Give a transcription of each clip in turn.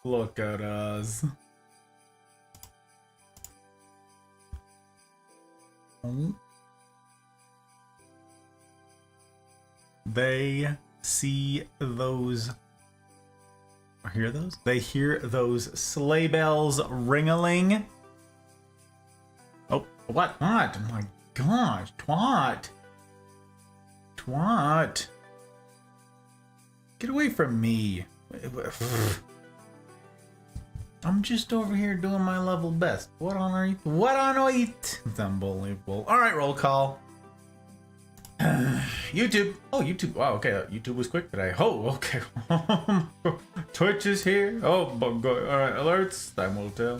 Look at us. They see those, or hear those? They hear those sleigh bells ring-a-ling. Oh, what? What? Oh my gosh, twat. Twat. Get away from me. I'm just over here doing my level best. What on earth? What on earth? It's unbelievable. All right, roll call. YouTube. Oh, YouTube. Wow, okay. YouTube was quick today. Oh, okay. Twitch is here. Oh, my God. All right, alerts. Time will tell.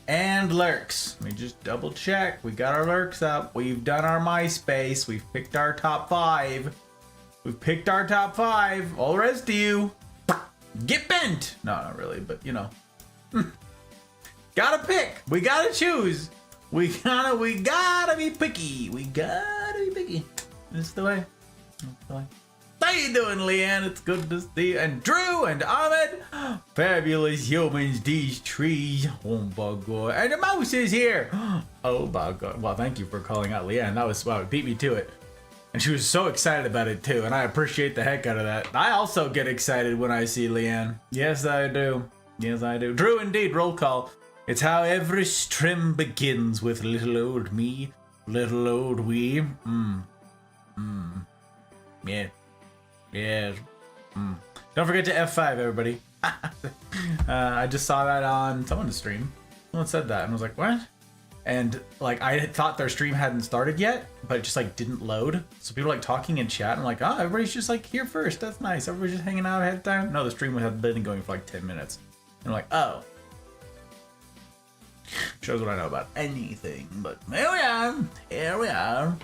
And lurks. Let me just double check. We got our lurks up. We've done our MySpace. We've picked our top 5. We've picked our top 5. All the rest of you, get bent. No, not really, but you know. Gotta pick. We gotta choose. We gotta be picky. We gotta be picky. That's the way. That's the way. How you doing, Leanne? It's good to see you. And Drew and Ahmed. Fabulous humans, these trees. Oh my God. And the mouse is here. Oh my God. Well, thank you for calling out Leanne. That was, wow, it beat me to it. And she was so excited about it too. And I appreciate the heck out of that. I also get excited when I see Leanne. Yes, I do. Yes, I do. Drew, indeed, roll call. It's how every stream begins with little old me, little old we. Yeah. Yes. Don't forget to F5, everybody. I just saw that on someone's stream. Someone said that, and I was like, what? And like, I had thought their stream hadn't started yet, but it just like didn't load. So people like talking in chat, and I'm like, oh, everybody's just like here first. That's nice. Everybody's just hanging out ahead of time. No, the stream had been going for like 10 minutes. And I'm like, oh. Shows what I know about anything, but here we are. Here we are.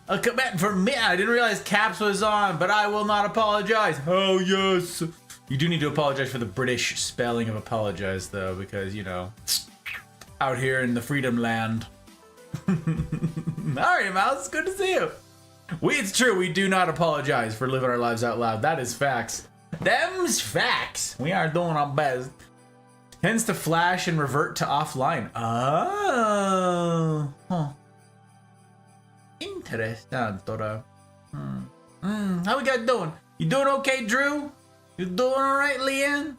A comment from me. I didn't realize Caps was on, but I will not apologize. Oh, yes. You do need to apologize for the British spelling of apologize, though, because, you know, out here in the freedom land. All right, Mouse, it's good to see you. It's true, we do not apologize for living our lives out loud. That is facts. Them's facts. We are doing our best. Tends to flash and revert to offline. Oh. Huh. Interesting, Dora. How we got doing? You doing okay, Drew? You doing all right, Leanne?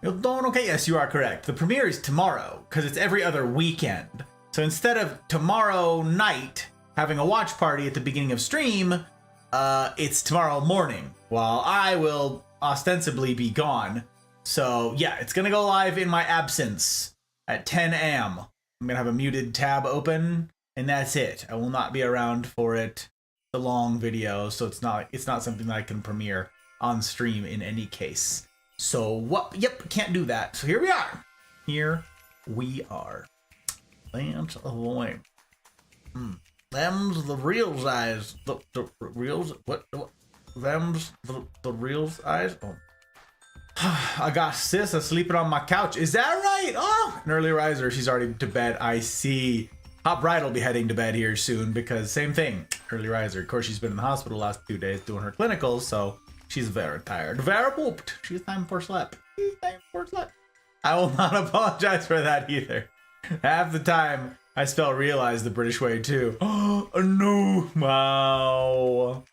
You're doing okay? Yes, you are correct. The premiere is tomorrow because it's every other weekend. So instead of tomorrow night having a watch party at the beginning of stream, it's tomorrow morning while I will ostensibly be gone. So yeah, it's gonna go live in my absence at 10 a.m. I'm gonna have a muted tab open. And that's it. I will not be around for it. The long video, so it's not something that I can premiere on stream in any case. So what? Yep, can't do that. So here we are. Here we are. That's the way. Them's the real eyes. The reals. What? Them's the real eyes. Oh. I got sis sleeping on my couch. Is that right? Oh, an early riser. She's already to bed. I see. Hot Bride will be heading to bed here soon because same thing, early riser. Of course, she's been in the hospital the last 2 days doing her clinicals, so she's very tired. Very pooped. She's time for sleep. She's time for sleep. I will not apologize for that either. Half the time, I spell realize the British way too. Oh, no. Wow.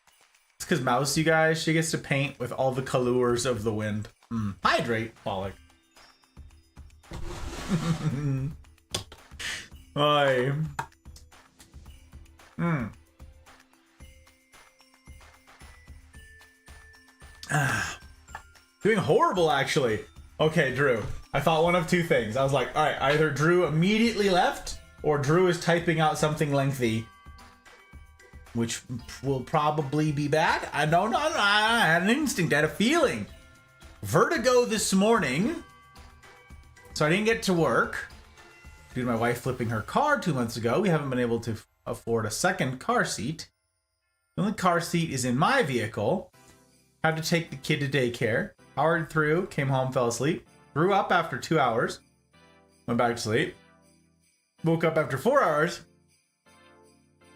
It's because Mouse, you guys, she gets to paint with all the colors of the wind. Hydrate, Pollock. Hi. Doing horrible, actually. Okay, Drew. I thought one of two things. I was like, all right, either Drew immediately left or Drew is typing out something lengthy, which will probably be bad. I don't know. I had an instinct. I had a feeling. Vertigo this morning. So I didn't get to work. Due to my wife flipping her car 2 months ago, we haven't been able to afford a second car seat. The only car seat is in my vehicle. Had to take the kid to daycare. Powered through, came home, fell asleep. Threw up after 2 hours. Went back to sleep. Woke up after 4 hours.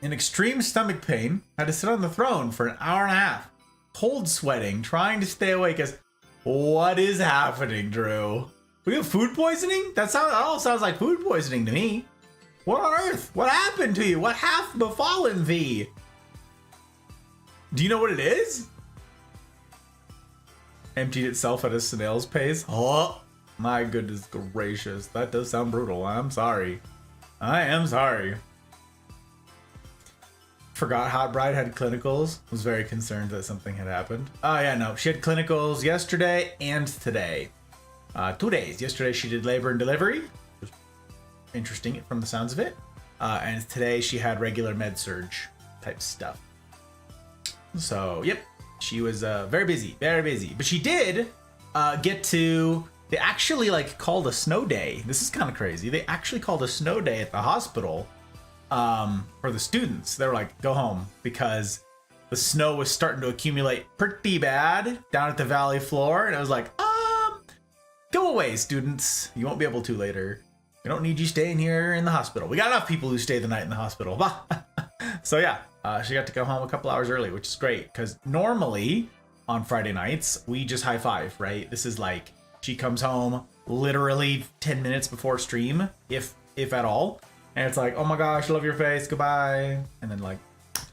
In extreme stomach pain. Had to sit on the throne for an hour and a half. Cold sweating, trying to stay awake as What is happening, Drew? We have food poisoning? That all sounds like food poisoning to me. What on earth? What happened to you? What hath befallen thee? Do you know what it is? Emptied itself at a snail's pace? Oh, my goodness gracious. That does sound brutal. I'm sorry. I am sorry. Forgot Hot Bride had clinicals. Was very concerned that something had happened. Oh yeah, no. She had clinicals yesterday and today. 2 days. Yesterday she did labor and delivery. Interesting from the sounds of it. And today she had regular med surge type stuff. So, yep. She was very busy. Very busy. But she did get to... They actually like called a snow day. This is kind of crazy. They actually called a snow day at the hospital for the students. They were like, go home because the snow was starting to accumulate pretty bad down at the valley floor. And I was like, go away, students. You won't be able to later. We don't need you staying here in the hospital. We got enough people who stay the night in the hospital. So yeah, she got to come home a couple hours early, which is great because normally on Friday nights, we just high five, right? This is like, she comes home literally 10 minutes before stream, if at all. And it's like, oh my gosh, love your face, goodbye. And then like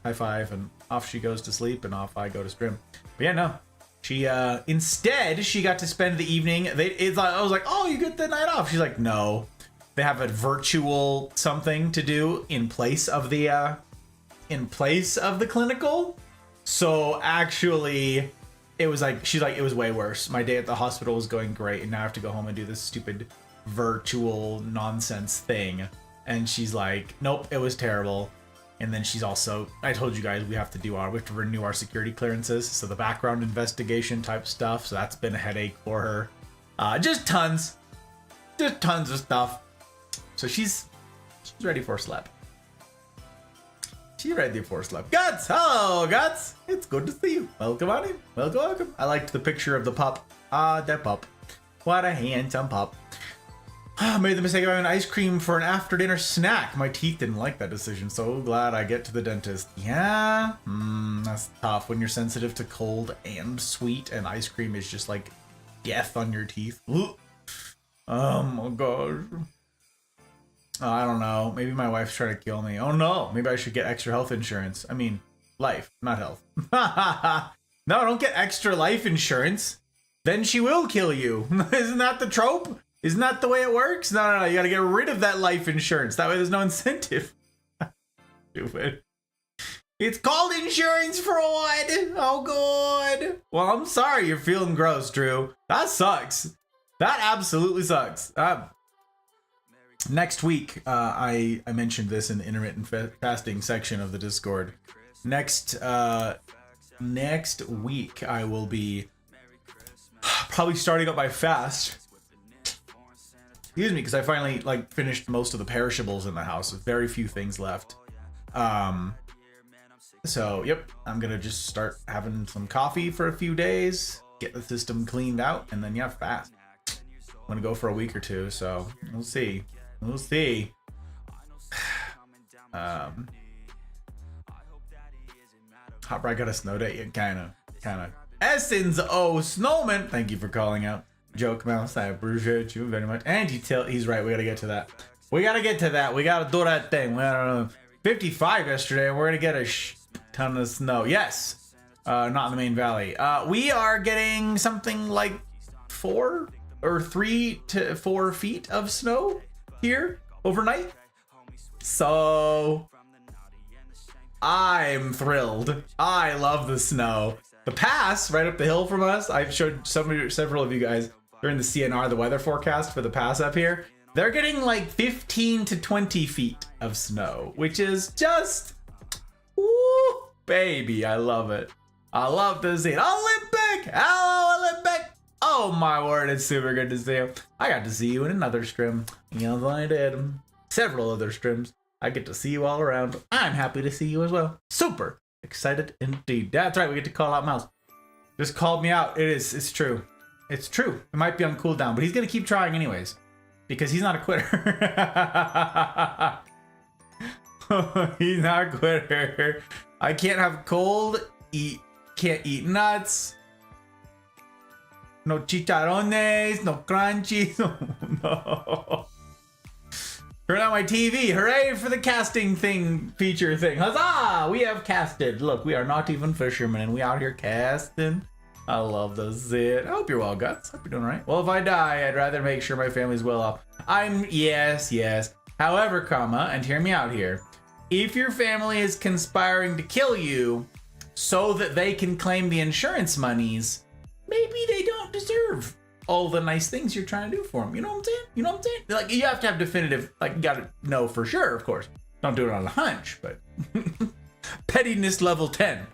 high five and off she goes to sleep and off I go to stream. But yeah, no. She instead she got to spend the evening. I was like, oh, you get the night off. She's like, no. They have a virtual something to do in place of the clinical. So actually it was like, she's like, it was way worse. My day at the hospital was going great and now I have to go home and do this stupid virtual nonsense thing. And she's like, nope, it was terrible. And then she's also, I told you guys we have to renew our security clearances. So the background investigation type stuff. So that's been a headache for her. Just tons of stuff. So she's ready for a slap. She's ready for a slap. Guts! Hello, Guts! It's good to see you. Welcome on in. Welcome. I liked the picture of the pup. That pup. What a handsome pup. Made the mistake of having ice cream for an after dinner snack. My teeth didn't like that decision. So glad I get to the dentist. Yeah, that's tough when you're sensitive to cold and sweet, and ice cream is just like death on your teeth. Ooh. Oh my gosh. I don't know. Maybe my wife's trying to kill me. Oh no. Maybe I should get extra health insurance. I mean, life, not health. No, don't get extra life insurance. Then she will kill you. Isn't that the trope? Isn't that the way it works? No. You gotta get rid of that life insurance. That way there's no incentive. Stupid. It's called insurance fraud. Oh, God. Well, I'm sorry you're feeling gross, Drew. That sucks. That absolutely sucks. Next week, I mentioned this in the intermittent fasting section of the Discord. Next week, I will be probably starting up my fast. Excuse me, because I finally finished most of the perishables in the house with very few things left. So yep, I'm gonna just start having some coffee for a few days, get the system cleaned out, and then yeah, fast. I'm gonna go for a week or two, so we'll see. We'll see. Hot Bride got a snow day, kinda. Essence Snowman, thank you for calling out. Joke Mouse, I appreciate you very much. And he's right, we gotta get to that. We gotta do that thing. We got 55 yesterday, and we're gonna get a ton of snow. Yes, not in the main valley. We are getting something like 3 to 4 feet of snow here overnight. So I'm thrilled. I love the snow. The pass right up the hill from us, I've showed several of you guys during the CNR, the weather forecast for the pass up here. They're getting like 15 to 20 feet of snow, which is just, woo, baby, I love it. I love to see it. Olympic! Hello, Olympic! Oh my word, it's super good to see you. I got to see you in another stream. Yes, I did. Several other streams. I get to see you all around. I'm happy to see you as well. Super excited indeed. That's right, we get to call out Mouse. Just called me out. It's true. It's true. It might be on cooldown, but he's gonna keep trying anyways. Because he's not a quitter. He's not a quitter. I can't have cold, can't eat nuts. No chicharrones, no crunchies. No. Turn on my TV. Hooray for the casting thing, feature thing. Huzzah! We have casted. Look, we are not even fishermen and we out here casting. I love this. I hope you're well, Guts. Hope you're doing all right. Well, if I die, I'd rather make sure my family's well off. Yes. However, and hear me out here. If your family is conspiring to kill you so that they can claim the insurance monies, maybe they don't deserve all the nice things you're trying to do for them. You know what I'm saying? Like, you have to have definitive, like, you gotta know for sure, of course. Don't do it on a hunch, but pettiness level 10.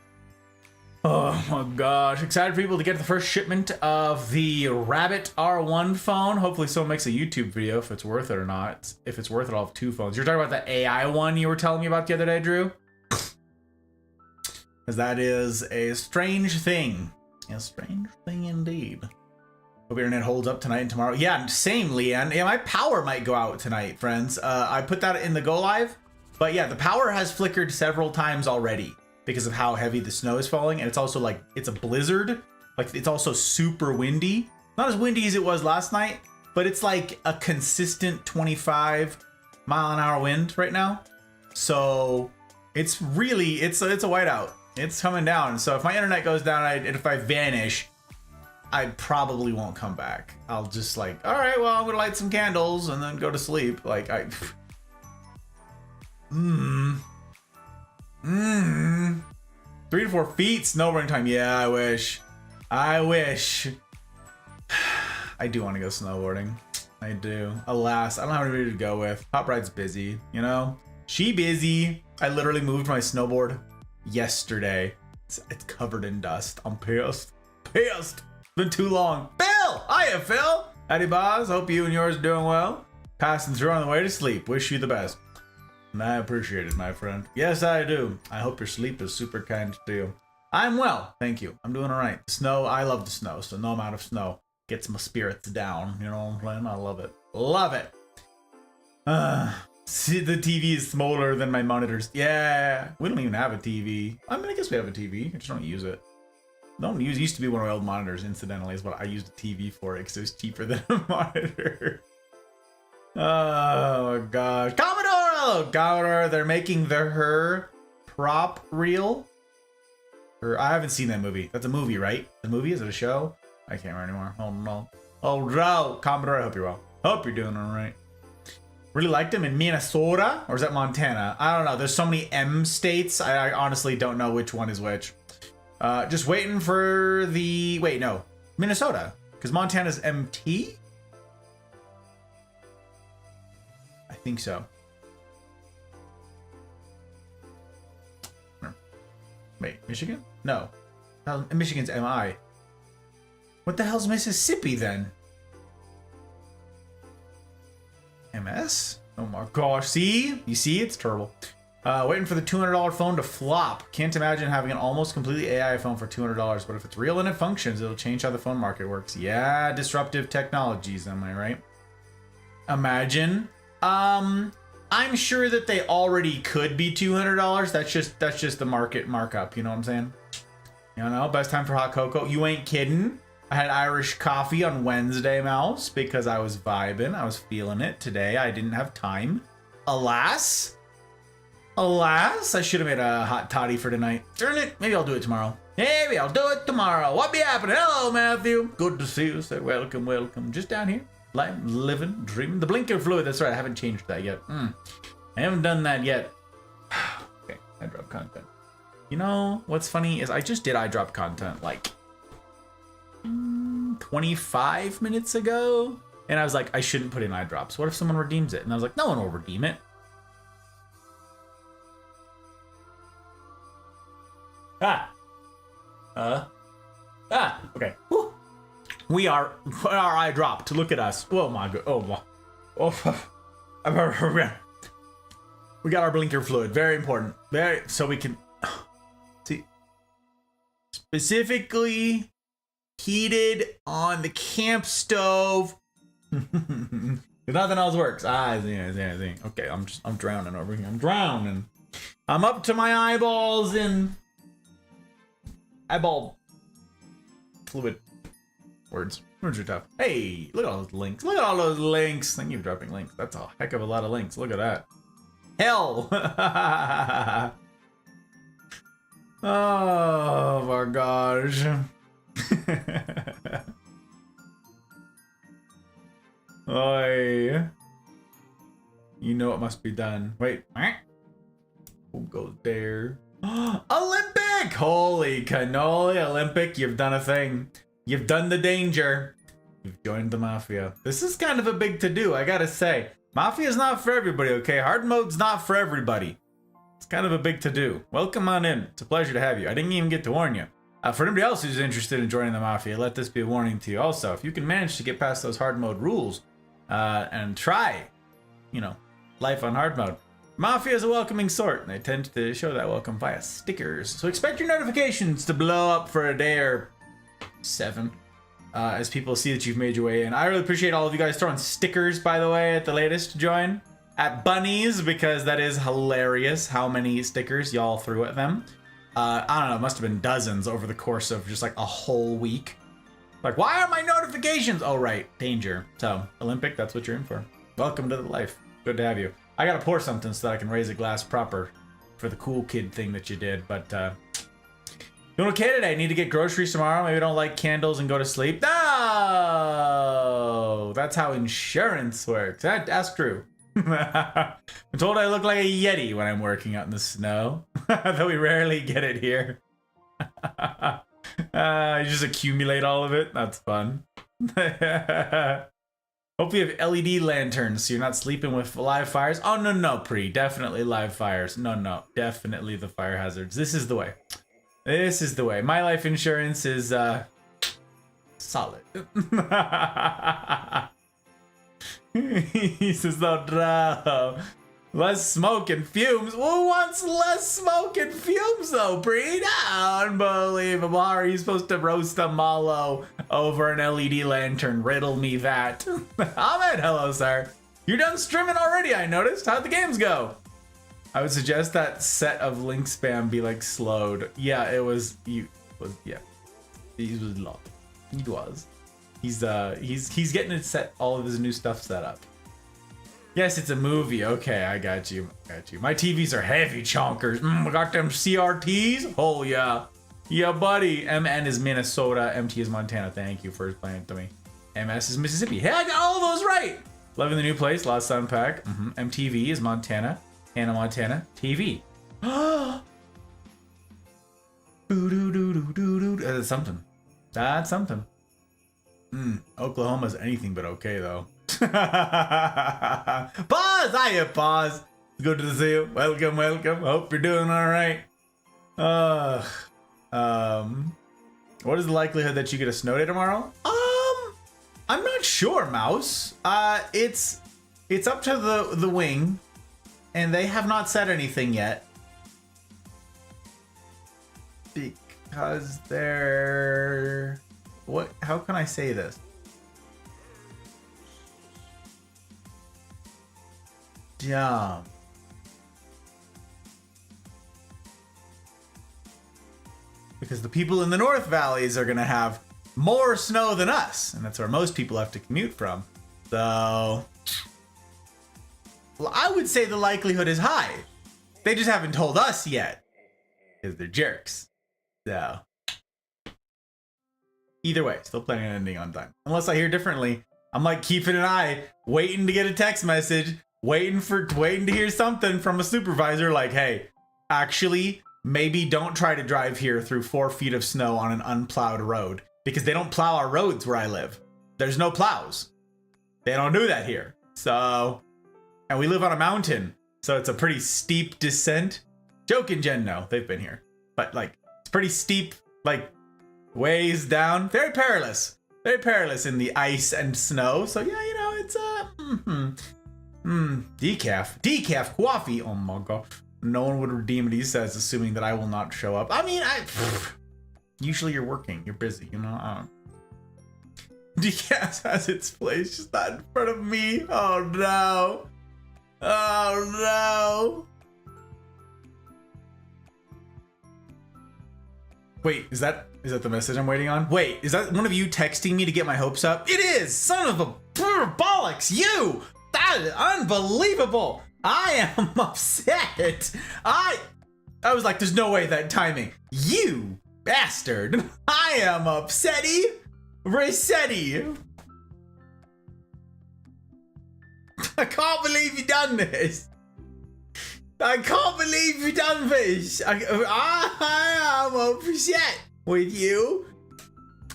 Oh my gosh. Excited for people to get the first shipment of the Rabbit R1 phone. Hopefully someone makes a YouTube video if it's worth it or not. If it's worth it, I'll have 2 phones. You're talking about the AI one you were telling me about the other day, Drew? Because that is a strange thing. A strange thing indeed. Hope your internet holds up tonight and tomorrow. Yeah, same, Leanne. Yeah, my power might go out tonight, friends. I put that in the go live. But yeah, the power has flickered several times already because of how heavy the snow is falling. And it's also like, it's a blizzard. Like, it's also super windy. Not as windy as it was last night, but it's like a consistent 25-mile-an-hour wind right now. So it's really, it's a whiteout. It's coming down. So if my internet goes down and if I vanish, I probably won't come back. I'll just like, all right, well, I'm gonna light some candles and then go to sleep. Like, 3 to 4 feet snowboarding time. Yeah, I wish. I do want to go snowboarding. I do. Alas, I don't have anybody to go with. Hot Bride's busy, you know? She busy. I literally moved my snowboard yesterday. It's covered in dust. I'm pissed. It's been too long. Phil! Hiya, Phil! Howdy, boss. Hope you and yours are doing well. Passing through on the way to sleep. Wish you the best. And I appreciate it, my friend. Yes, I do. I hope your sleep is super kind to you. I'm well, thank you. I'm doing all right. Snow, I love the snow, so no amount of snow gets my spirits down. You know what I'm saying? I love it. Love it. See, the TV is smaller than my monitors. Yeah, we don't even have a TV. I mean, I guess we have a TV. I just don't use it. It used to be one of my old monitors, incidentally, is what I used a TV for it because it was cheaper than a monitor. Oh my gosh. Commodore! Hello, Commodore. They're making the Her prop reel. I haven't seen that movie. That's a movie, right? The movie? Is it a show? I can't remember anymore. Oh no. Oh no. Commodore, I hope you're well. Hope you're doing alright. Really liked him in Minnesota? Or is that Montana? I don't know. There's so many M states. I honestly don't know which one is which. Just waiting for the... Wait, no. Minnesota. Because Montana's MT? I think so. Wait, Michigan? No. Michigan's MI. What the hell's Mississippi then? MS? Oh my gosh. See? You see? It's terrible. Waiting for the $200 phone to flop. Can't imagine having an almost completely AI phone for $200, but if it's real and it functions, it'll change how the phone market works. Yeah, disruptive technologies, am I right? Imagine. I'm sure that they already could be $200. That's just the market markup, you know what I'm saying? You know, best time for hot cocoa. You ain't kidding. I had Irish coffee on Wednesday, Mouse, because I was vibing. I was feeling it. Today, I didn't have time. Alas, I should have made a hot toddy for tonight. Darn it. Maybe I'll do it tomorrow. Maybe I'll do it tomorrow. What be happening? Hello, Matthew. Good to see you. Said welcome, welcome. Just down here. Living, dreaming. The blinker fluid. That's right. I haven't changed that yet. I haven't done that yet. Okay. I drop content. You know, what's funny is I just did iDrop content like 25 minutes ago. And I was like, I shouldn't put in iDrops. What if someone redeems it? And I was like, no one will redeem it. Okay. Whew. We are iDropped. Look at us. Oh my god. Oh my. Oh. We got our blinker fluid. Very important. So we can see. Specifically heated on the camp stove. Nothing else works. I see. Okay, I'm drowning over here. I'm drowning. I'm up to my eyeballs in eyeball fluid. Words are tough. Hey, look at all those links. Look at all those links. Thank you for dropping links. That's a heck of a lot of links. Look at that. Hell. Oh my gosh. Oi. You know it must be done. Wait. Who goes there? Olympic! Holy cannoli, Olympic, you've done a thing. You've done the danger. You've joined the Mafia. This is kind of a big to-do, I gotta say. Mafia's not for everybody, okay? Hard mode's not for everybody. It's kind of a big to-do. Welcome on in. It's a pleasure to have you. I didn't even get to warn you. For anybody else who's interested in joining the Mafia, let this be a warning to you also. If you can manage to get past those hard mode rules and try, you know, life on hard mode, Mafia is a welcoming sort, and they tend to show that welcome via stickers. So expect your notifications to blow up for a day or 7 as people see that you've made your way in. I really appreciate all of you guys throwing stickers, by the way, at the latest to join at Bunnies, because that is hilarious how many stickers y'all threw at them. I don't know, it must have been dozens over the course of just like a whole week. Like, why are my notifications? Oh, right, danger. So, Olympic, that's what you're in for. Welcome to the life. Good to have you. I gotta pour something so that I can raise a glass proper for the cool kid thing that you did, but doing okay today. Need to get groceries tomorrow. Maybe don't light candles and go to sleep. No! That's how insurance works. That's true. I'm told I look like a Yeti when I'm working out in the snow, though we rarely get it here. You just accumulate all of it. That's fun. Hope you have LED lanterns so you're not sleeping with live fires. Oh, no, Pre. Definitely live fires. No, definitely the fire hazards. This is the way. This is the way. My life insurance is, solid. He says, no, less smoke and fumes. Who wants less smoke and fumes, though, Pre? Unbelievable. How are you supposed to roast a mallow over an LED lantern? Riddle me that. Ahmed, hello, sir. You're done streaming already, I noticed. How'd the games go? I would suggest that set of link spam be, like, slowed. Yeah, it was... He was long. He was. He's getting it set, all of his new stuff set up. Yes, it's a movie. Okay, I got you. My TVs are heavy chonkers. I got them CRTs. Oh, yeah. Yeah, buddy. MN is Minnesota. MT is Montana. Thank you for explaining it to me. MS is Mississippi. Hey, I got all those right. Loving the new place. Lost to unpack. MTV is Montana. Hannah, Montana. TV. That's something. That's something. Oklahoma's anything but okay, though. Pause! Hiya, Pause. Good to see you. Welcome. Hope you're doing all right. What is the likelihood that you get a snow day tomorrow? I'm not sure, Mouse. It's up to the wing, and they have not said anything yet. Because they're... What? How can I say this? Dumb. Because the people in the North Valleys are going to have more snow than us, and that's where most people have to commute from. So, well, I would say the likelihood is high. They just haven't told us yet, because they're jerks. So, either way, still planning on ending on time. Unless I hear differently, I'm like keeping an eye, waiting to get a text message, waiting to hear something from a supervisor like, hey, actually, maybe don't try to drive here through 4 feet of snow on an unplowed road, because they don't plow our roads where I live. There's no plows. They don't do that here. So, and we live on a mountain, so it's a pretty steep descent. Joke and Jen, no, they've been here. But like, it's pretty steep, like ways down. Very perilous in the ice and snow. So yeah, you know, it's decaf coffee. Oh my god. No one would redeem what he says, assuming that I will not show up. I mean, usually you're working, you're busy, you know. Decaf has its place, just not in front of me. Oh no. Oh no. Wait, is that Is that the message I'm waiting on? Wait, is that one of you texting me to get my hopes up? It is! Son of a bollocks! You! That is unbelievable! I am upset! I was like, there's no way that timing. You bastard! I am upsetty! Resetti! I can't believe you done this! I can't believe you done this! I am upset with you.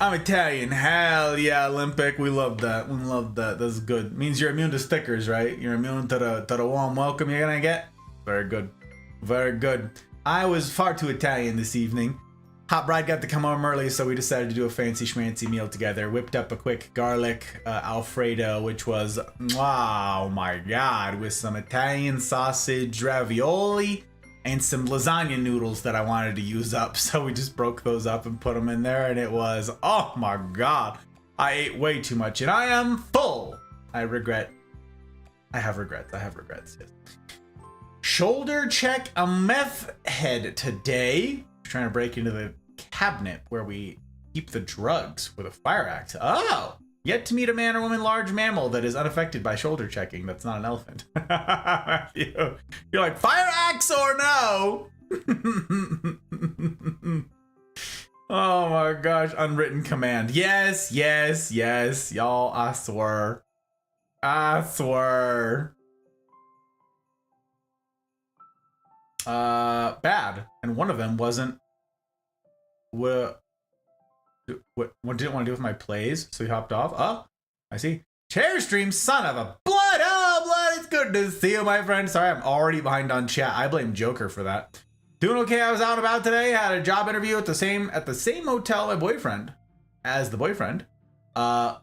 I'm Italian. Hell yeah, Olympic. We love that. We love that. That's good. Means you're immune to stickers, right? You're immune to the warm welcome you're gonna get. Very good. Very good. I was far too Italian this evening. Hot Bride got to come home early, so we decided to do a fancy schmancy meal together. Whipped up a quick garlic Alfredo, which was, wow, my God, with some Italian sausage ravioli and some lasagna noodles that I wanted to use up. So we just broke those up and put them in there, and it was, oh my God. I ate way too much, and I am full. I have regrets. Yes. Shoulder check a meth head today. Trying to break into the cabinet where we keep the drugs with a fire axe. Oh, yet to meet a man or woman large mammal that is unaffected by shoulder checking. That's not an elephant. You're like, fire axe or no? Oh my gosh, unwritten command. Yes, y'all, I swear. Bad. And one of them wasn't what didn't want to do with my plays, so he hopped off. Oh, I see. Chair stream, son of a blood. Oh, blood, it's good to see you, my friend. Sorry, I'm already behind on chat. I blame Joker for that. Doing okay. I was out and about today. Had a job interview at the same hotel my boyfriend as the boyfriend.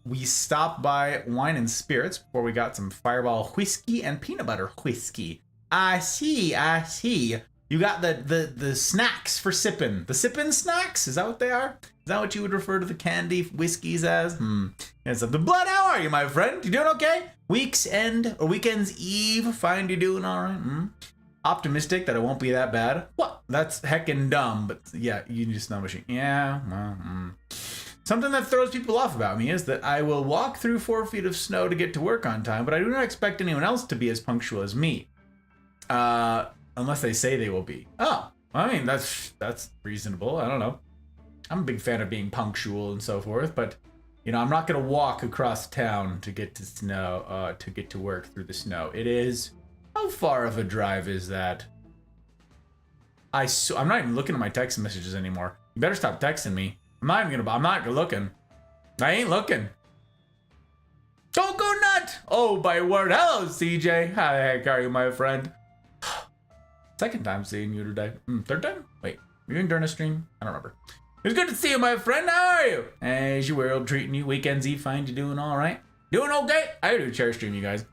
We stopped by Wine and Spirits before we got some Fireball whiskey and peanut butter whiskey. I see. You got the snacks for sipping. The sipping snacks? Is that what they are? Is that what you would refer to the candy whiskeys as? And something. Blood, how are you, my friend? You doing okay? Week's end or weekend's eve, find you doing all right? Optimistic that it won't be that bad. What? That's heckin' dumb, but yeah, you just know machine. Yeah, well, Something that throws people off about me is that I will walk through 4 feet of snow to get to work on time, but I do not expect anyone else to be as punctual as me. Unless they say they will be. Oh, I mean, that's reasonable. I don't know. I'm a big fan of being punctual and so forth, but you know, I'm not gonna walk across town to get to snow, to get to work through the snow. It is, how far of a drive is that? I'm not even looking at my text messages anymore. You better stop texting me. I'm not looking. I ain't looking. Don't go nut! Oh, by word. Hello, CJ. How the heck are you, my friend? Second time seeing you today. Third time? Wait, were you during a stream? I don't remember. It's good to see you, my friend. How are you? How's your world treating you? Weekends Eve, find you doing all right? Doing okay? I do chair stream, you guys.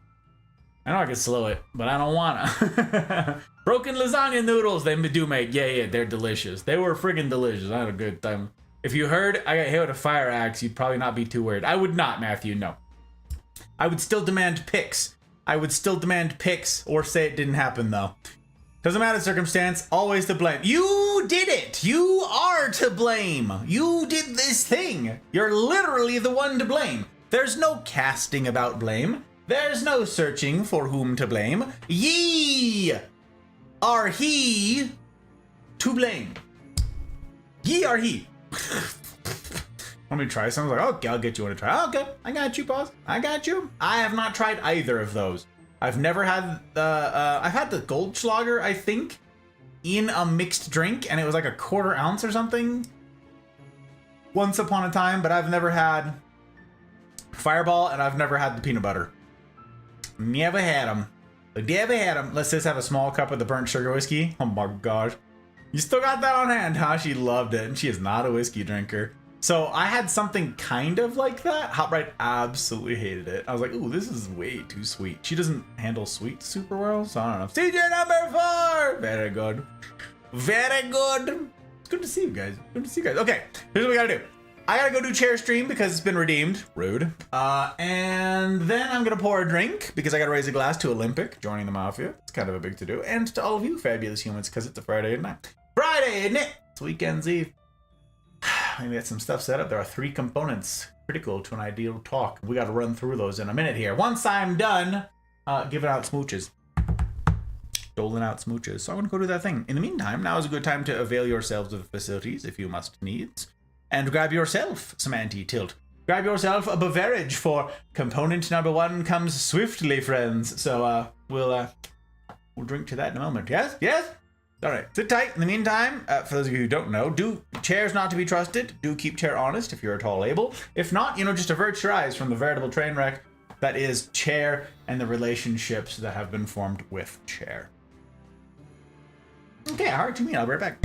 I know I can slow it, but I don't wanna. Broken lasagna noodles they do make. Yeah, they're delicious. They were friggin' delicious. I had a good time. If you heard I got hit with a fire axe, you'd probably not be too worried. I would not, Matthew, no. I would still demand pics. Or say it didn't happen, though. Doesn't matter the circumstance, always to blame. You did it! You are to blame! You did this thing! You're literally the one to blame. There's no casting about blame. There's no searching for whom to blame. Ye are he to blame. Ye are he. Want me to try something? Like, okay, I'll get you one to try. Okay, I got you, boss. I got you. I have not tried either of those. I've never had I've had the Goldschlager, I think, in a mixed drink, and it was like a 1/4 ounce or something once upon a time, but I've never had Fireball, and I've never had the peanut butter. Never had them. Let's just have a small cup of the burnt sugar whiskey. Oh my gosh. You still got that on hand, huh? She loved it, and she is not a whiskey drinker. So I had something kind of like that. Hot Bright absolutely hated it. I was like, ooh, this is way too sweet. She doesn't handle sweet super well, so I don't know. CJ number 4! Very good. Very good. It's good to see you guys. Okay, here's what we gotta do. I gotta go do chair stream because it's been redeemed. Rude. And then I'm gonna pour a drink because I gotta raise a glass to Olympic joining the Mafia. It's kind of a big to do. And to all of you fabulous humans because it's a Friday night. Friday, isn't it? It's weekend's Eve. let me get some stuff set up. There are 3 components critical to an ideal talk. We got to run through those in a minute here. Once I'm done giving out smooches. Doling out smooches. So I'm going to go do that thing. In the meantime, now is a good time to avail yourselves of the facilities if you must needs. And grab yourself some anti-tilt. Grab yourself a beverage, for component number 1 comes swiftly, friends. So we'll drink to that in a moment. Yes? Yes? All right. Sit tight. In the meantime, for those of you who don't know, chair's not to be trusted. Do keep chair honest if you're at all able. If not, just avert your eyes from the veritable train wreck that is chair and the relationships that have been formed with chair. Okay, how hard you mean? I'll be right back.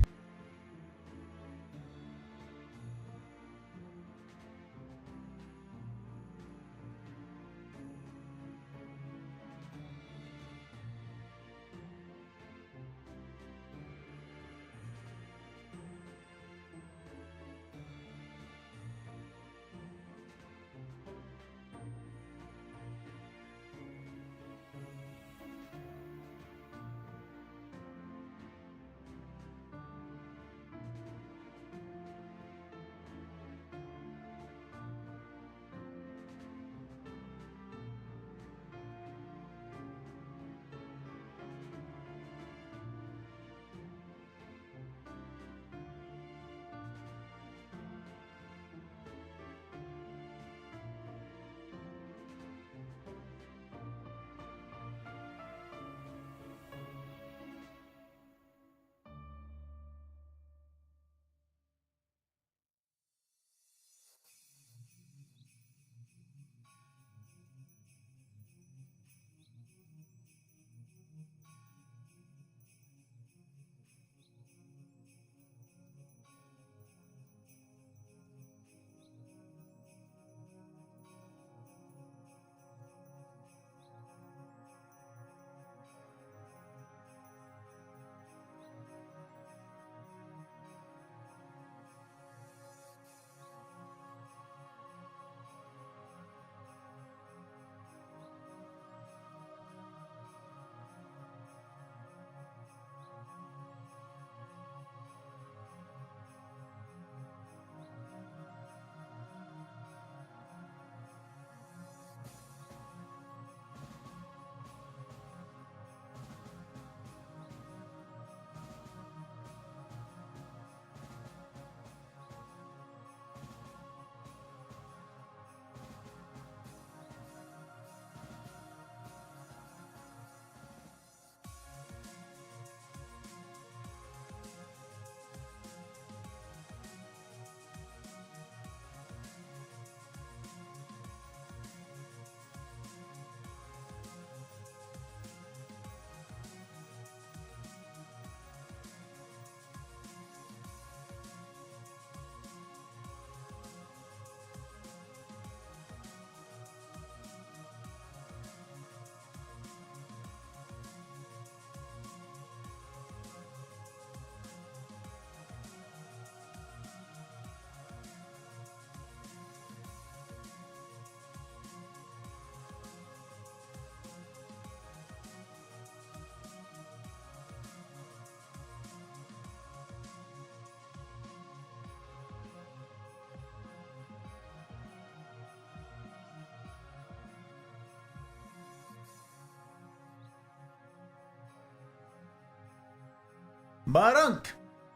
Badunk.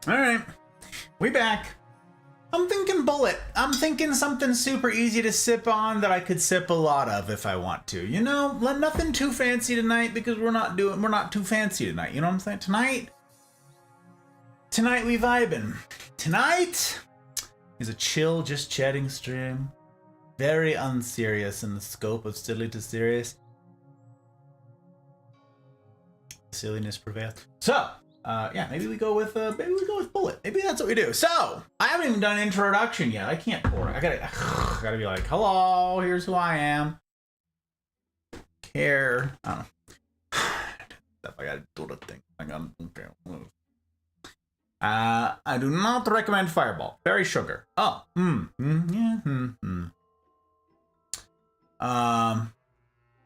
All right, we back. I'm thinking bullet. I'm thinking something super easy to sip on that I could sip a lot of if I want to. Nothing too fancy tonight because we're not too fancy tonight. You know what I'm saying? Tonight we vibing. Tonight is a chill, just chatting stream. Very unserious in the scope of silly to serious. Silliness prevails. So, yeah, maybe we go with bullet. Maybe that's what we do. So, I haven't even done an introduction yet. I can't pour it. I gotta be like, hello, here's who I am. Care. I don't know. Stuff I gotta do the thing. Okay. I do not recommend Fireball. Very sugar. Oh.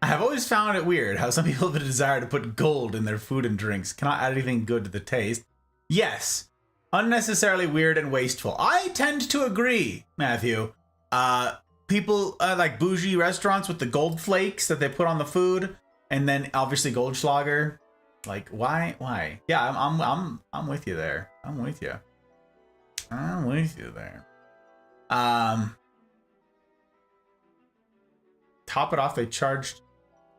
I have always found it weird how some people have a desire to put gold in their food and drinks. Cannot add anything good to the taste. Yes, unnecessarily weird and wasteful. I tend to agree, Matthew. People like bougie restaurants with the gold flakes that they put on the food, and then obviously Goldschlager. Like, why? Yeah, I'm with you there. I'm with you there. Top it off, they charged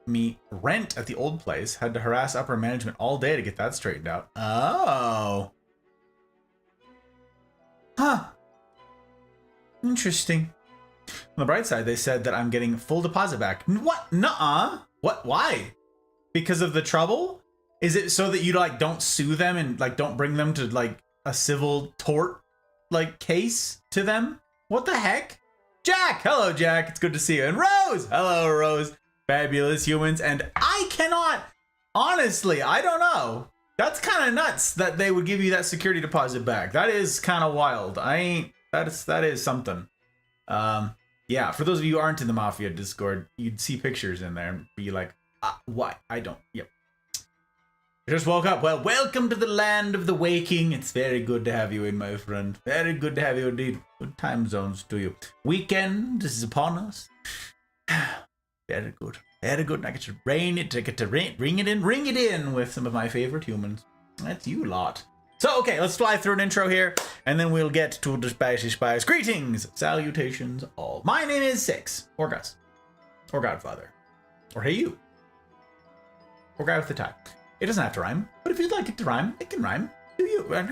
me rent at the old place. Had to harass upper management all day to get that straightened out. Oh. Huh. Interesting. On the bright side, they said that I'm getting full deposit back. What? Nuh-uh. What? Why? Because of the trouble? Is it so that you like don't sue them and like don't bring them to like a civil tort like case to them? What the heck? Jack! Hello, Jack. It's good to see you. And Rose! Hello, Rose. Fabulous humans. And I cannot, honestly, I don't know. That's kind of nuts that they would give you that security deposit back. That is kind of wild. That is something. Yeah, for those of you who aren't in the Mafia Discord, you'd see pictures in there and be like, why? I don't, yep. I just woke up. Well, welcome to the land of the waking. It's very good to have you in, my friend. Very good to have you indeed. Good time zones to you. Weekend is upon us. Very good. Very good. And I get to ring it in with some of my favorite humans. That's you lot. So, okay, let's fly through an intro here, and then we'll get to the Spicy Spies. Greetings, salutations, all. My name is Six, or Gus, or Godfather, or Hey You, or Guy with the Tie. It doesn't have to rhyme, but if you'd like it to rhyme, it can rhyme. Do you? It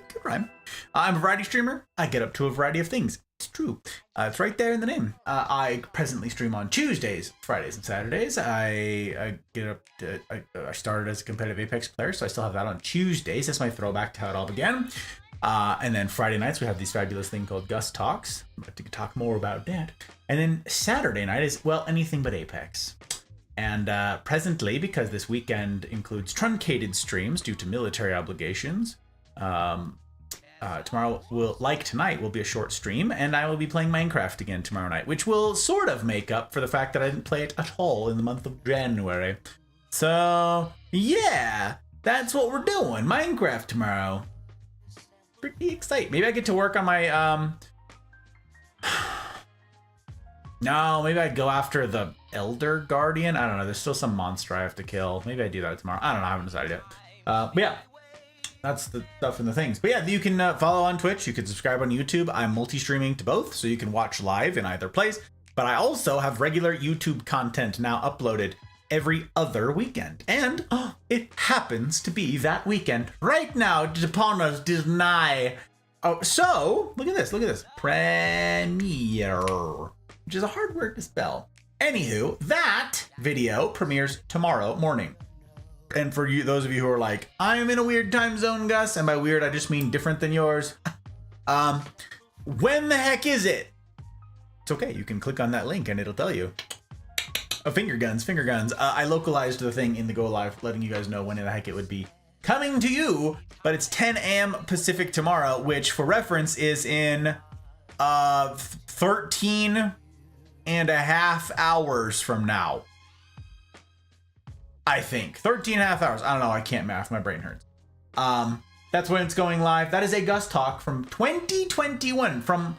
can rhyme. I'm a variety streamer. I get up to a variety of things. It's true. It's right there in the name. I presently stream on Tuesdays, Fridays, and Saturdays. I get up to, I started as a competitive Apex player, so I still have that on Tuesdays. That's my throwback to how it all began. And then Friday nights, we have this fabulous thing called Gus Talks. I'm about to talk more about that. And then Saturday night is, well, anything but Apex. And presently, because this weekend includes truncated streams due to military obligations, tomorrow tonight will be a short stream, and I will be playing Minecraft again tomorrow night, which will sort of make up for the fact that I didn't play it at all in the month of January. So yeah, that's what we're doing. Minecraft tomorrow. Pretty excited. Maybe I get to work on my no, maybe I go after the Elder Guardian. I don't know. There's still some monster I have to kill. Maybe I do that tomorrow. I don't know. I haven't decided yet. But yeah, that's the stuff and the things. But yeah, you can follow on Twitch. You can subscribe on YouTube. I'm multi-streaming to both, so you can watch live in either place. But I also have regular YouTube content now uploaded every other weekend. And it happens to be that weekend right now. Upon us, deny. Oh, so look at this. Look at this. Premiere. Which is a hard word to spell. Anywho, that video premieres tomorrow morning. And for you, those of you who are like, I'm in a weird time zone, Gus, and by weird, I just mean different than yours. When the heck is it? It's okay. You can click on that link and it'll tell you. Oh, finger guns. I localized the thing in the Go Live, letting you guys know when the heck it would be coming to you. But it's 10 a.m. Pacific tomorrow, which for reference is in 13 and a half hours from now. I think 13 and a half hours. I don't know. I can't math. My brain hurts. That's when it's going live. That is a Gus Talk from 2021, from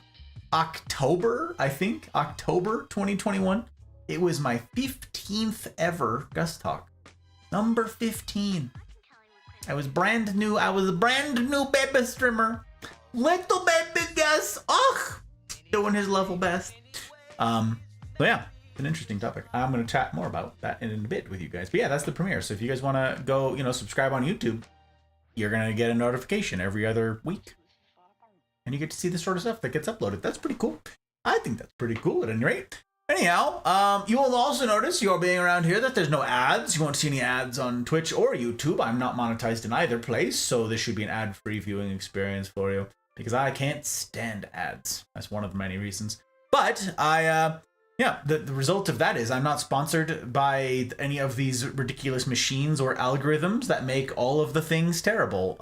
October, I think. October 2021. It was my 15th ever Gus Talk. Number 15. I was brand new. I was a brand new baby streamer. Little baby Gus. Oh, doing his level best. So yeah, an interesting topic. I'm going to chat more about that in a bit with you guys. But yeah, that's the premiere. So if you guys want to go, subscribe on YouTube, you're going to get a notification every other week. And you get to see the sort of stuff that gets uploaded. That's pretty cool. I think that's pretty cool at any rate. Anyhow, you will also notice, you're being around here, that there's no ads. You won't see any ads on Twitch or YouTube. I'm not monetized in either place, so this should be an ad-free viewing experience for you, because I can't stand ads. That's one of the many reasons. But the result of that is I'm not sponsored by any of these ridiculous machines or algorithms that make all of the things terrible.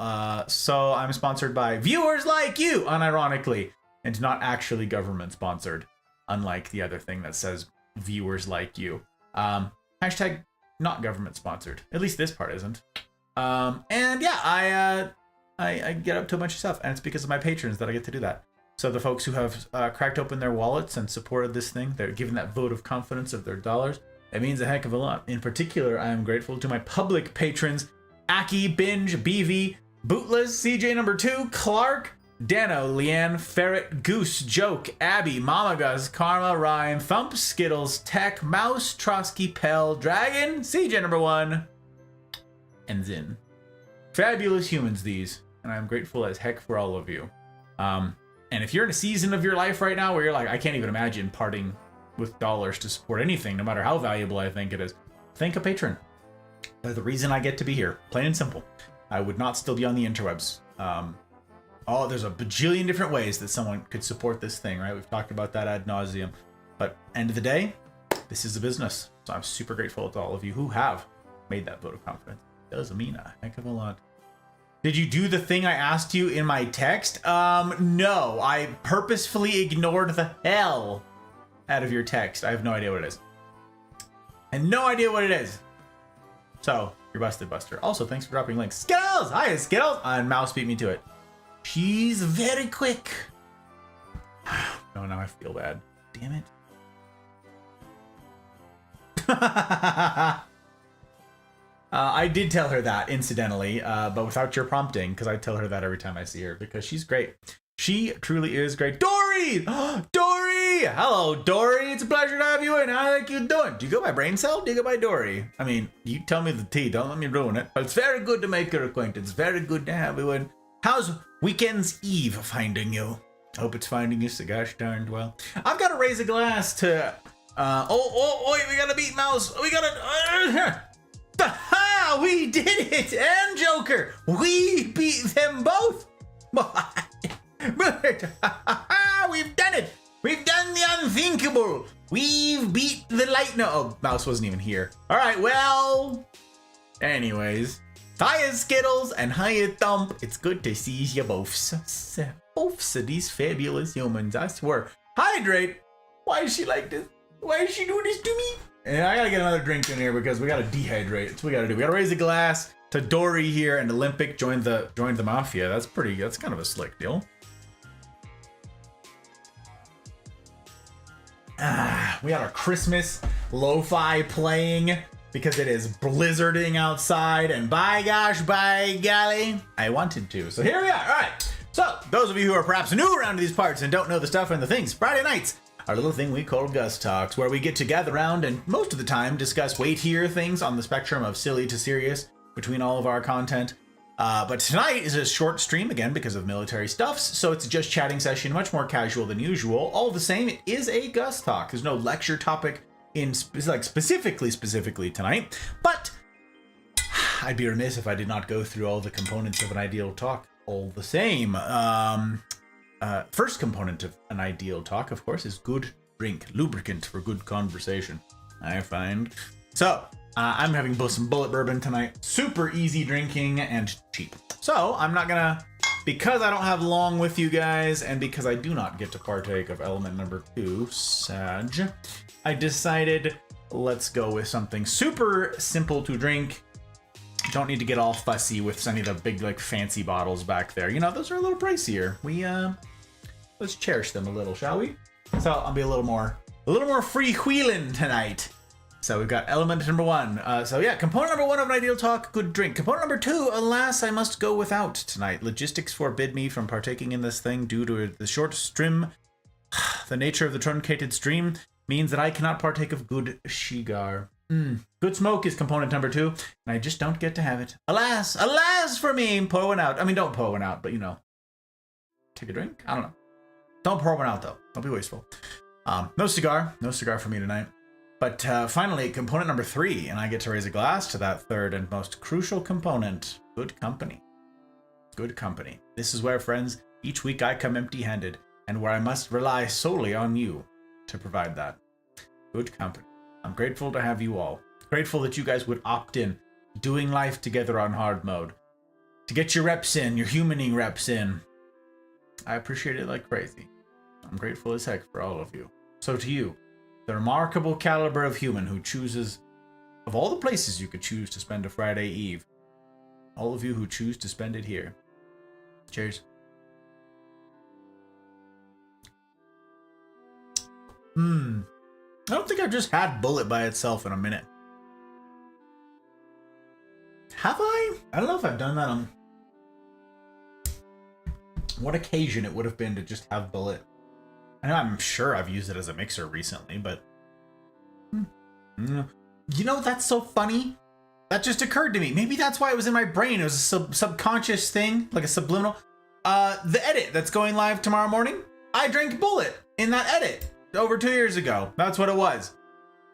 So I'm sponsored by viewers like you, unironically, and not actually government sponsored, unlike the other thing that says viewers like you. Hashtag not government sponsored. At least this part isn't. And yeah, I get up to a bunch of stuff, and it's because of my patrons that I get to do that. So the folks who have cracked open their wallets and supported this thing, they're given that vote of confidence of their dollars. It means a heck of a lot. In particular, I am grateful to my public patrons, Aki, Binge, BV, Bootless, CJ number 2, Clark, Dano, Leanne, Ferret, Goose, Joke, Abby, Mama Gus, Karma, Ryan, Thump, Skittles, Tech, Mouse, Trotsky, Pell, Dragon, CJ number 1, and Zin. Fabulous humans, these, and I'm grateful as heck for all of you. And if you're in a season of your life right now where you're like, I can't even imagine parting with dollars to support anything, no matter how valuable I think it is, thank a patron. They're the reason I get to be here, plain and simple. I would not still be on the interwebs. There's a bajillion different ways that someone could support this thing, right? We've talked about that ad nauseum. But end of the day, this is a business. So I'm super grateful to all of you who have made that vote of confidence. It does mean a heck of a lot. Did you do the thing I asked you in my text? No. I purposefully ignored the hell out of your text. I have no idea what it is. And no idea what it is. So, you're busted, Buster. Also, thanks for dropping links. Skittles! Hi, Skittles! And Mouse beat me to it. She's very quick. Oh, now I feel bad. Damn it. I did tell her that, incidentally, but without your prompting, because I tell her that every time I see her, because she's great. She truly is great. Dory! Dory! Hello, Dory. It's a pleasure to have you in. How are you doing? Do you go by Brain Cell? Do you go by Dory? I mean, you tell me the tea. Don't let me ruin it. But it's very good to make your acquaintance. Very good to have you in. How's Weekend's Eve finding you? Hope it's finding you so gosh darned well. I've got to raise a glass to... wait, we gotta beat Mouse. We gotta... Ha! We did it! And Joker! We beat them both! We've done it! We've done the unthinkable! We've beat the light... No, oh, Mouse wasn't even here. Alright, well... Anyways. Hiya, Skittles, and hiya, Thump. It's good to see you both. Both of these fabulous humans, I swear. Hydrate! Why is she like this? Why is she doing this to me? And I gotta get another drink in here because we gotta dehydrate. That's what we gotta do. We gotta raise a glass to Dory here, and Olympic joined the mafia. That's kind of a slick deal. We got our Christmas lo-fi playing because it is blizzarding outside, and by gosh, by golly, I wanted to. So here we are. All right. So those of you who are perhaps new around to these parts and don't know the stuff and the things, Friday nights, our little thing we call Gus Talks, where we get to gather around and most of the time discuss weightier things on the spectrum of silly to serious between all of our content. But tonight is a short stream, again, because of military stuffs, so it's a just chatting session, much more casual than usual. All the same, it is a Gus Talk. There's no lecture topic specifically tonight, but I'd be remiss if I did not go through all the components of an ideal talk all the same. First component of an ideal talk, of course, is good drink, lubricant for good conversation, I find. So, I'm having some bullet bourbon tonight. Super easy drinking and cheap. So, I'm not gonna, because I don't have long with you guys, and because I do not get to partake of element number 2, Sag, I decided let's go with something super simple to drink. Don't need to get all fussy with any of the big, like, fancy bottles back there. You know, those are a little pricier. Let's cherish them a little, shall we? So I'll be a little more freewheeling tonight. So we've got element number 1. So yeah, component number 1 of an ideal talk, good drink. Component number 2, alas, I must go without tonight. Logistics forbid me from partaking in this thing due to the short stream. The nature of the truncated stream means that I cannot partake of good shigar. Good smoke is component number 2, and I just don't get to have it. Alas, alas for me. Pour one out. I mean, don't pour one out, but you know, take a drink. I don't know. Don't pour one out though. Don't be wasteful. No cigar for me tonight. But finally, component number 3, and I get to raise a glass to that third and most crucial component: good company. Good company. This is where, friends, each week I come empty-handed, and where I must rely solely on you to provide that. Good company. I'm grateful to have you all. Grateful that you guys would opt in, doing life together on hard mode, to get your reps in, your humaning reps in. I appreciate it like crazy. I'm grateful as heck for all of you. So to you, the remarkable caliber of human who chooses, of all the places you could choose to spend a Friday Eve, all of you who choose to spend it here, Cheers. I don't think I've just had Bullet by itself in a minute. Have I? I don't know if I've done that on what occasion it would have been to just have Bullet. I know I'm sure I've used it as a mixer recently, but you know, that's so funny. That just occurred to me. Maybe that's why it was in my brain. It was a subconscious thing, like a subliminal. The edit that's going live tomorrow morning, I drank Bullet in that edit over 2 years ago. That's what it was.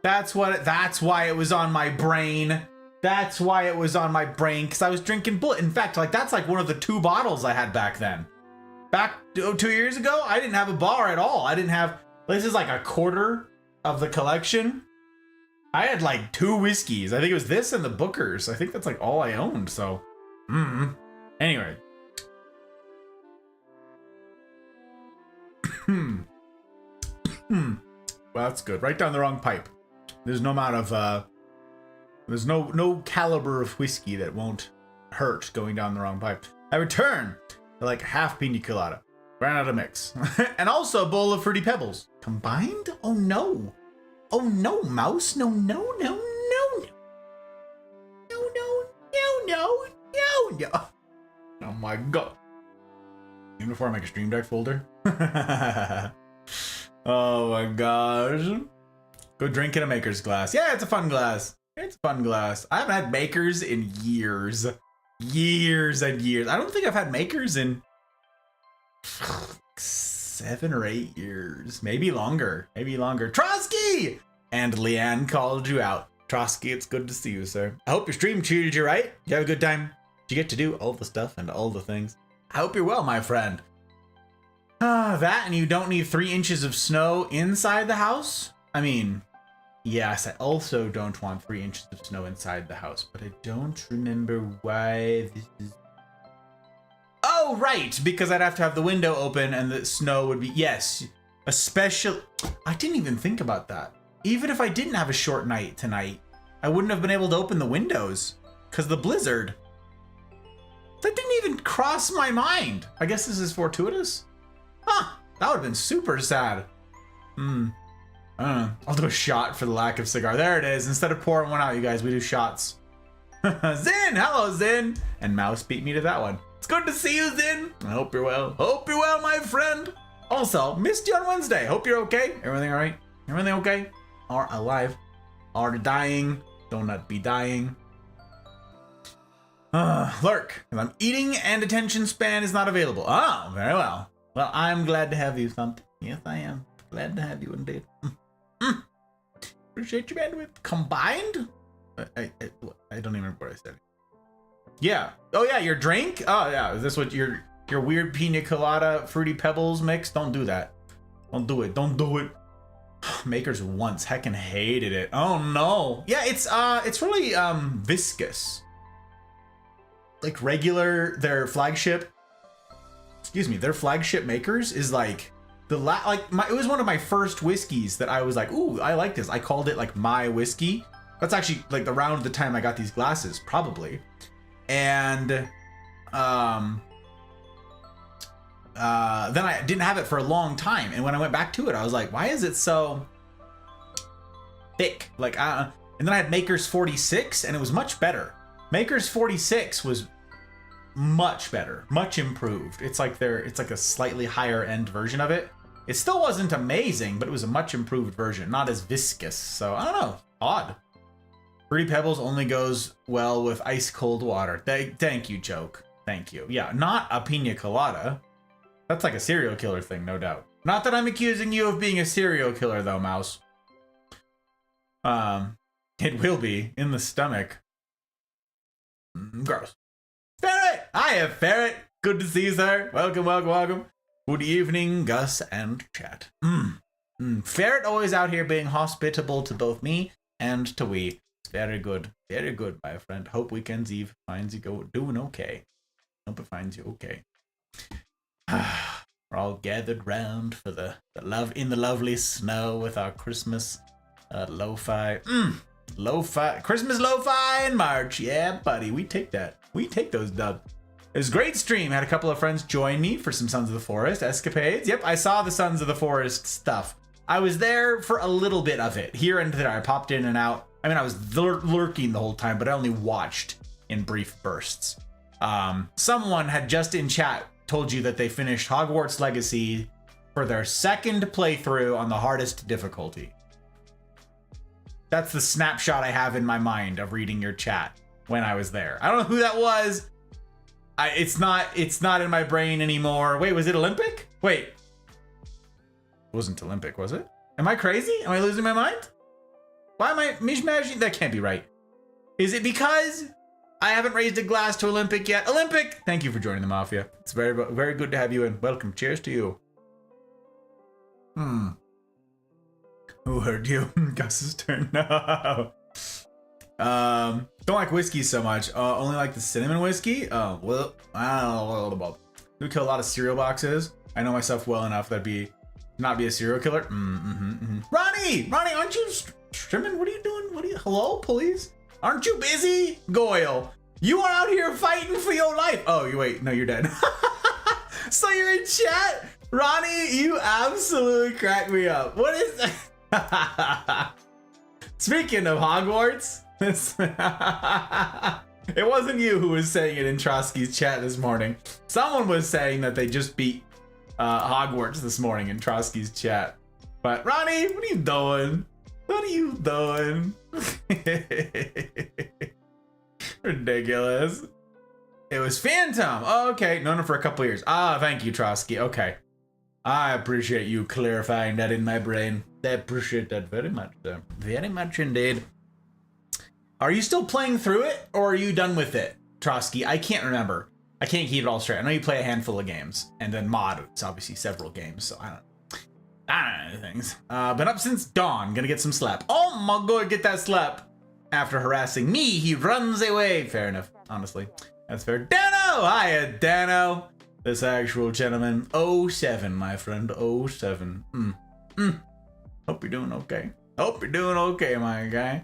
That's why it was on my brain. That's why it was on my brain, because I was drinking Bullet. In fact, like that's like one of the 2 bottles I had back then. Back 2 years ago, I didn't have a bar at all. I didn't have, this is like a quarter of the collection. I had like 2 whiskeys. I think it was this and the Booker's. I think that's like all I owned. So, anyway. Well, that's good. Right down the wrong pipe. There's no amount of, there's no caliber of whiskey that won't hurt going down the wrong pipe. I return to like half pina colada. Ran out of mix. And also a bowl of Fruity Pebbles. Combined? Oh no. Oh no, Mouse. No. Oh my god. Even before I make a Stream Deck folder. Oh my gosh. Go drink in a Maker's glass. Yeah, it's a fun glass. It's a fun glass. I haven't had Makers in years. Years and years. I don't think I've had Makers in 7 or 8 years. Maybe longer. Maybe longer. Trotsky! And Leanne called you out. Trotsky, it's good to see you, sir. I hope your stream treated you right. Did you have a good time? Did you get to do all the stuff and all the things? I hope you're well, my friend. That and you don't need 3 inches of snow inside the house? I mean, yes, I also don't want 3 inches of snow inside the house, but I don't remember why this is... Oh, right, because I'd have to have the window open and the snow would be... Yes, especially... I didn't even think about that. Even if I didn't have a short night tonight, I wouldn't have been able to open the windows because the blizzard. That didn't even cross my mind. I guess this is fortuitous. Huh, that would have been super sad. I don't know. I'll do a shot for the lack of cigar. There it is. Instead of pouring one out, you guys, we do shots. Zin! Hello, Zin! And Mouse beat me to that one. It's good to see you, Zin. I hope you're well. Hope you're well, my friend. Also, missed you on Wednesday. Hope you're okay. Everything all right? Everything okay? Are alive? Are dying? Do not be dying. Lurk. I'm eating and attention span is not available. Oh, very well. Well, I'm glad to have you, Thump. Yes, I am. Glad to have you indeed. Appreciate your bandwidth. Combined? I don't even remember what I said. Yeah. Oh yeah, your drink? Oh yeah. Is this what your weird pina colada Fruity Pebbles mix? Don't do that. Don't do it. Don't do it. Makers once heckin' hated it. Oh no. Yeah, it's really viscous. Like regular, their flagship Makers is like it was one of my first whiskeys that I was like, ooh, I like this. I called it like my whiskey. That's actually like around the time I got these glasses, probably. And then I didn't have it for a long time. And when I went back to it, I was like, why is it so thick? Like, and then I had Makers 46 and it was much better. Makers 46 was much better, much improved. It's like a slightly higher end version of it. It still wasn't amazing, but it was a much improved version, not as viscous. So I don't know, odd. Fruity Pebbles only goes well with ice cold water. Thank you, Joke. Thank you. Yeah, not a pina colada. That's like a serial killer thing, no doubt. Not that I'm accusing you of being a serial killer, though, Mouse. It will be in the stomach. Gross. Ferret! Hiya, Ferret! Good to see you, sir. Welcome, welcome, welcome. Good evening, Gus and chat. Ferret always out here being hospitable to both me and to we. Very good. Very good, my friend. Hope Weekends Eve finds you doing okay. Hope it finds you okay. We're all gathered round for the love in the lovely snow with our Christmas lo-fi. Lo-fi. Christmas lo-fi in March. Yeah, buddy. We take that. We take those dubs. It was a great stream. Had a couple of friends join me for some Sons of the Forest escapades. Yep, I saw the Sons of the Forest stuff. I was there for a little bit of it. Here and there, I popped in and out. I mean, I was lurking the whole time, but I only watched in brief bursts. Someone had just in chat told you that they finished Hogwarts Legacy for their second playthrough on the hardest difficulty. That's the snapshot I have in my mind of reading your chat when I was there. I don't know who that was. It's not in my brain anymore. Wait, was it Olympic? Wait. It wasn't Olympic, was it? Am I crazy? Am I losing my mind? Why am I mishmashing? That can't be right. Is it because I haven't raised a glass to Olympic yet? Olympic! Thank you for joining the Mafia. It's very, very good to have you in. Welcome. Cheers to you. Who hurt you? Gus's turn. No. Don't like whiskey so much. Only like the cinnamon whiskey. Oh, well, I don't know what about. We kill a lot of cereal boxes. I know myself well enough that'd not be a serial killer. Ronnie, aren't you streaming? What are you doing? Hello, police? Aren't you busy? Goyle, you are out here fighting for your life. Oh, you wait, no, you're dead. So you're in chat? Ronnie, you absolutely crack me up. What is that? Speaking of Hogwarts, it wasn't you who was saying it in Trotsky's chat this morning. Someone was saying that they just beat Hogwarts this morning in Trotsky's chat. But Ronnie, what are you doing? What are you doing? Ridiculous. It was Phantom. Oh, okay, known him for a couple years. Ah, thank you, Trotsky. Okay. I appreciate you clarifying that in my brain. I appreciate that very much, sir. Very much indeed. Are you still playing through it, or are you done with it, Trotsky? I can't remember. I can't keep it all straight. I know you play a handful of games, and then mod, it's obviously several games, so I don't know things. Been up since dawn, gonna get some slap. Oh my god, get that slap. After harassing me, he runs away. Fair enough, honestly. That's fair. Dano! Hiya, Dano. This actual gentleman. 07, my friend. 07. Hope you're doing okay. Hope you're doing okay, my guy.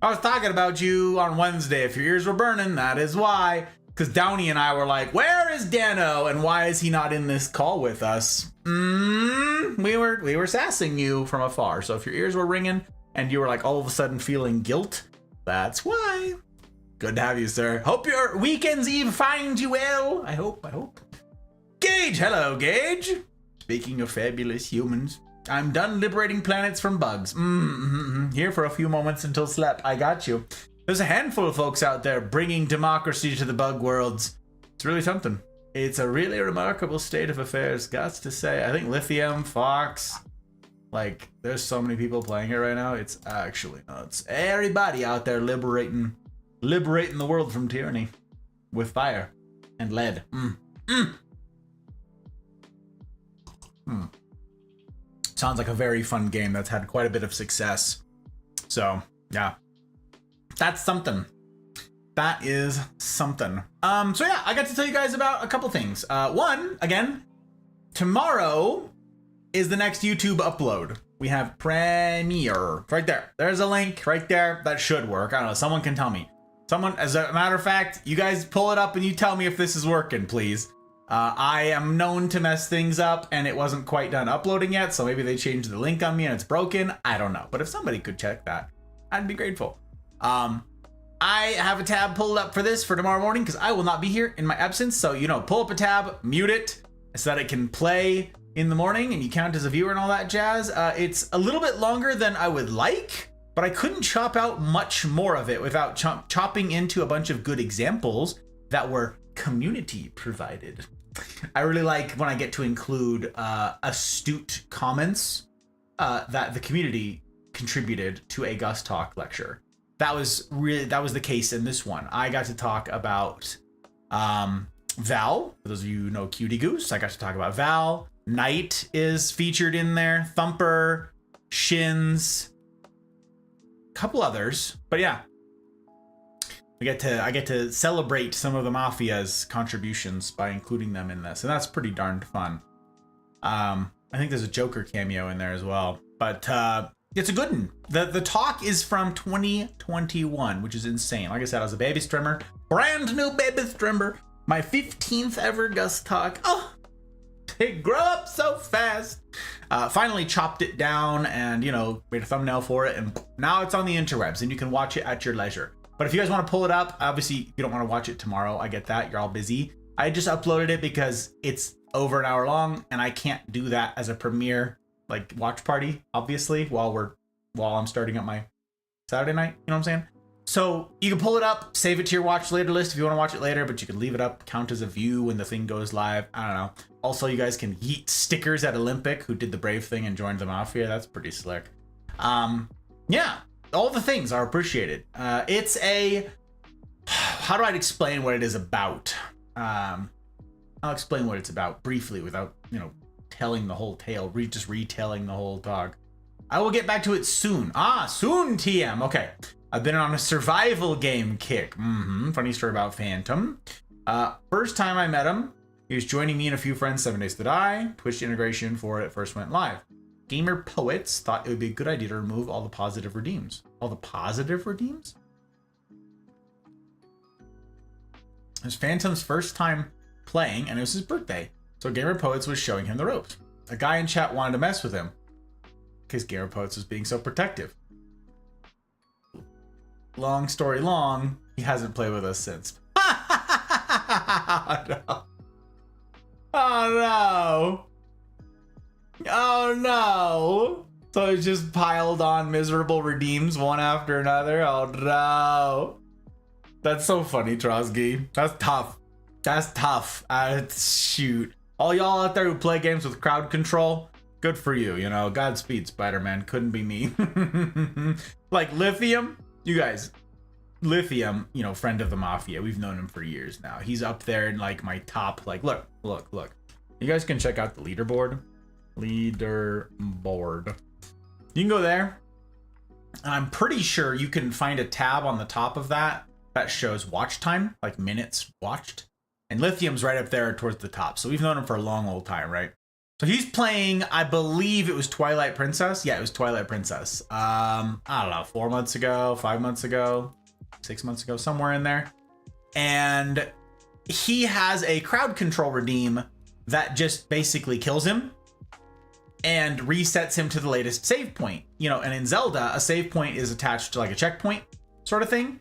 I was talking about you on Wednesday. If your ears were burning, that is why. Because Downey and I were like, where is Dano? And why is he not in this call with us? We were sassing you from afar. So if your ears were ringing and you were like all of a sudden feeling guilt, that's why. Good to have you, sir. Hope your weekend's eve finds you well. I hope. Gage, hello, Gage. Speaking of fabulous humans, I'm done liberating planets from bugs. Here for a few moments until slept. I got you. There's a handful of folks out there bringing democracy to the bug worlds. It's really something. It's a really remarkable state of affairs, gots to say. I think Lithium, Fox, like, there's so many people playing it right now. It's actually nuts. Everybody out there liberating the world from tyranny with fire and lead. Sounds like a very fun game that's had quite a bit of success. So, yeah. That's something. That is something. So yeah, I got to tell you guys about a couple things. One, again, tomorrow is the next YouTube upload. We have Premiere right there. There's a link right there. That should work. I don't know. Someone can tell me. Someone, as a matter of fact, you guys pull it up and you tell me if this is working, please. I am known to mess things up and it wasn't quite done uploading yet. So maybe they changed the link on me and it's broken. I don't know. But if somebody could check that, I'd be grateful. I have a tab pulled up for this for tomorrow morning because I will not be here in my absence. So, pull up a tab, mute it so that it can play in the morning and you count as a viewer and all that jazz. It's a little bit longer than I would like, but I couldn't chop out much more of it without chopping into a bunch of good examples that were community provided. I really like when I get to include astute comments that the community contributed to a Gus Talk lecture. That was the case in this one. I got to talk about Val. For those of you who know Cutie Goose, I got to talk about Val. Knight is featured in there. Thumper, Shins, a couple others. But yeah, I get to celebrate some of the Mafia's contributions by including them in this, and that's pretty darned fun. I think there's a Joker cameo in there as well. But it's a good one. The talk is from 2021, which is insane. Like I said, I was a baby streamer, brand new baby streamer. My 15th ever Gus Talk. Oh, they grow up so fast. Finally chopped it down and, you know, made a thumbnail for it. And now it's on the interwebs and you can watch it at your leisure. But if you guys want to pull it up, obviously you don't want to watch it tomorrow. I get that. You're all busy. I just uploaded it because it's over an hour long and I can't do that as a premiere, like, watch party, obviously, while I'm starting up my Saturday night. You know what I'm saying? So you can pull it up, save it to your watch later list if you want to watch it later, but you can leave it up, count as a view when the thing goes live. I don't know. Also, you guys can yeet stickers at Olympic, who did the brave thing and joined the Mafia. That's pretty slick. Yeah, all the things are appreciated. It's a... How do I explain what it is about? I'll explain what it's about briefly without, you know, telling the whole tale, just retelling the whole talk. I will get back to it soon. Soon, TM. Okay. I've been on a survival game kick. Funny story about Phantom. First time I met him, he was joining me and a few friends 7 Days to Die. Twitch integration for it first went live. Gamer Poets thought it would be a good idea to remove all the positive redeems. All the positive redeems? It was Phantom's first time playing, and it was his birthday. So Gamer Poets was showing him the ropes. A guy in chat wanted to mess with him because Gamer Poets was being so protective. Long story long, he hasn't played with us since. Oh no. Oh no. Oh no. So it's just piled on miserable redeems one after another. Oh no. That's so funny, Trosky. That's tough. That's tough. Shoot. All y'all out there who play games with crowd control, good for you. You know, Godspeed, Spider-Man. Couldn't be me. Like Lithium. You guys, Lithium, you know, friend of the Mafia. We've known him for years now. He's up there in like my top, like, look. You guys can check out the leaderboard. Leaderboard. You can go there. And I'm pretty sure you can find a tab on the top of that shows watch time, like minutes watched. And Lithium's right up there towards the top. So we've known him for a long old time, right? So he's playing, I believe it was Twilight Princess. Yeah, it was Twilight Princess. I don't know, 4 months ago, 5 months ago, 6 months ago, somewhere in there. And he has a crowd control redeem that just basically kills him and resets him to the latest save point. You know, and in Zelda, a save point is attached to like a checkpoint sort of thing.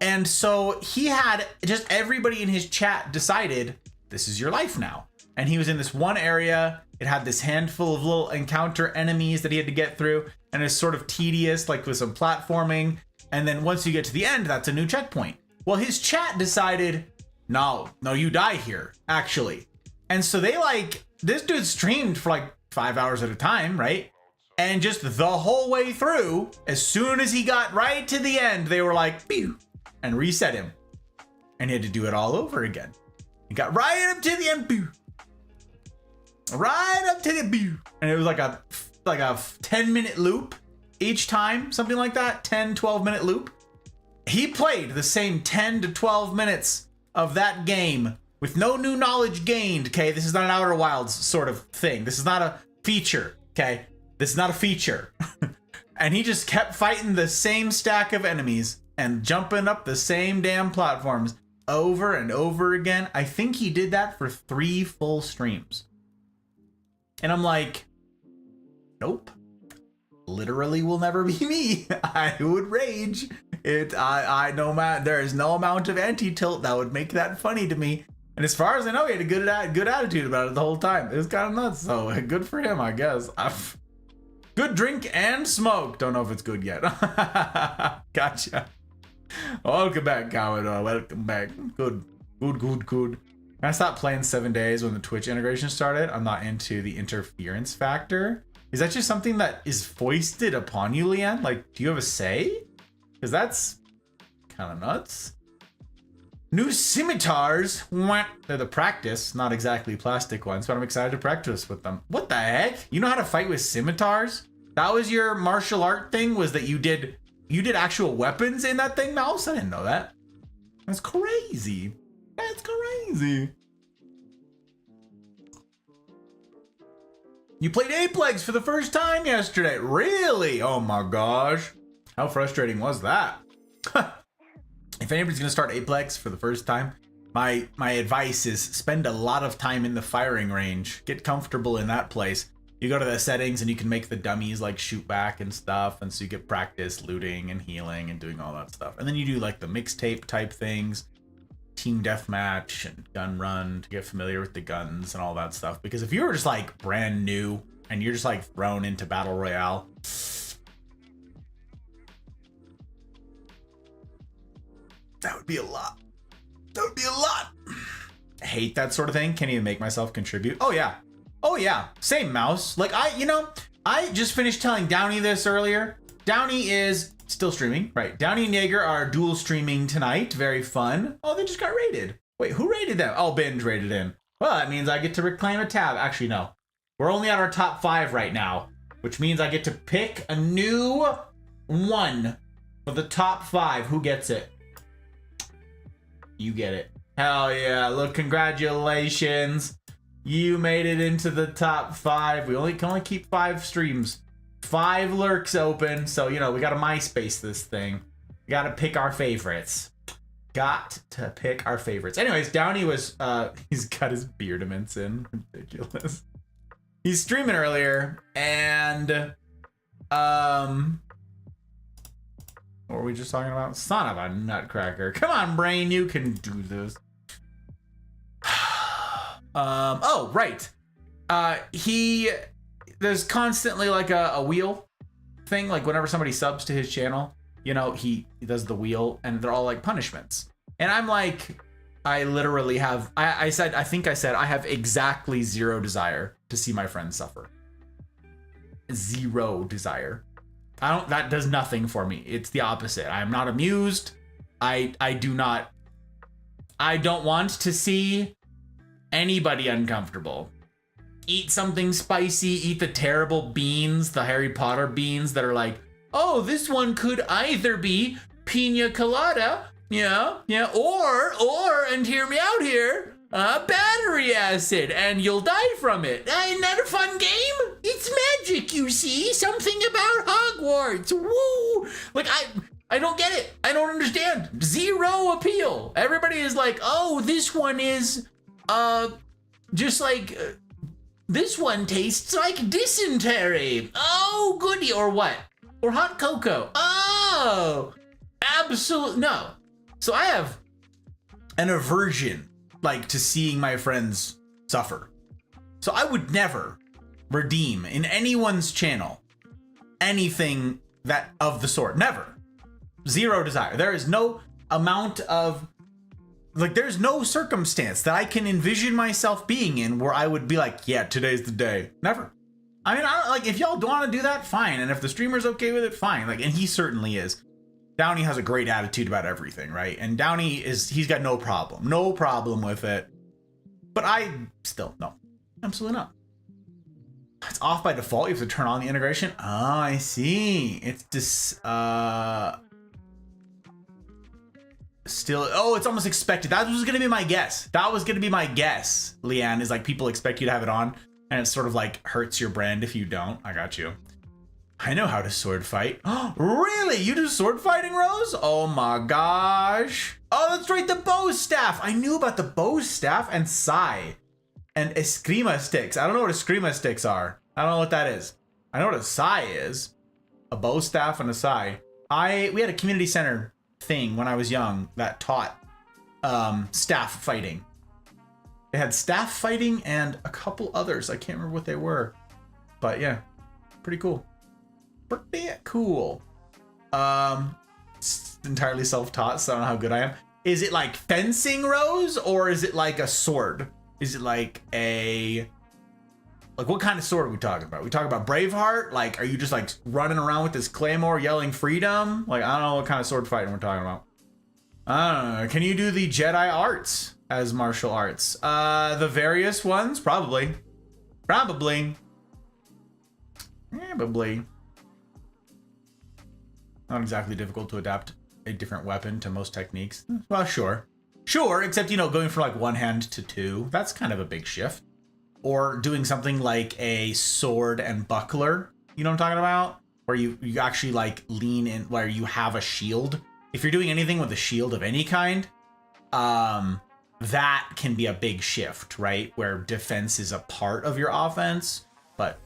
And so he had just everybody in his chat decided, this is your life now. And he was in this one area. It had this handful of little encounter enemies that he had to get through. And it's sort of tedious, like with some platforming. And then once you get to the end, that's a new checkpoint. Well, his chat decided, no, you die here, actually. And so they this dude streamed for like 5 hours at a time, right? And just the whole way through, as soon as he got right to the end, they were like, pew, and reset him. And he had to do it all over again. He got right up to the end, pew. Right up to the pew. And it was like a 10-minute loop each time, something like that, 10, 12-minute loop. He played the same 10 to 12 minutes of that game with no new knowledge gained, okay? This is not an Outer Wilds sort of thing. This is not a feature, okay? This is not a feature. And he just kept fighting the same stack of enemies and jumping up the same damn platforms over and over again. I think he did that for 3 full streams. And I'm like, nope. Literally will never be me. I would rage. There is no amount of anti-tilt that would make that funny to me. And as far as I know, he had a good attitude about it the whole time. It was kind of nuts. So good for him, I guess. Good drink and smoke. Don't know if it's good yet. Gotcha. Welcome back, Commodore. Welcome back. Good. I stopped playing 7 Days when the Twitch integration started. I'm not into the interference factor. Is that just something that is foisted upon you, Leanne? Like, do you have a say? Because that's kind of nuts. New scimitars. They're the practice, not exactly plastic ones, but I'm excited to practice with them. What the heck? You know how to fight with scimitars? That was your martial art thing? Was that you did actual weapons in that thing, Mouse? I didn't know that. That's crazy. That's crazy. You played Apex for the first time yesterday. Really? Oh my gosh. How frustrating was that? If anybody's gonna start Apex for the first time, my advice is spend a lot of time in the firing range. Get comfortable in that place. You go to the settings and you can make the dummies like shoot back and stuff, and so you get practice looting and healing and doing all that stuff. And then you do like the mixtape type things, team deathmatch and gun run to get familiar with the guns and all that stuff. Because if you were just like brand new and you're just like thrown into battle royale, that would be a lot. That would be a lot. I hate that sort of thing. Can't even make myself contribute. Oh yeah. Oh yeah. Same mouse. Like I just finished telling Downey this earlier. Downey is still streaming, right? Downey and Jaeger are dual streaming tonight. Very fun. Oh, they just got raided. Wait, who raided them? Oh, Binge raided in. Well, that means I get to reclaim a tab. Actually, no. We're only at our top 5 right now, which means I get to pick a new one for the top 5. Who gets it? You get it. Hell yeah. Look, congratulations. You made it into the top 5. We can only keep 5 streams. 5 lurks open. So, we got to MySpace this thing. We got to pick our favorites. Got to pick our favorites. Anyways, Downey was, he's got his beardaments in. Ridiculous. He's streaming earlier, and, what were we just talking about? Son of a nutcracker. Come on, brain, you can do this. Oh, right. There's constantly like a wheel thing. Like whenever somebody subs to his channel, he does the wheel and they're all like punishments. And I'm like, I literally have, I think I said I have exactly 0 desire to see my friends suffer. 0 desire. That does nothing for me. It's the opposite. I'm not amused. I don't want to see anybody uncomfortable. Eat something spicy, eat the terrible beans, the Harry Potter beans that are like, oh, this one could either be pina colada, or, and hear me out here, battery acid, and you'll die from it. Isn't that a fun game? It's magic, you see, something about Hogwarts, woo! Like, I don't get it. I don't understand. 0 appeal. Everybody is like, oh, this one is, just like, this one tastes like dysentery. Oh, goody. Or what? Or hot cocoa. Oh, absolute no. So I have an aversion, like, to seeing my friends suffer. So I would never redeem in anyone's channel anything that of the sort. Never. 0 desire. There is no amount of, like, there's no circumstance that I can envision myself being in where I would be like, yeah, today's the day. Never. I mean, if y'all don't want to do that, fine. And if the streamer's okay with it, fine. Like, and he certainly is. Downey has a great attitude about everything, right? And Downey he's got no problem with it. But I still, no, absolutely not. It's off by default. You have to turn on the integration. Oh, I see. It's just, still, it's almost expected. That was gonna be my guess. Leanne, is like people expect you to have it on, and it sort of like hurts your brand if you don't. I got you. I know how to sword fight. Oh, really? You do sword fighting, Rose? Oh my gosh. Oh, that's right, the bow staff. I knew about the bow staff and sai and eskrima sticks. I don't know what eskrima sticks are. I don't know what that is. I know what a sai is. A bow staff and a sai. We had a community center thing when I was young that taught staff fighting. They had staff fighting and a couple others. I can't remember what they were, but yeah, pretty cool. Pretty cool. It's entirely self-taught, so I don't know how good I am. Is it like fencing, Rose, or is it like a sword? Is it like what kind of sword are we talking about? We talking about Braveheart? Like, are you just like running around with this claymore yelling freedom? Like, I don't know what kind of sword fighting we're talking about. I don't know. Can you do the Jedi arts as martial arts? The various ones? Probably. Not exactly difficult to adapt a different weapon to most techniques. Well, sure, except, going from like 1 hand to 2, that's kind of a big shift. Or doing something like a sword and buckler, you know what I'm talking about? Where you actually like lean in, where you have a shield. If you're doing anything with a shield of any kind, that can be a big shift, right? Where defense is a part of your offense, but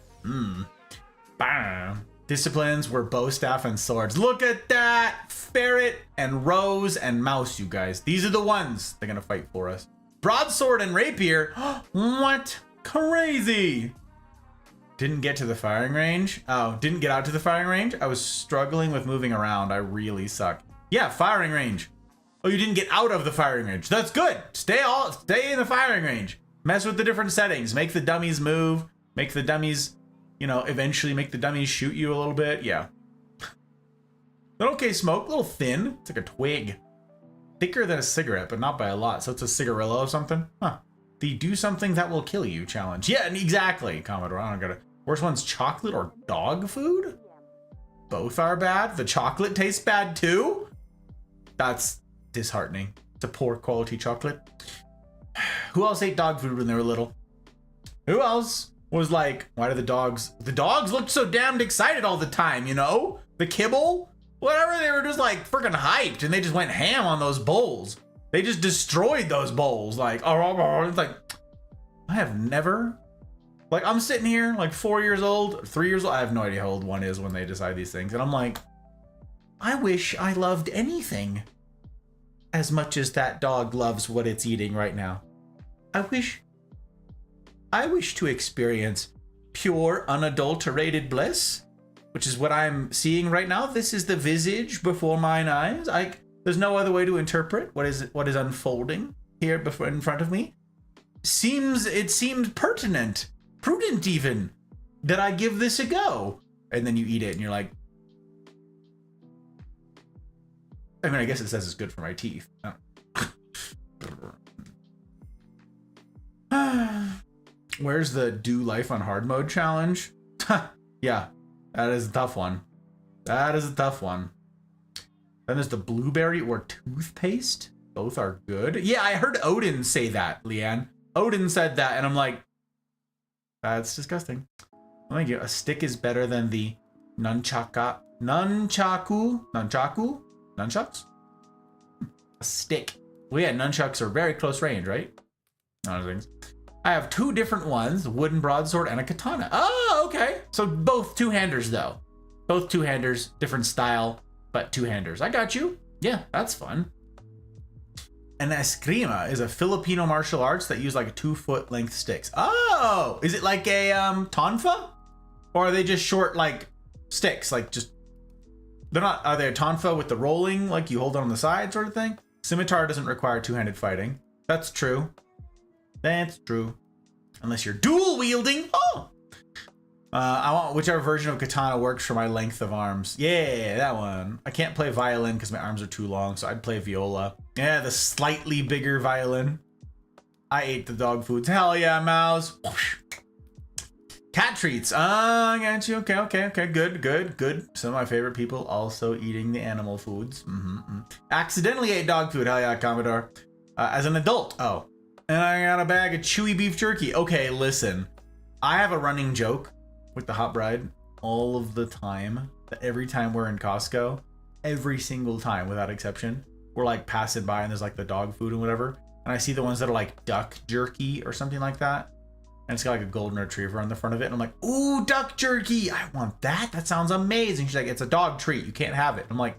bam. Disciplines were bow, staff, and swords. Look at that! Ferret and rose and mouse, you guys. These are the ones they're gonna fight for us. Broadsword and rapier. What? Crazy! Didn't get to the firing range. Oh, didn't get out to the firing range? I was struggling with moving around. I really suck. Yeah, firing range. Oh, you didn't get out of the firing range. That's good. Stay in the firing range. Mess with the different settings. Make the dummies move. Make the dummies, eventually make the dummies shoot you a little bit. Yeah. But okay, smoke. A little thin. It's like a twig. Thicker than a cigarette, but not by a lot. So it's a cigarillo or something. Huh. The do something that will kill you challenge. Yeah, exactly, Commodore. I don't get it. Worst one's chocolate or dog food? Both are bad. The chocolate tastes bad too? That's disheartening. It's a poor quality chocolate. Who else ate dog food when they were little? Who else was like, why do the dogs looked so damned excited all the time, The kibble? Whatever, they were just like freaking hyped and they just went ham on those bowls. They just destroyed those bowls. Like, it's like, I have never, like, I'm sitting here like 4 years old, 3 years old. I have no idea how old one is when they decide these things. And I'm like, I wish I loved anything as much as that dog loves what it's eating right now. I wish to experience pure, unadulterated bliss, which is what I'm seeing right now. This is the visage before mine eyes. There's no other way to interpret what is unfolding here in front of me. It seemed pertinent, prudent even, that I give this a go. And then you eat it and you're like, I mean, I guess it says it's good for my teeth. Where's the do life on hard mode challenge? Yeah, that is a tough one. That is a tough one. Then there's the blueberry or toothpaste. Both are good. Yeah, I heard Odin say that, Leanne. Odin said that, and I'm like, that's disgusting. Thank you. A stick is better than the nunchucks? A stick. Well, yeah, nunchucks are very close range, right? Other things. I have two different ones, a wooden broadsword and a katana. Oh, okay. So both two-handers, though. Both two-handers, different style, but two-handers. I got you. Yeah, that's fun. An eskrima is a Filipino martial arts that use like 2-foot length sticks. Oh, is it like a tonfa? Or are they just short like sticks? Like just, are they a tonfa with the rolling, like you hold it on the side sort of thing? Scimitar doesn't require two-handed fighting. That's true. That's true. Unless you're dual wielding. Oh! I want whichever version of katana works for my length of arms. Yeah, that one. I can't play violin because my arms are too long, so I'd play viola. Yeah, the slightly bigger violin. I ate the dog foods. Hell yeah, mouse. Cat treats. I got you. Okay. Good. Some of my favorite people also eating the animal foods. Accidentally ate dog food. Hell yeah, Commodore. As an adult. Oh. And I got a bag of chewy beef jerky. Okay, listen. I have a running joke with the hot bride all of the time. That every time we're in Costco, every single time without exception, we're like passing by and there's like the dog food and whatever. And I see the ones that are like duck jerky or something like that. And it's got like a golden retriever on the front of it. And I'm like, ooh, duck jerky. I want that. That sounds amazing. She's like, it's a dog treat. You can't have it. I'm like,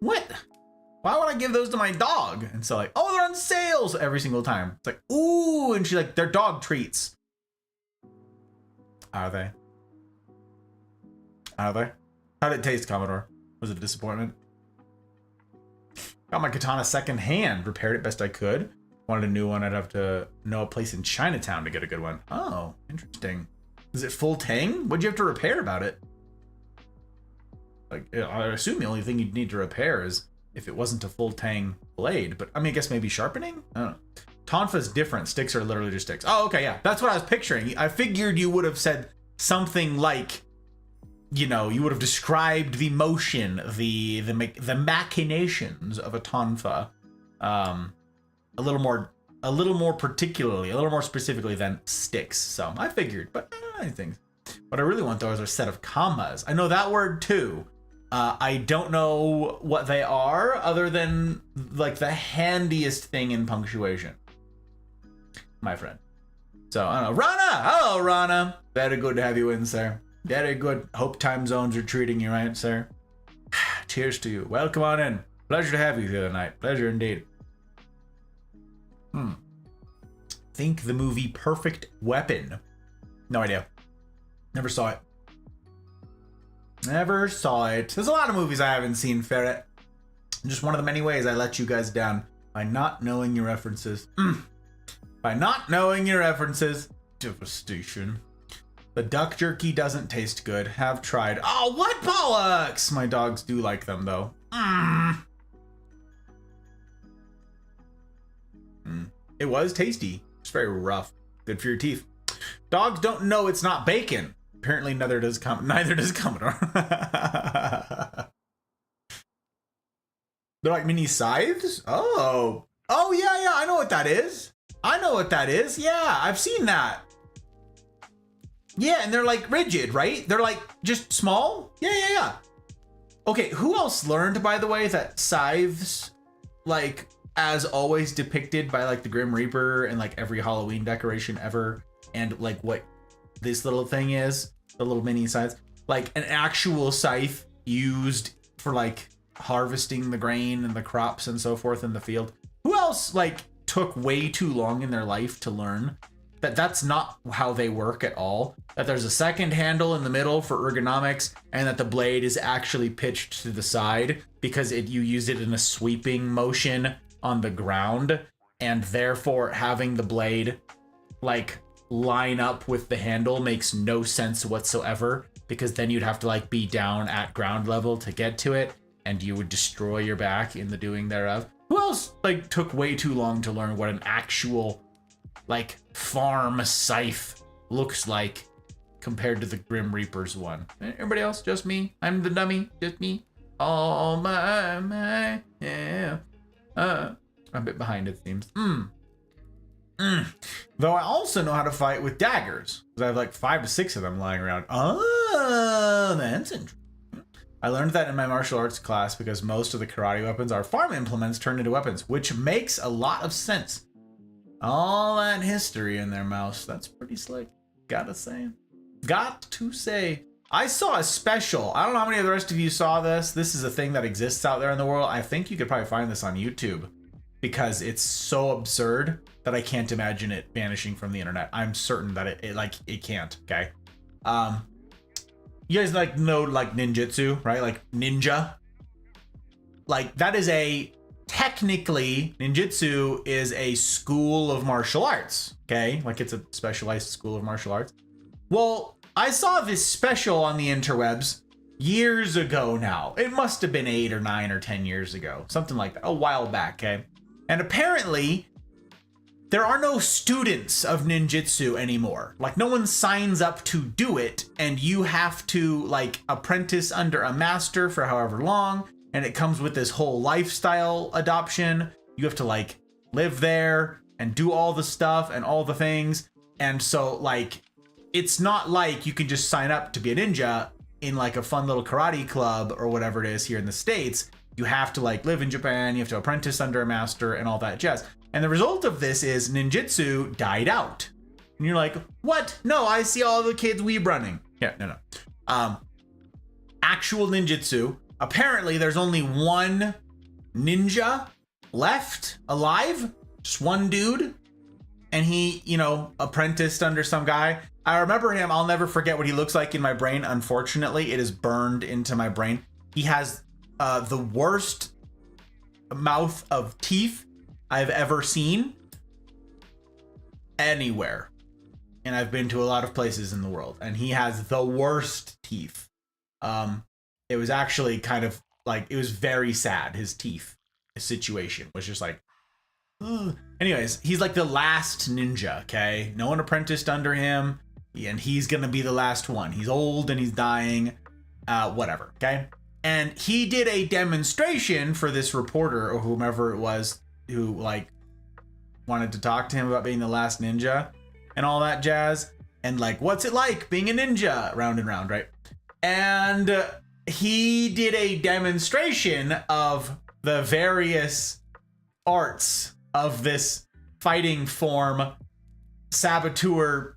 what? Why would I give those to my dog? And so like, oh, they're on sale every single time. It's like, ooh. And she's like, they're dog treats. Are they? Are they? How did it taste, Commodore? Was it a disappointment? Got my katana second hand. Repaired it best I could. Wanted a new one. I'd have to know a place in Chinatown to get a good one. Oh, interesting. Is it full tang? What'd you have to repair about it? Like, I assume the only thing you'd need to repair is if it wasn't a full tang blade. But I mean, I guess maybe sharpening? I don't know. Tonfa's different. Sticks are literally just sticks. Oh, okay, yeah. That's what I was picturing. I figured you would have said something like, you would have described the motion, the machinations of a tonfa, a little more particularly, a little more specifically than sticks. So I figured, but anything. What I really want though is a set of commas. I know that word too. I don't know what they are other than like the handiest thing in punctuation. my friend. So, I don't know. Rana! Hello, Rana! Very good to have you in, sir. Very good. Hope time zones are treating you right, sir. Cheers to you. Welcome on in. Pleasure to have you here tonight. Pleasure indeed. Think the movie Perfect Weapon. No idea. Never saw it. Never saw it. There's a lot of movies I haven't seen, Ferret. Just one of the many ways I let you guys down by not knowing your references. By not knowing your references. Devastation. The duck jerky doesn't taste good. Have tried. Oh, what bollocks! My dogs do like them, though. It was tasty. It's very rough. Good for your teeth. Dogs don't know it's not bacon. Apparently, neither does Commodore. They're like mini scythes? Oh. Oh, yeah, I know what that is. Yeah, I've seen that. Yeah, and they're like rigid, right? They're like just small? Yeah. Okay, who else learned, by the way, that scythes, like, as always depicted by like the Grim Reaper and like every Halloween decoration ever, and like what this little thing is, the little mini scythes, like an actual scythe used for like harvesting the grain and the crops and so forth in the field. Who else like took way too long in their life to learn that that's not how they work at all? That there's a second handle in the middle for ergonomics, and that the blade is actually pitched to the side because you use it in a sweeping motion on the ground, and therefore having the blade like line up with the handle makes no sense whatsoever, because then you'd have to like be down at ground level to get to it, and you would destroy your back in the doing thereof. Who else like took way too long to learn what an actual like farm scythe looks like compared to the Grim Reaper's one? Everybody else? Just me? I'm the dummy? Just me? Oh my, yeah. I'm a bit behind, it seems. Though I also know how to fight with daggers, because I have like 5 to 6 of them lying around. Oh, that's interesting. I learned that in my martial arts class because most of the karate weapons are farm implements turned into weapons, which makes a lot of sense. All that history in their mouse. That's pretty slick. Gotta say. Got to say. I saw a special. I don't know how many of the rest of you saw this. This is a thing that exists out there in the world. I think you could probably find this on YouTube because it's so absurd that I can't imagine it vanishing from the internet. I'm certain that it can't. Okay. You guys like know like ninjutsu, right? Like ninja. Like that is technically ninjutsu is a school of martial arts. Okay. Like it's a specialized school of martial arts. Well, I saw this special on the interwebs years ago now. It must have been 8 or 9 or 10 years ago. Something like that. A while back, okay? And apparently, there are no students of ninjutsu anymore. Like, no one signs up to do it, and you have to, like, apprentice under a master for however long, and it comes with this whole lifestyle adoption. You have to, like, live there and do all the stuff and all the things. And so, like, it's not like you can just sign up to be a ninja in like a fun little karate club or whatever it is here in the States. You have to like live in Japan, you have to apprentice under a master and all that jazz. And the result of this is ninjutsu died out. And you're like, what? No, I see all the kids weeb running. Yeah, no. Actual ninjutsu. Apparently there's only one ninja left alive. Just one dude. And he, apprenticed under some guy. I remember him. I'll never forget what he looks like in my brain. Unfortunately, it is burned into my brain. He has the worst mouth of teeth I've ever seen anywhere. And I've been to a lot of places in the world. And he has the worst teeth. It was actually kind of like, it was very sad. His teeth situation was just like, ugh. Anyways, he's like the last ninja, okay? No one apprenticed under him, and he's gonna be the last one. He's old and he's dying, whatever, okay? And he did a demonstration for this reporter or whomever it was who like wanted to talk to him about being the last ninja and all that jazz. And like, what's it like being a ninja? Round and round, right? And he did a demonstration of the various arts of this fighting form saboteur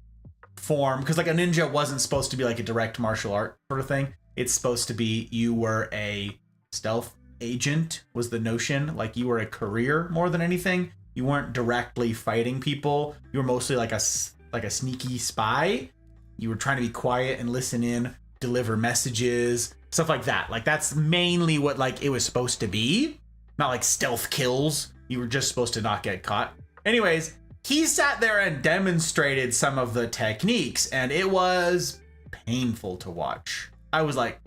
form, because like a ninja wasn't supposed to be like a direct martial art sort of thing. It's supposed to be you were a stealth agent was the notion. Like you were a career more than anything. You weren't directly fighting people. You were mostly like a sneaky spy. You were trying to be quiet and listen in, deliver messages, stuff like that. Like that's mainly what like it was supposed to be. Not like stealth kills. You were just supposed to not get caught. Anyways, he sat there and demonstrated some of the techniques, and it was painful to watch. I was like,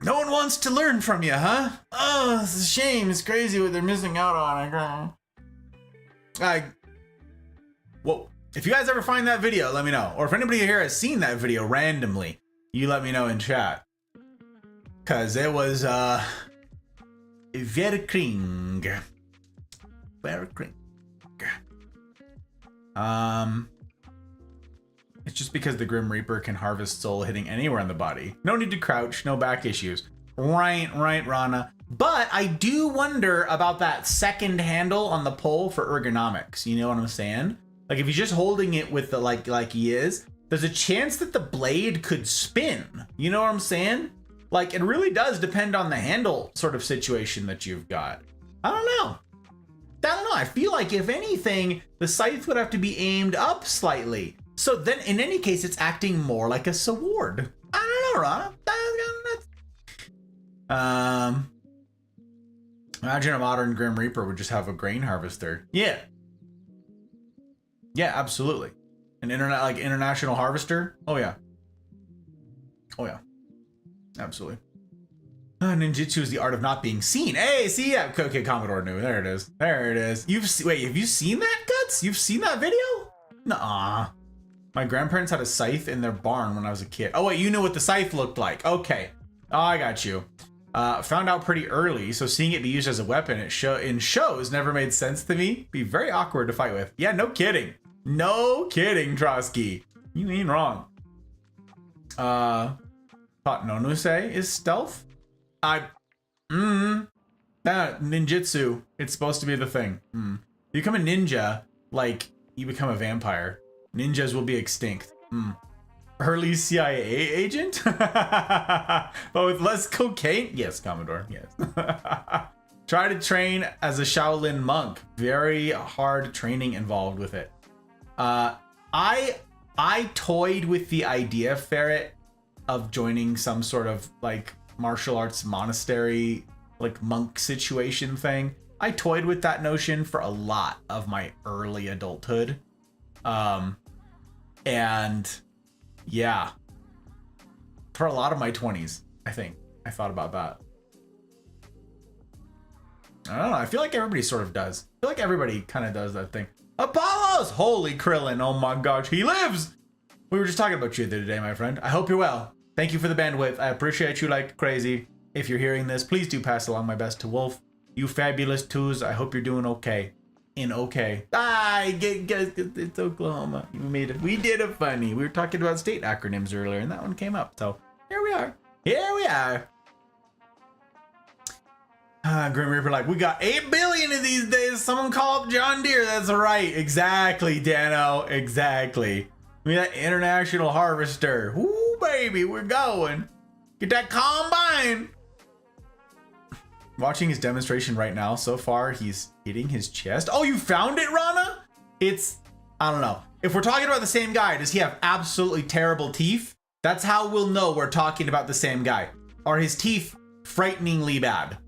no one wants to learn from you, huh? Oh, it's a shame. It's crazy what they're missing out on. Well, if you guys ever find that video, let me know. Or if anybody here has seen that video randomly, you let me know in chat. Cause it was very cringe. Very cringe. It's just because the Grim Reaper can harvest soul hitting anywhere in the body. No need to crouch, no back issues. Right, Rana. But I do wonder about that second handle on the pole for ergonomics. You know what I'm saying? Like if he's just holding it with the like he is, there's a chance that the blade could spin. You know what I'm saying? Like it really does depend on the handle sort of situation that you've got. I don't know. I feel like if anything, the scythe would have to be aimed up slightly. So then in any case, it's acting more like a sword. I don't know, Ron. Imagine a modern Grim Reaper would just have a grain harvester. Yeah. Yeah, absolutely. An international harvester? Oh yeah. Oh yeah. Absolutely. Ninjutsu is the art of not being seen. Hey, see, yeah. Okay, Commodore knew. There it is. There it is. Wait, have you seen that, Guts? You've seen that video? Nuh-uh. My grandparents had a scythe in their barn when I was a kid. Oh wait, you knew what the scythe looked like. Okay. Oh, I got you. Found out pretty early, so seeing it be used as a weapon in shows never made sense to me. Be very awkward to fight with. Yeah, no kidding. No kidding, Trotsky. You ain't wrong. Thought Nonuse is stealth? That ninjutsu. It's supposed to be the thing. You become a ninja, like you become a vampire. Ninjas will be extinct. Early CIA agent? But with less cocaine? Yes, Commodore, yes. Try to train as a Shaolin monk. Very hard training involved with it. I toyed with the idea, Ferret, of joining some sort of like martial arts monastery, like monk situation thing. I toyed with that notion for a lot of my early adulthood. And yeah, for a lot of my 20s, I think I thought about that. I don't know. I feel like everybody sort of does. I feel like everybody kind of does that thing. Apollos! Holy Krillin. Oh my gosh, he lives! We were just talking about you the other day, my friend. I hope you're well. Thank you for the bandwidth. I appreciate you like crazy. If you're hearing this, please do pass along my best to Wolf. You fabulous twos. I hope you're doing okay. Okay. It's Oklahoma. You made it. We did it funny. We were talking about state acronyms earlier, and that one came up. So here we are. Grim Reaper like, we got 8 billion of these days. Someone call up John Deere. That's right. Exactly, Dano. Exactly. We got international harvester. Woo, baby. We're going. Get that combine. Watching his demonstration right now, so far, he's hitting his chest. Oh, you found it, Rana? I don't know. If we're talking about the same guy, does he have absolutely terrible teeth? That's how we'll know we're talking about the same guy. Are his teeth frighteningly bad?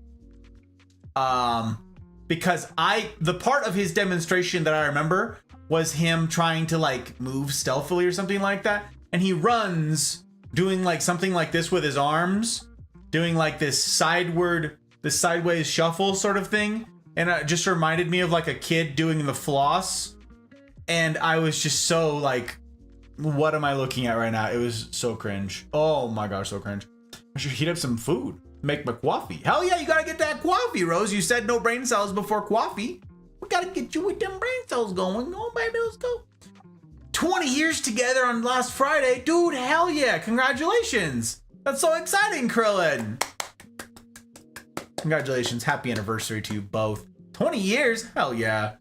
Because the part of his demonstration that I remember was him trying to like move stealthily or something like that. And he runs doing like something like this with his arms, doing like this sideways shuffle sort of thing. And it just reminded me of like a kid doing the floss. And I was just so like, what am I looking at right now? It was so cringe. Oh my gosh, so cringe. I should heat up some food. Make my coffee. Hell yeah, you gotta get that coffee, Rose. You said no brain cells before coffee. We gotta get you with them brain cells going. Go on, baby, let's go. 20 years together on last Friday. Dude, hell yeah. Congratulations. That's so exciting, Krillin. Congratulations. Happy anniversary to you both. 20 years? Hell yeah.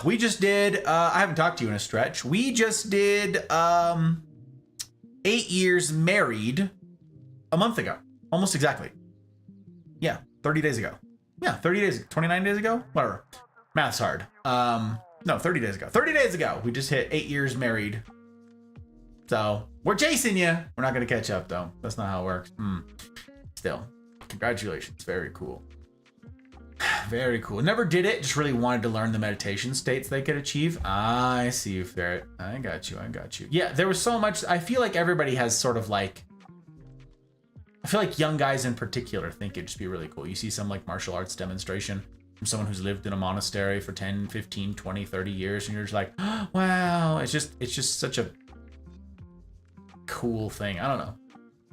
We just did, I haven't talked to you in a stretch. We just did 8 years married a month ago. Almost exactly. Yeah, 30 days ago. Yeah, 30 days, 29 days ago? Whatever. Math's hard. No, 30 days ago. 30 days ago, we just hit 8 years married. So, we're chasing you. We're not going to catch up, though. That's not how it works. Still, congratulations. Very cool. Very cool. Never did it. Just really wanted to learn the meditation states they could achieve. I see you, Ferret. I got you. I got you. Yeah, there was so much. I feel like everybody has sort of like, I feel like young guys in particular think it'd just be really cool. You see some like martial arts demonstration from someone who's lived in a monastery for 10, 15, 20, 30 years. And you're just like, oh, wow. It's just such a cool thing. I don't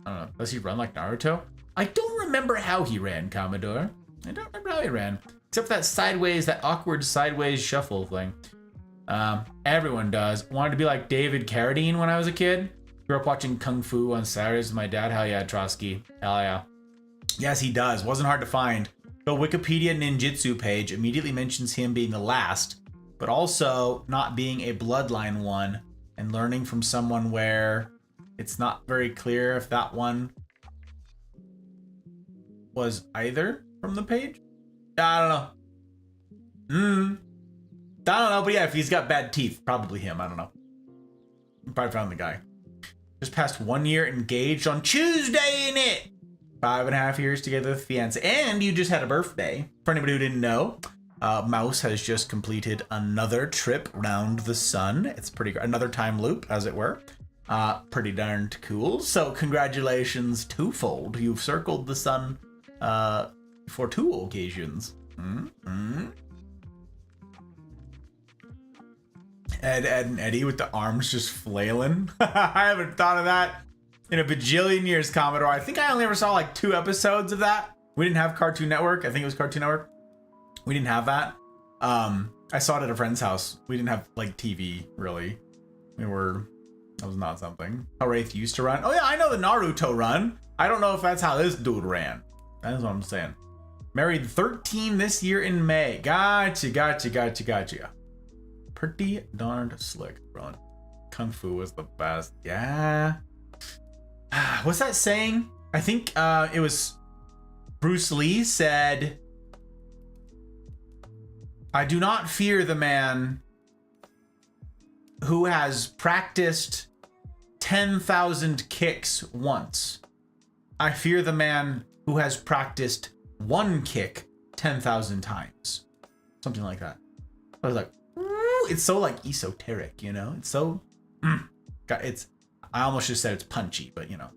know. Does he run like Naruto? I don't remember how he ran, Commodore. I don't remember how he ran. Except for that sideways, that awkward sideways shuffle thing. Everyone does. Wanted to be like David Carradine when I was a kid. Grew up watching Kung Fu on Saturdays with my dad. Hell yeah, Trotsky. Hell yeah. Yes, he does. Wasn't hard to find. The Wikipedia ninjutsu page immediately mentions him being the last, but also not being a bloodline one, and learning from someone where it's not very clear if that one was either from the page. I don't know. I don't know, but yeah, if he's got bad teeth, probably him. I don't know. Probably found the guy. Just past 1 year engaged on Tuesday, in it. 5.5 years together with fiance, and you just had a birthday. For anybody who didn't know, Mouse has just completed another trip around the sun. It's pretty another time loop, as it were. Pretty darn cool. So congratulations twofold. You've circled the sun for 2 occasions. Ed and Eddie with the arms just flailing. I haven't thought of that in a bajillion years, Commodore. I think I only ever saw like 2 episodes of that. We didn't have Cartoon Network. I think it was Cartoon Network. We didn't have that. I saw it at a friend's house. We didn't have like TV, really. That was not something. How Wraith used to run. Oh yeah, I know the Naruto run. I don't know if that's how this dude ran. That's what I'm saying. Married 13 this year in May. Gotcha. Pretty darned slick, bro. Kung Fu was the best. Yeah. What's that saying? I think it was Bruce Lee said, I do not fear the man who has practiced 10,000 kicks once. I fear the man who has practiced 1 kick 10,000 times. Something like that. I was like, it's so like esoteric, you know? It's so, I almost just said it's punchy, but you know.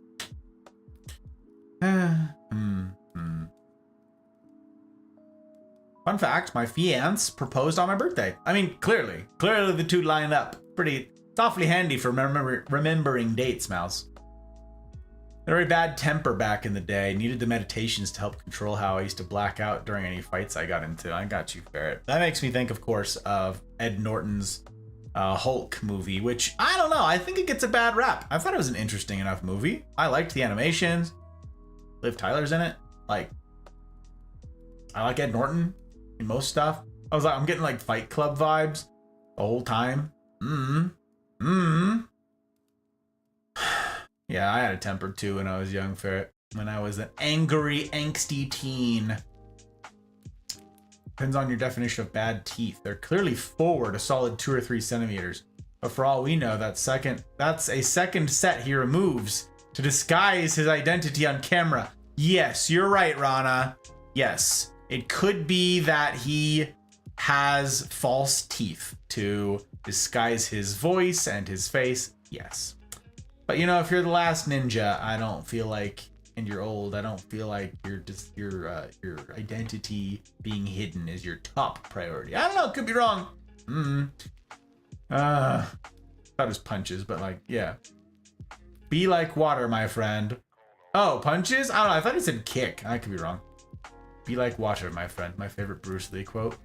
Fun fact, my fiance proposed on my birthday. I mean, clearly the 2 lined up. It's awfully handy for remembering dates, Mouse. Very bad temper back in the day. Needed the meditations to help control how I used to black out during any fights I got into. I got you, Ferret. That makes me think, of course, of Ed Norton's Hulk movie, which, I don't know, I think it gets a bad rap. I thought it was an interesting enough movie. I liked the animations. Liv Tyler's in it. Like, I like Ed Norton in most stuff. I was like, I'm getting like Fight Club vibes the whole time. Yeah, I had a temper too when I was young, Ferret. When I was an angry, angsty teen. Depends on your definition of bad teeth. They're clearly forward a solid 2 or 3 centimeters. But for all we know, that's a second set he removes to disguise his identity on camera. Yes, you're right, Rana. Yes, it could be that he has false teeth to disguise his voice and his face. Yes. But you know, if you're the last ninja, I don't feel like, and you're old, I don't feel like your identity being hidden is your top priority. I don't know, could be wrong. Thought it was punches, but like, yeah. Be like water, my friend. Oh, punches? I don't know, I thought it said kick. I could be wrong. Be like water, my friend. My favorite Bruce Lee quote.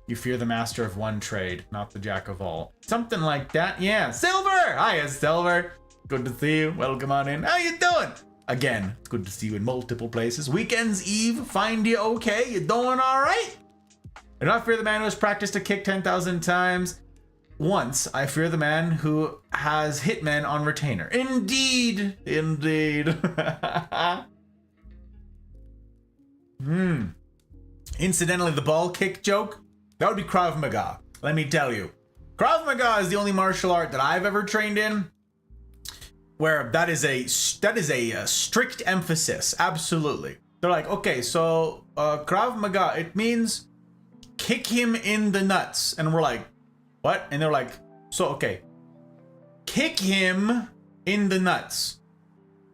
You fear the master of one trade, not the jack of all. Something like that, yeah. Silver! Hiya, Silver. Good to see you. Welcome on in. How you doing? Again, it's good to see you in multiple places. Weekends Eve, find you okay? You doing all right? I do not fear the man who has practiced a kick 10,000 times. Once, I fear the man who has hit men on retainer. Indeed. Indeed. Incidentally, the ball kick joke, that would be Krav Maga. Let me tell you. Krav Maga is the only martial art that I've ever trained in where that is a strict emphasis. Absolutely. They're like, okay, so Krav Maga, it means kick him in the nuts. And we're like, what? And they're like, so, okay, kick him in the nuts.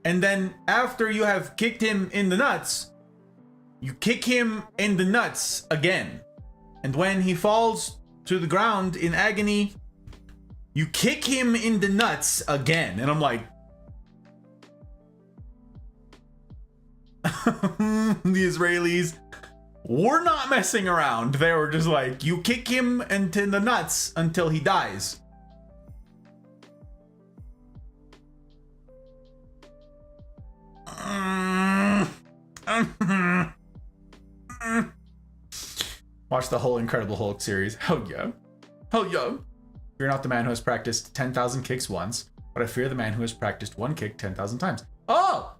And then after you have kicked him in the nuts, you kick him in the nuts again. And when he falls to the ground in agony, you kick him in the nuts again. And I'm like, the Israelis were not messing around. They were just like, you kick him into the nuts until he dies. Watch the whole Incredible Hulk series. Hell yeah. Hell yeah. Fear not the man who has practiced 10,000 kicks once, but I fear the man who has practiced one kick 10,000 times. Oh!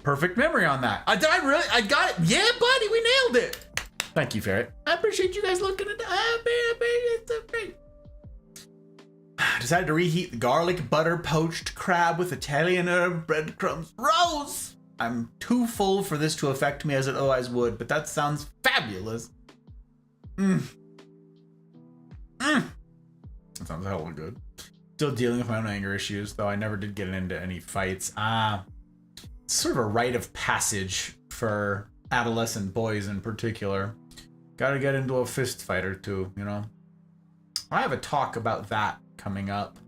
Perfect memory on that. I got it. Yeah, buddy, we nailed it. Thank you, Ferret. I appreciate you guys looking at that. Decided to reheat the garlic butter poached crab with Italian herb breadcrumbs. Rose! I'm too full for this to affect me as it otherwise would, but that sounds fabulous. That sounds hella good. Still dealing with my own anger issues, though I never did get into any fights. It's sort of a rite of passage for adolescent boys in particular. Gotta get into a fist fight or two, you know? I have a talk about that coming up.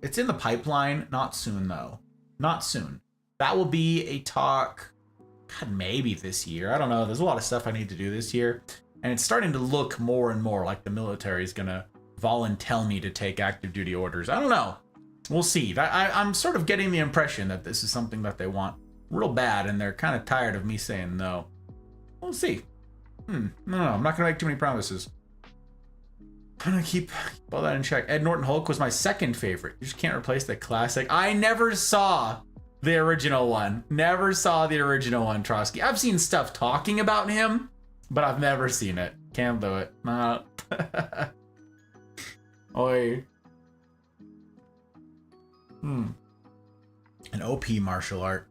It's in the pipeline. Not soon, though. Not soon. That will be a talk, God, maybe this year. I don't know. There's a lot of stuff I need to do this year. And it's starting to look more and more like the military is going to volunteer me to take active duty orders. I don't know. We'll see. I'm sort of getting the impression that this is something that they want real bad, and they're kind of tired of me saying no. We'll see. No, I'm not going to make too many promises. I'm going to keep all that in check. Ed Norton Hulk was my second favorite. You just can't replace the classic. I never saw the original one. Never saw the original one, Trotsky. I've seen stuff talking about him, but I've never seen it. Can't do it. Nah. Oi. An OP martial art.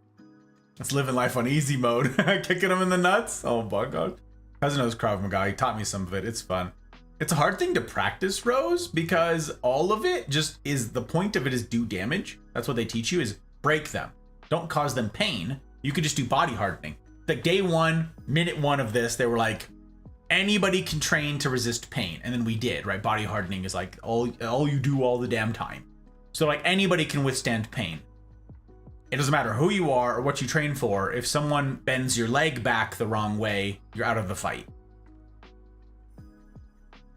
It's living life on easy mode. Kicking him in the nuts. Oh my god. Cousin knows Krav Maga. He taught me some of it. It's fun. It's a hard thing to practice, Rose, because all of it just is, the point of it is do damage. That's what they teach you, is break them. Don't cause them pain. You could just do body hardening. Like day one, minute one of this, they were like, anybody can train to resist pain. And then we did, right? Body hardening is like all you do all the damn time. So like anybody can withstand pain. It doesn't matter who you are or what you train for. If someone bends your leg back the wrong way, you're out of the fight.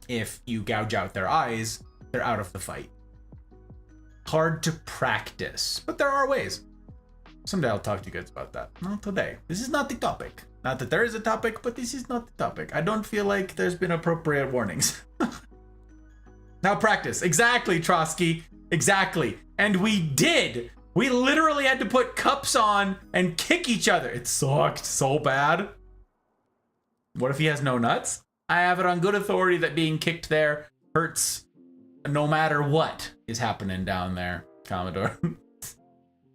If you gouge out their eyes, they're out of the fight. Hard to practice, but there are ways. Someday I'll talk to you guys about that. Not today. This is not the topic. Not that there is a topic, but this is not the topic. I don't feel like there's been appropriate warnings. Now practice. Exactly, Trotsky. Exactly. And we did. We literally had to put cups on and kick each other. It sucked so bad. What if he has no nuts? I have it on good authority that being kicked there hurts no matter what is happening down there, Commodore.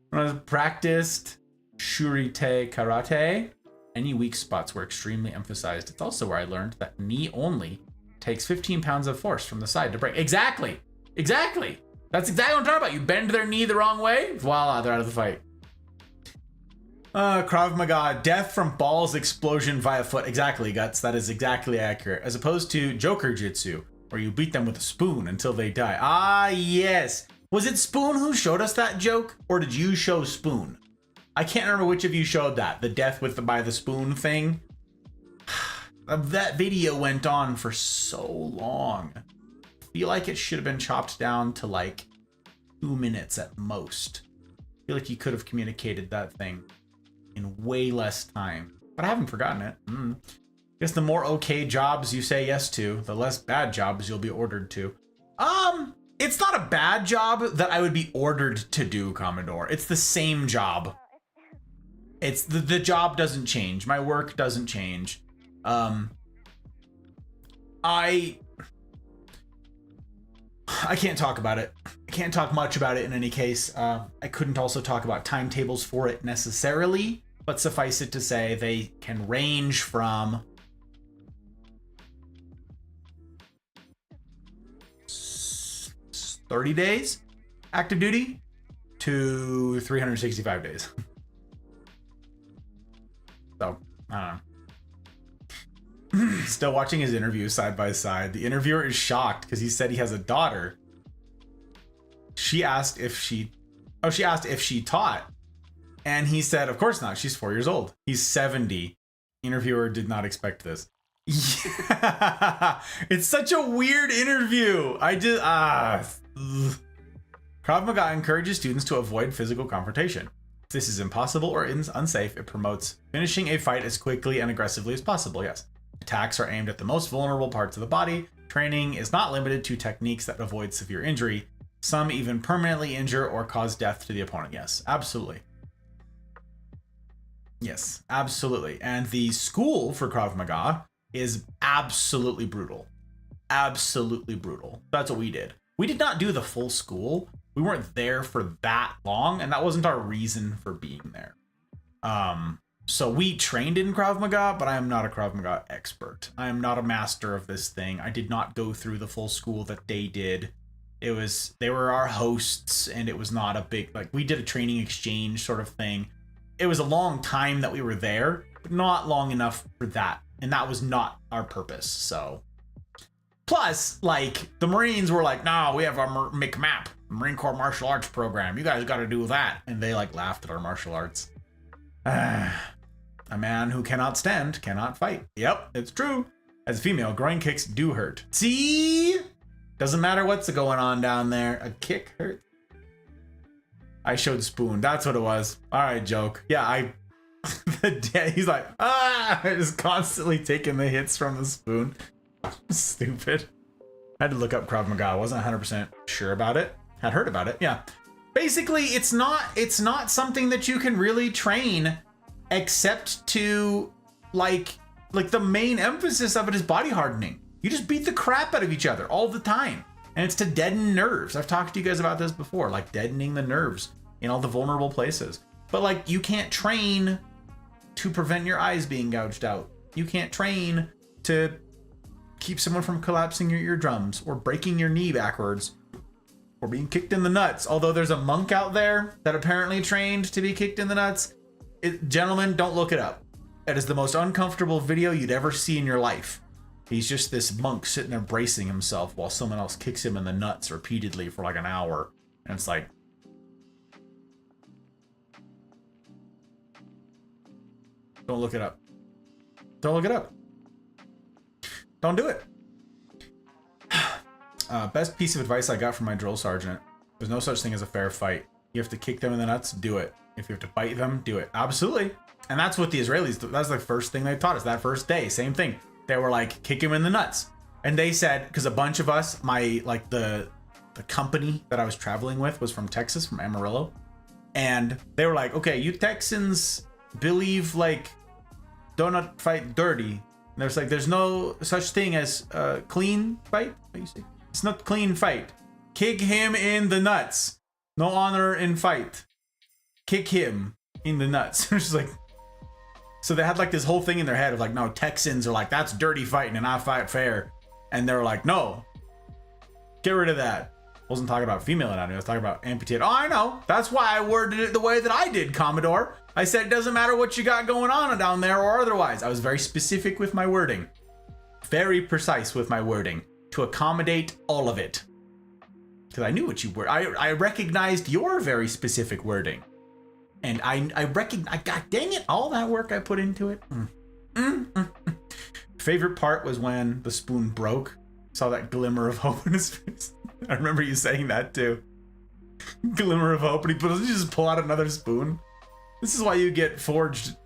When I practiced Shurite Karate, any weak spots were extremely emphasized. It's also where I learned that knee only takes 15 pounds of force from the side to break. Exactly. Exactly. That's exactly what I'm talking about. You bend their knee the wrong way, voila, they're out of the fight. Krav Maga, death from balls explosion via foot. Exactly, Guts. That is exactly accurate. As opposed to Joker Jitsu, where you beat them with a spoon until they die. Ah, yes. Was it Spoon who showed us that joke? Or did you show Spoon? I can't remember which of you showed that. The death with the by the spoon thing. That video went on for so long. I feel like it should have been chopped down to like 2 minutes at most. I feel like you could have communicated that thing in way less time, but I haven't forgotten it. guess the more okay jobs you say yes to, the less bad jobs you'll be ordered to. It's not a bad job that I would be ordered to do, Commodore. It's the same job. It's the job doesn't change. My work doesn't change. I can't talk about it. I can't talk much about it in any case. I couldn't also talk about timetables for it necessarily, but suffice it to say they can range from 30 days active duty to 365 days. So, I don't know. Still watching his interview side by side. The interviewer is shocked because he said he has a daughter. She asked if she taught. And he said, of course not. She's 4 years old. He's 70. Interviewer did not expect this. Yeah. It's such a weird interview. Krav Maga encourages students to avoid physical confrontation. If this is impossible or unsafe, it promotes finishing a fight as quickly and aggressively as possible. Yes. Attacks are aimed at the most vulnerable parts of the body. Training is not limited to techniques that avoid severe injury. Some even permanently injure or cause death to the opponent. Yes, absolutely. Yes, absolutely. And the school for Krav Maga is absolutely brutal. Absolutely brutal. That's what we did. We did not do the full school. We weren't there for that long, and that wasn't our reason for being there. So we trained in Krav Maga, but I am not a Krav Maga expert. I am not a master of this thing. I did not go through the full school that they did. They were our hosts, and it was not a big, like, we did a training exchange sort of thing. It was a long time that we were there, but not long enough for that. And that was not our purpose. So plus, like, the Marines were like, no, we have our MCMAP, Marine Corps Martial Arts program. You guys got to do that. And they like laughed at our martial arts. A man who cannot stand cannot fight. Yep, it's true. As a female, groin kicks do hurt. See? Doesn't matter what's going on down there. A kick hurts. I showed Spoon. That's what it was. All right, joke. Yeah, he's like, just constantly taking the hits from the spoon. Stupid. I had to look up Krav Maga. I wasn't 100% sure about it. Had heard about it. Yeah. Basically, it's not something that you can really train except to like the main emphasis of it is body hardening. You just beat the crap out of each other all the time. And it's to deaden nerves. I've talked to you guys about this before, like deadening the nerves in all the vulnerable places. But like, you can't train to prevent your eyes being gouged out. You can't train to keep someone from collapsing your eardrums or breaking your knee backwards or being kicked in the nuts. Although there's a monk out there that apparently trained to be kicked in the nuts. Gentlemen, don't look it up. That is the most uncomfortable video you'd ever see in your life. He's just this monk sitting there bracing himself while someone else kicks him in the nuts repeatedly for like an hour. And it's like, don't look it up. Don't look it up. Don't do it. Best piece of advice I got from my drill sergeant. There's no such thing as a fair fight. You have to kick them in the nuts, do it. If you have to bite them, do it. Absolutely. And that's what the Israelis, that's the first thing they taught us that first day. Same thing. They were like, kick him in the nuts. And they said, because a bunch of us, the company that I was traveling with was from Texas, from Amarillo. And they were like, okay, you Texans believe like donut fight dirty. And there's like, there's no such thing as clean fight. What do you say? It's not clean fight. Kick him in the nuts. No honor in fight. Kick him in the nuts. It's like, so they had like this whole thing in their head of like, no, Texans are like, that's dirty fighting and I fight fair. And they were like, no, get rid of that. I wasn't talking about female anatomy. I was talking about amputated. Oh, I know. That's why I worded it the way that I did, Commodore. I said, it doesn't matter what you got going on down there or otherwise. I was very specific with my wording. Very precise with my wording to accommodate all of it. Because I knew what you were. I recognized your very specific wording. And I recognize, god dang it, all that work I put into it. Favorite part was when the spoon broke. Saw that glimmer of hope in his face. I remember you saying that too. Glimmer of hope, and he just pull out another spoon. This is why you get forged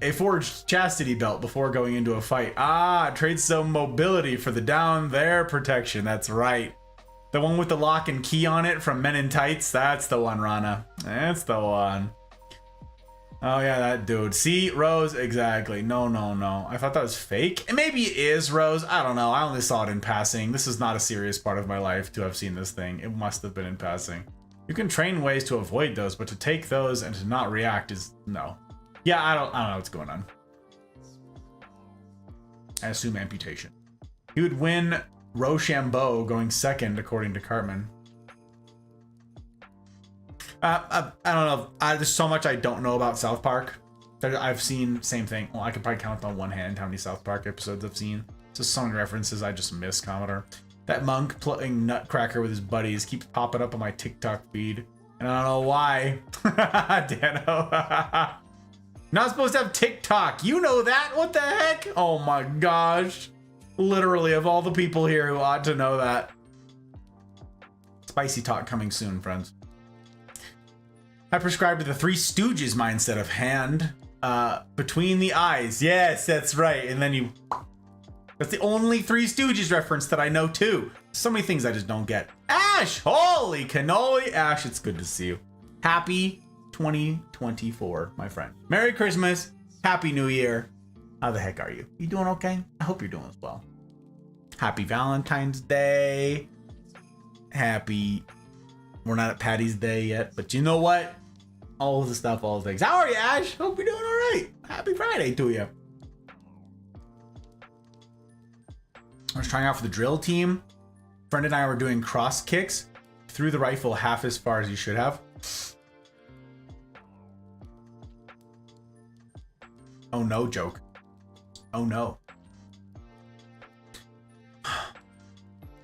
a forged chastity belt before going into a fight. Ah, trade some mobility for the down there protection. That's right. The one with the lock and key on it from Men in Tights. That's the one, Rana. That's the one. Oh yeah, that dude. See, Rose, exactly. No. I thought that was fake. And maybe it is, Rose. I don't know. I only saw it in passing. This is not a serious part of my life to have seen this thing. It must have been in passing. You can train ways to avoid those, but to take those and to not react is no. Yeah, I don't know what's going on. I assume amputation. He would win Rochambeau going second, according to Cartman. I don't know. There's so much I don't know about South Park. I've seen same thing. Well, I could probably count on one hand how many South Park episodes I've seen. Just so many references I just miss, Commodore. That monk playing Nutcracker with his buddies keeps popping up on my TikTok feed. And I don't know why. Dano. Not supposed to have TikTok. You know that? What the heck? Oh my gosh. Literally, of all the people here who ought to know that. Spicy talk coming soon, friends. I prescribe to the Three Stooges mindset of hand between the eyes. Yes, that's right. And then you... That's the only Three Stooges reference that I know too. So many things I just don't get. Ash! Holy cannoli! Ash, it's good to see you. Happy 2024, my friend. Merry Christmas. Happy New Year. How the heck are you? You doing okay? I hope you're doing as well. Happy Valentine's Day. Happy... We're not at Patty's Day yet, but you know what? All the stuff, all the things. How are you, Ash? Hope you're doing all right. Happy Friday to you. I was trying out for the drill team. Friend and I were doing cross kicks. Threw the rifle half as far as you should have. Oh no, joke. Oh no.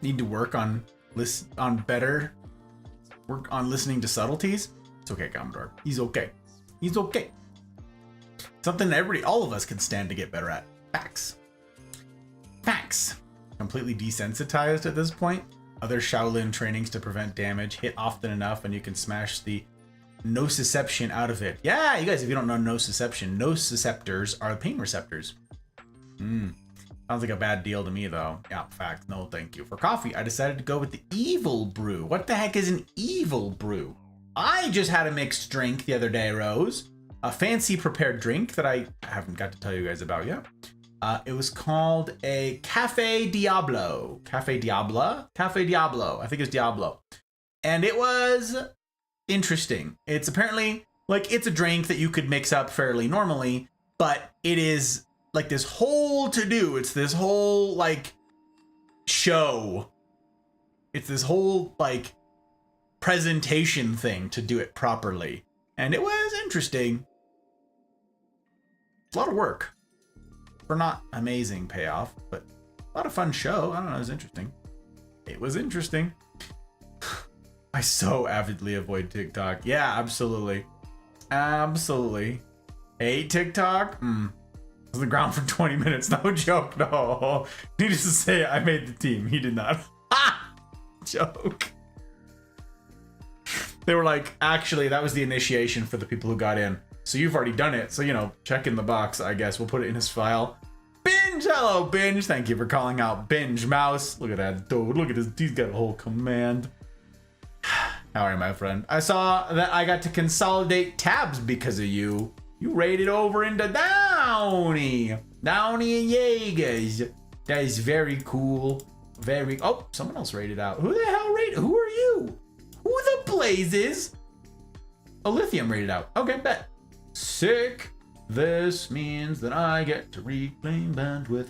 Need to work on work on listening to subtleties. It's okay, Commodore. He's okay. He's okay. Something all of us can stand to get better at. Facts. Facts. Completely desensitized at this point. Other Shaolin trainings to prevent damage. Hit often enough and you can smash the nociception out of it. Yeah, you guys, if you don't know nociception, nociceptors are pain receptors. Sounds like a bad deal to me, though. Yeah, fact. No, thank you. For coffee, I decided to go with the Evil Brew. What the heck is an Evil Brew? I just had a mixed drink the other day, Rose. A fancy prepared drink that I haven't got to tell you guys about yet. It was called a Cafe Diablo. Cafe Diablo? Cafe Diablo. I think it's Diablo. And it was interesting. It's apparently, like, it's a drink that you could mix up fairly normally, but it is... like this whole to-do. It's this whole like show. It's this whole like presentation thing to do it properly. And it was interesting. It's a lot of work for not amazing payoff, but a lot of fun show. I don't know, it was interesting. It was interesting. I so avidly avoid TikTok. Yeah, absolutely. Absolutely. Hate TikTok? On the ground for 20 minutes. No joke. No. Needless to say, I made the team. He did not. Ha! Joke. They were like, actually, that was the initiation for the people who got in. So you've already done it. So, you know, check in the box, I guess. We'll put it in his file. Binge! Hello, Binge. Thank you for calling out Binge Mouse. Look at that dude. Look at this. He's got a whole command. How are you, my friend? I saw that I got to consolidate tabs because of you. You raided over into Downey. Downey and Yeagers. That is very cool. Very... Oh, someone else raided out. Who the hell raided? Who are you? Who the blazes? Oh, Lithium raided out. Okay, bet. Sick. This means that I get to reclaim bandwidth.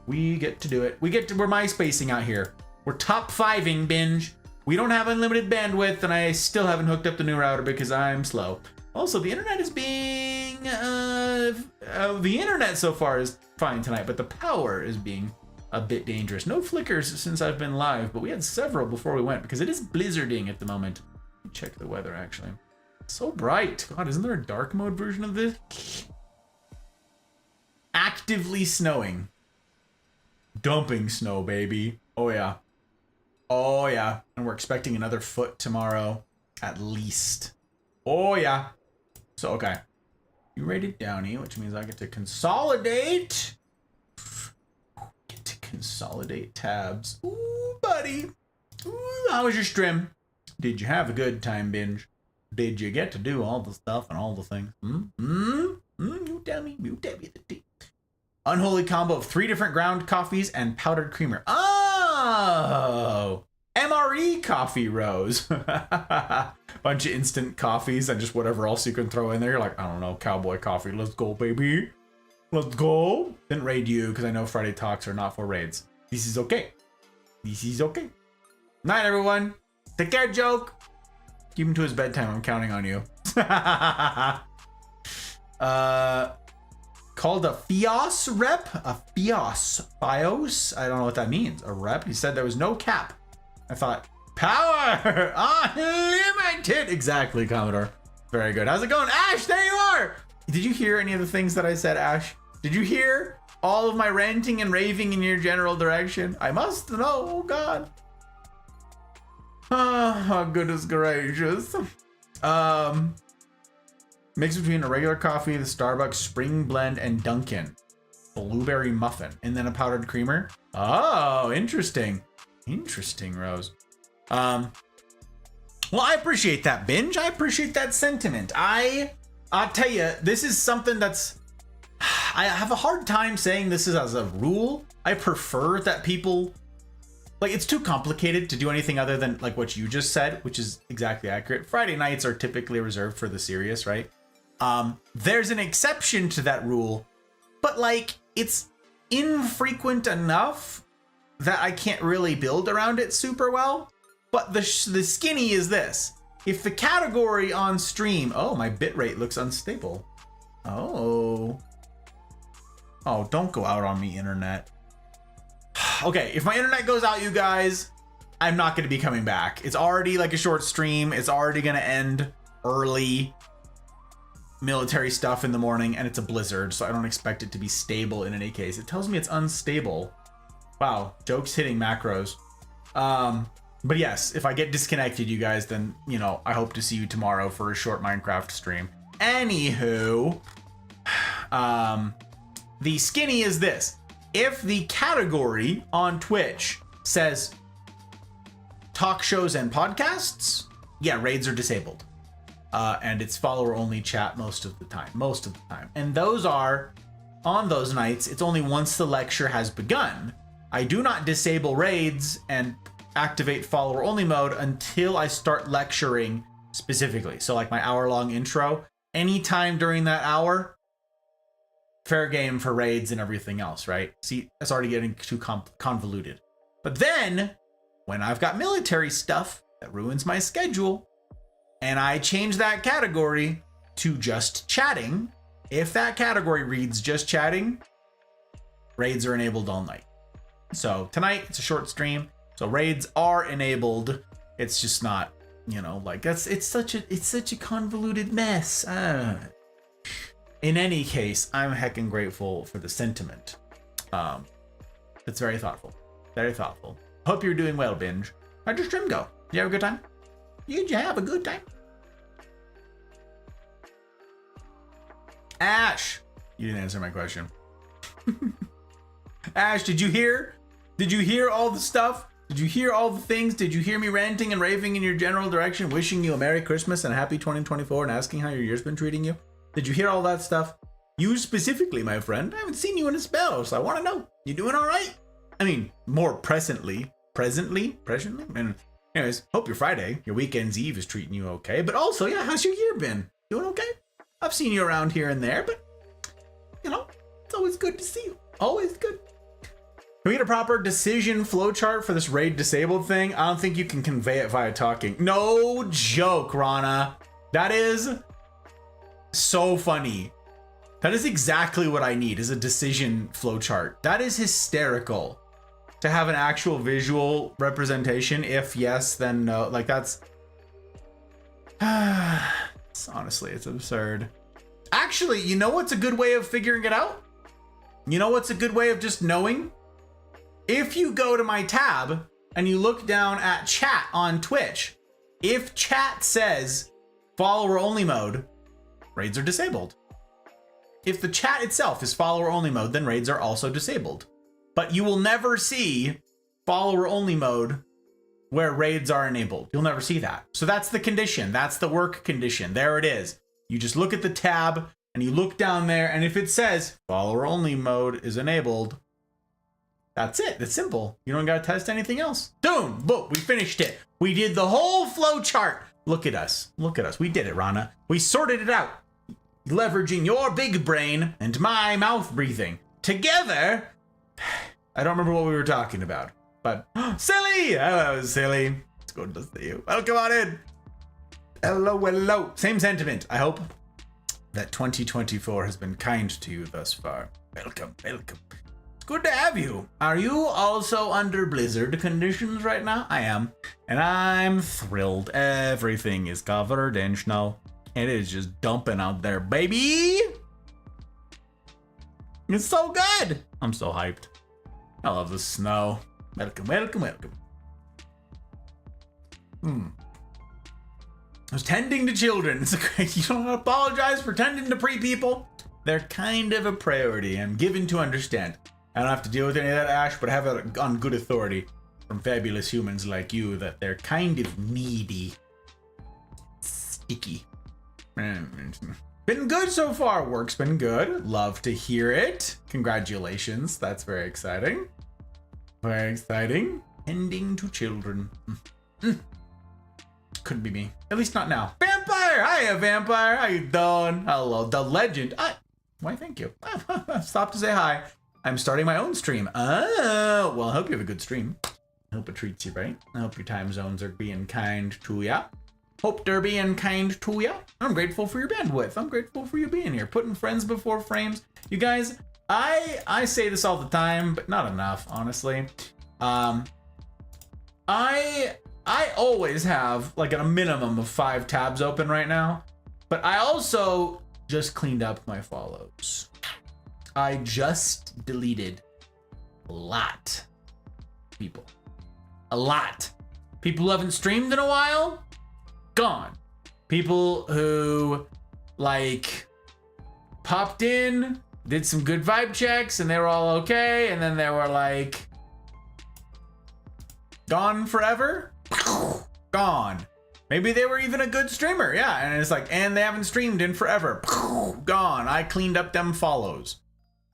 We get to do it. We're MySpacing out here. We're top 5ing, Binge. We don't have unlimited bandwidth, and I still haven't hooked up the new router because I'm slow. Also, the internet is being... the internet so far is fine tonight, but the power is being a bit dangerous. No flickers since I've been live, but we had several before we went because it is blizzarding at the moment. Let me check the weather, actually. It's so bright. God, isn't there a dark mode version of this? Actively snowing. Dumping snow, baby. Oh, yeah. Oh, yeah. And we're expecting another foot tomorrow, at least. Oh, yeah. So, okay. You rated Downy, which means I get to consolidate. Get to consolidate tabs. Ooh, buddy. Ooh, how was your stream? Did you have a good time, Binge? Did you get to do all the stuff and all the things? You tell me. You tell me the tea. Unholy combo of 3 different ground coffees and powdered creamer. Oh! MRE coffee rose. Bunch of instant coffees and just whatever else you can throw in there. You're like, I don't know, cowboy coffee. Let's go, baby. Let's go. Didn't raid you because I know Friday talks are not for raids. This is okay. This is okay. Night, everyone. Take care, Joke. Keep him to his bedtime. I'm counting on you. Called a FIOS rep? A FIOS. FIOS? I don't know what that means. A rep? He said there was no cap. I thought, power unlimited. Exactly, Commodore. Very good. How's it going? Ash, there you are. Did you hear any of the things that I said, Ash? Did you hear all of my ranting and raving in your general direction? I must know. Oh, God. Oh, goodness gracious. Mix between a regular coffee, the Starbucks Spring Blend, and Dunkin' Blueberry Muffin, and then a powdered creamer. Oh, interesting. Interesting, Rose. Well, I appreciate that, Binge. I appreciate that sentiment. I'll tell you, this is something that's... I have a hard time saying this is as a rule. I prefer that people... Like, it's too complicated to do anything other than, like, what you just said, which is exactly accurate. Friday nights are typically reserved for the serious, right? There's an exception to that rule, but, like, it's infrequent enough that I can't really build around it super well. But the skinny is this. If the category on stream... Oh, my bitrate looks unstable. Oh, don't go out on me, internet. Okay, if my internet goes out, you guys, I'm not going to be coming back. It's already like a short stream. It's already going to end early. Military stuff in the morning, and it's a blizzard, so I don't expect it to be stable in any case. It tells me it's unstable. Wow, Joke's hitting macros. But yes, if I get disconnected, you guys, then, you know, I hope to see you tomorrow for a short Minecraft stream. Anywho, the skinny is this. If the category on Twitch says talk shows and podcasts, yeah, raids are disabled. And it's follower only chat most of the time. And those are, on those nights, it's only once the lecture has begun. I do not disable raids and activate follower only mode until I start lecturing specifically. So like my hour-long intro, anytime during that hour, fair game for raids and everything else, right? See, that's already getting too convoluted. But then, when I've got military stuff that ruins my schedule, and I change that category to just chatting, if that category reads just chatting, raids are enabled all night. So tonight, it's a short stream, so raids are enabled. It's just not, you know, like it's such a convoluted mess. In any case, I'm heckin' grateful for the sentiment. It's very thoughtful. Very thoughtful. Hope you're doing well, Binge. How'd your stream go? Did you have a good time? Did you have a good time? Ash! You didn't answer my question. Ash, did you hear? Did you hear all the stuff? Did you hear all the things? Did you hear me ranting and raving in your general direction, wishing you a Merry Christmas and a Happy 2024 and asking how your year's been treating you? Did you hear all that stuff? You specifically, my friend. I haven't seen you in a spell, so I want to know. You doing all right? I mean, more presently. And anyways, hope your Friday, your weekend's eve is treating you okay. But also, yeah, how's your year been? Doing okay? I've seen you around here and there, but, you know, it's always good to see you. Always good. Can we get a proper decision flowchart for this raid disabled thing? I don't think you can convey it via talking. No joke, Rana. That is so funny. That is exactly what I need, is a decision flowchart. That is hysterical. To have an actual visual representation. If yes, then no. Like, that's... honestly, it's absurd. Actually, you know what's a good way of figuring it out? You know what's a good way of just knowing? If you go to my tab and you look down at chat on Twitch, if chat says follower only mode, raids are disabled. if the chat itself is follower only mode, then raids are also disabled. But you will never see follower only mode where raids are enabled. You'll never see that. So that's the condition. That's the work condition. There it is. You just look at the tab and you look down there, and if it says follower only mode is enabled, that's it. It's simple. You don't got to test anything else. Boom, boom, we finished it. We did the whole flow chart. Look at us. Look at us. We did it, Rana. We sorted it out. Leveraging your big brain and my mouth breathing. Together, I don't remember what we were talking about, but Silly! Hello, Silly. It's good to see you. Welcome on in. Hello, hello. Same sentiment. I hope that 2024 has been kind to you thus far. Welcome, welcome. It's good to have you. Are you also under blizzard conditions right now? I am. And I'm thrilled. Everything is covered in snow. It is just dumping out there, baby. It's so good. I'm so hyped. I love the snow. Welcome, welcome, welcome. I was tending to children. It's you don't apologize for tending to people. They're kind of a priority. I'm given to understand. I don't have to deal with any of that, Ash, but I have it on good authority from fabulous humans like you that they're kind of needy. Sticky. Been good so far. Work's been good. Love to hear it. Congratulations. That's very exciting. Very exciting. Tending to children. Couldn't be me. At least not now. Vampire! Hiya, Vampire. How you doing? Hello, the legend. Why, thank you. Stop to say hi. I'm starting my own stream. Oh, well, I hope you have a good stream. I hope it treats you right. I hope your time zones are being kind to ya. Hope they're being kind to ya. I'm grateful for your bandwidth. I'm grateful for you being here. Putting friends before frames. You guys, I say this all the time, but not enough, honestly. I always have like a minimum of 5 tabs open right now, but I also just cleaned up my follows. I just deleted a lot of people. A lot. People who haven't streamed in a while, gone. People who like popped in, did some good vibe checks, and they were all okay, and then they were like gone forever. Gone. Maybe they were even a good streamer, yeah, and it's like, and they haven't streamed in forever. Gone. I cleaned up them follows.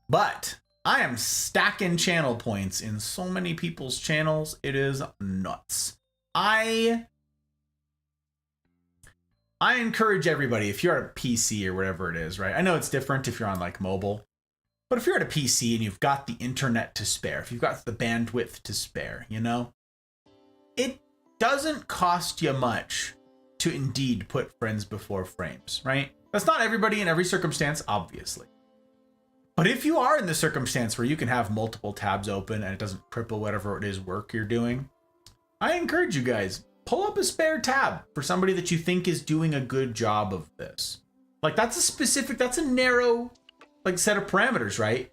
But I am stacking channel points in so many people's channels. It is nuts. I encourage everybody, if you're at a PC or whatever it is, right? I know it's different if you're on like mobile, but if you're at a PC and you've got the internet to spare, if you've got the bandwidth to spare, you know, it doesn't cost you much to indeed put friends before frames, right? That's not everybody in every circumstance, obviously. But if you are in the circumstance where you can have multiple tabs open and it doesn't cripple whatever it is work you're doing, I encourage you guys, pull up a spare tab for somebody that you think is doing a good job of this. Like that's a narrow like set of parameters, right?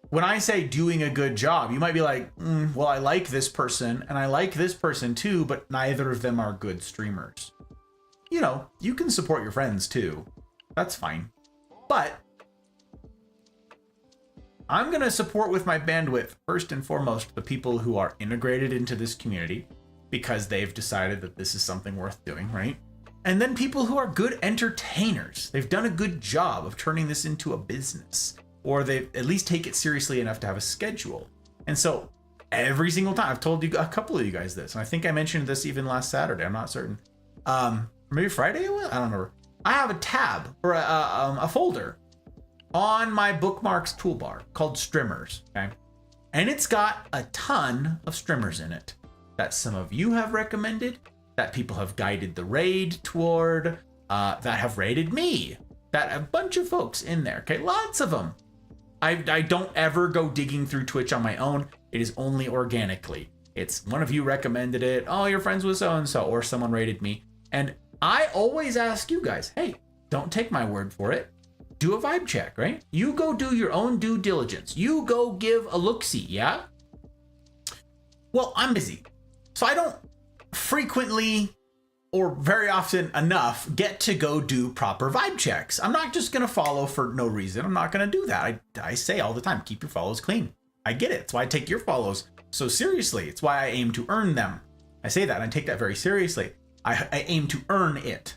When I say doing a good job, you might be like, well, I like this person and I like this person too, but neither of them are good streamers. You know, you can support your friends too. That's fine. But I'm going to support with my bandwidth, first and foremost, the people who are integrated into this community because they've decided that this is something worth doing, right? And then people who are good entertainers. They've done a good job of turning this into a business, or they at least take it seriously enough to have a schedule. And so every single time, I've told you a couple of you guys this, and I think I mentioned this even last Saturday. I'm not certain. Maybe Friday? I don't remember. I have a tab or a folder on my bookmarks toolbar called Streamers, okay? And it's got a ton of streamers in it that some of you have recommended, that people have guided the raid toward, that have raided me, that a bunch of folks in there, okay? Lots of them. I don't ever go digging through Twitch on my own. It is only organically. It's one of you recommended it. Oh, you're friends with so-and-so, or someone rated me. And I always ask you guys, hey, don't take my word for it. Do a vibe check, right? You go do your own due diligence. You go give a look-see, yeah? Well, I'm busy, so I don't frequently or very often enough, get to go do proper vibe checks. I'm not just going to follow for no reason. I'm not going to do that. I say all the time, keep your follows clean. I get it. It's why I take your follows so seriously. It's why I aim to earn them. I say that and I take that very seriously. I aim to earn it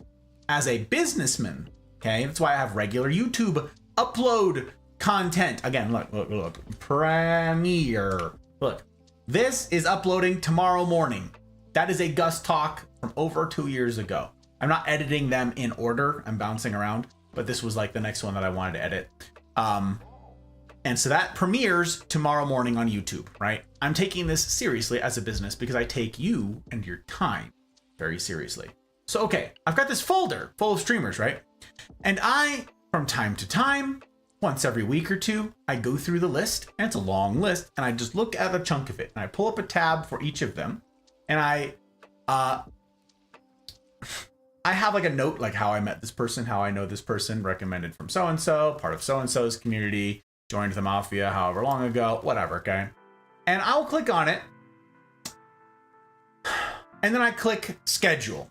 as a businessman. Okay. That's why I have regular YouTube upload content. Again, look, Premiere. Look, this is uploading tomorrow morning. That is a Gus talk from over 2 years ago. I'm not editing them in order. I'm bouncing around, but this was like the next one that I wanted to edit. And so that premieres tomorrow morning on YouTube, right? I'm taking this seriously as a business because I take you and your time very seriously. So, okay, I've got this folder full of streamers, right? And I, from time to time, once every week or two, I go through the list, and it's a long list, and I just look at a chunk of it, and I pull up a tab for each of them, and I have like a note, like how I met this person, how I know this person, recommended from so-and-so, part of so-and-so's community, joined the Mafia however long ago, whatever, okay? And I'll click on it, and then I click schedule.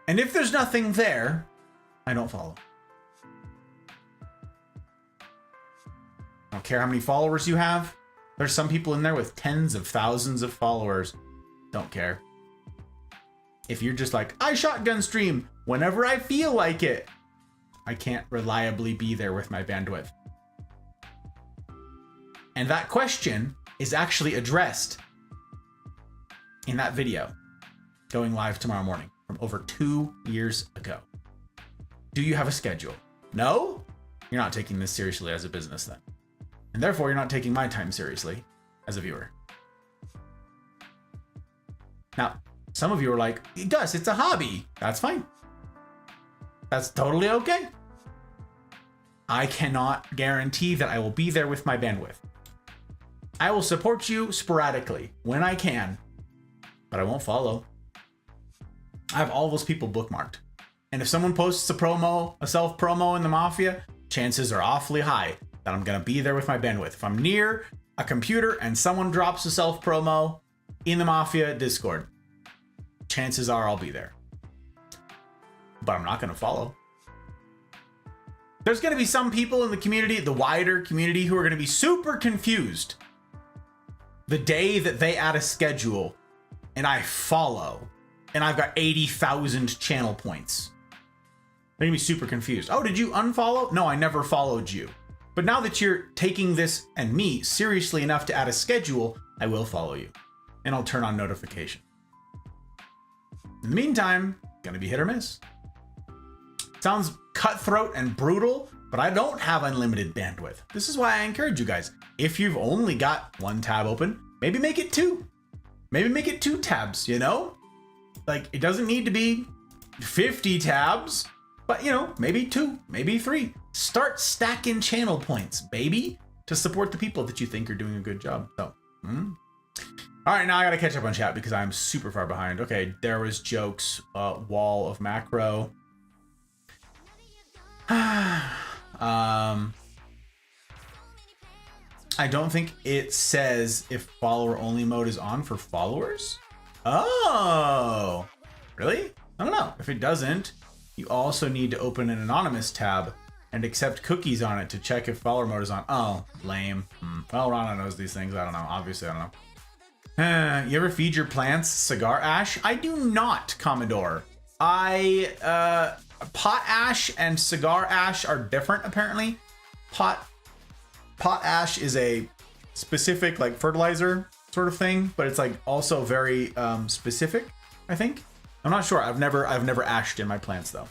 And if there's nothing there, I don't follow. I don't care how many followers you have. There's some people in there with tens of thousands of followers. Don't care. If you're just like, I shotgun stream whenever I feel like it, I can't reliably be there with my bandwidth. And that question is actually addressed in that video going live tomorrow morning from over 2 years ago. Do you have a schedule? No? You're not taking this seriously as a business then. And therefore, you're not taking my time seriously as a viewer. Now, some of you are like, Gus, it's a hobby. That's fine. That's totally okay. I cannot guarantee that I will be there with my bandwidth. I will support you sporadically when I can, but I won't follow. I have all those people bookmarked. And if someone posts a promo, a self promo in the Mafia, chances are awfully high that I'm going to be there with my bandwidth. If I'm near a computer and someone drops a self promo in the Mafia Discord, chances are I'll be there. But I'm not going to follow. There's going to be some people in the community, the wider community, who are going to be super confused the day that they add a schedule and I follow and I've got 80,000 channel points. They're going to be super confused. Oh, did you unfollow? No, I never followed you. But now that you're taking this and me seriously enough to add a schedule, I will follow you and I'll turn on notification. In the meantime, gonna be hit or miss. Sounds cutthroat and brutal, but I don't have unlimited bandwidth. This is why I encourage you guys. If you've only got one tab open, maybe make it two. Maybe make it 2 tabs, you know? Like, it doesn't need to be 50 tabs, but you know, maybe 2, maybe 3. Start stacking channel points, baby, to support the people that you think are doing a good job. So, all right, now I gotta catch up on chat because I'm super far behind. Okay, there was jokes, wall of macro. I don't think it says if follower only mode is on for followers. Oh, really? I don't know. If it doesn't, you also need to open an anonymous tab and accept cookies on it to check if follower mode is on. Oh, lame. Well, Rana knows these things. I don't know. Obviously, I don't know. You ever feed your plants cigar ash? I do not, Commodore. Pot ash and cigar ash are different, apparently. Pot ash is a specific like fertilizer sort of thing, but it's like also very specific, I think. I'm not sure. I've never ashed in my plants though.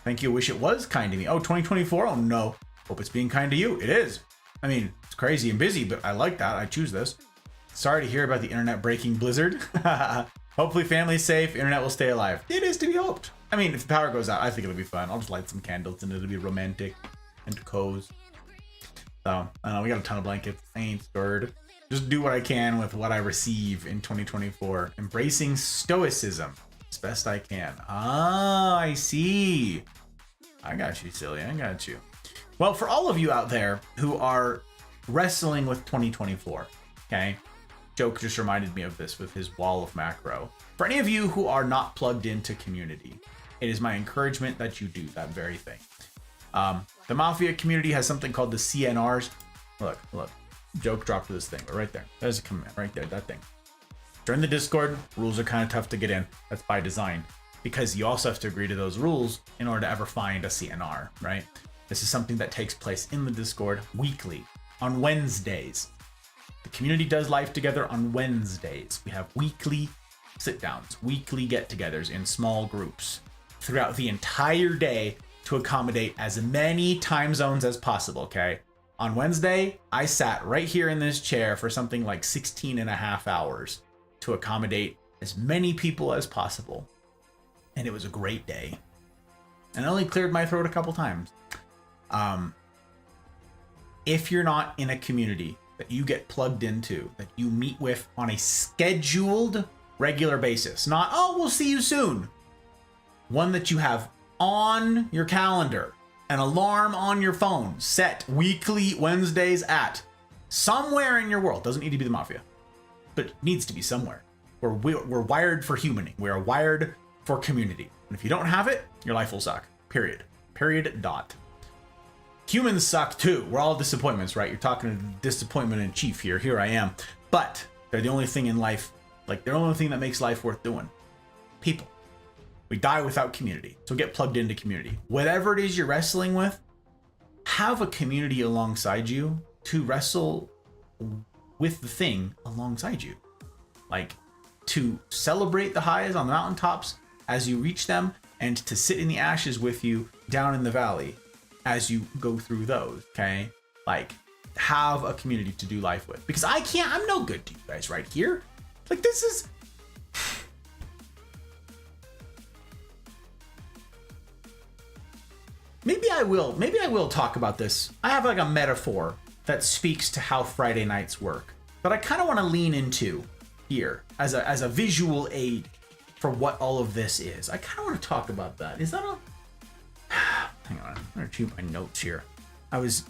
Thank you. Wish it was kind to me. Oh, 2024. Oh no. Hope it's being kind to you. It is. I mean, it's crazy and busy, but I like that. I choose this. Sorry to hear about the internet breaking blizzard. Hopefully family's safe. Internet will stay alive. It is to be hoped. I mean, if the power goes out, I think it'll be fun. I'll just light some candles and it'll be romantic and cozy. So, I don't know, we got a ton of blankets. I ain't scared. Just do what I can with what I receive in 2024. Embracing stoicism as best I can. Ah, I see. I got you, silly. I got you. Well, for all of you out there who are wrestling with 2024, okay? Joke just reminded me of this with his wall of macro. For any of you who are not plugged into community, it is my encouragement that you do that very thing. The Mafia community has something called the CNRs. Look. Joke dropped this thing, but right there. There's a command right there, that thing. Join the Discord. Rules are kind of tough to get in. That's by design, because you also have to agree to those rules in order to ever find a CNR, right? This is something that takes place in the Discord weekly on Wednesdays. The community does live together on Wednesdays. We have weekly sit-downs, weekly get-togethers in small groups throughout the entire day to accommodate as many time zones as possible, okay? On Wednesday, I sat right here in this chair for something like 16 and a half hours to accommodate as many people as possible. And it was a great day. And I only cleared my throat a couple times. If you're not in a community that you get plugged into, that you meet with on a scheduled, regular basis, not, oh, we'll see you soon. One that you have on your calendar, an alarm on your phone, set weekly Wednesdays at somewhere in your world. Doesn't need to be the Mafia, but it needs to be somewhere. We're wired for humaning. We are wired for community. And if you don't have it, your life will suck. Period. Period. Dot. Humans suck too. We're all disappointments, right? You're talking to disappointment in chief here. Here I am. But they're the only thing in life, like they're the only thing that makes life worth doing. People. We die without community. So get plugged into community. Whatever it is you're wrestling with, have a community alongside you to wrestle with the thing alongside you. Like to celebrate the highs on the mountaintops as you reach them, and to sit in the ashes with you down in the valley as you go through those, okay? Like, have a community to do life with. Because I'm no good to you guys right here. Like, this is... Maybe I will talk about this. I have like a metaphor that speaks to how Friday nights work, but I kind of want to lean into here as a visual aid for what all of this is. I kind of want to talk about that. Is that a... Hang on, I'm going to check my notes here. I was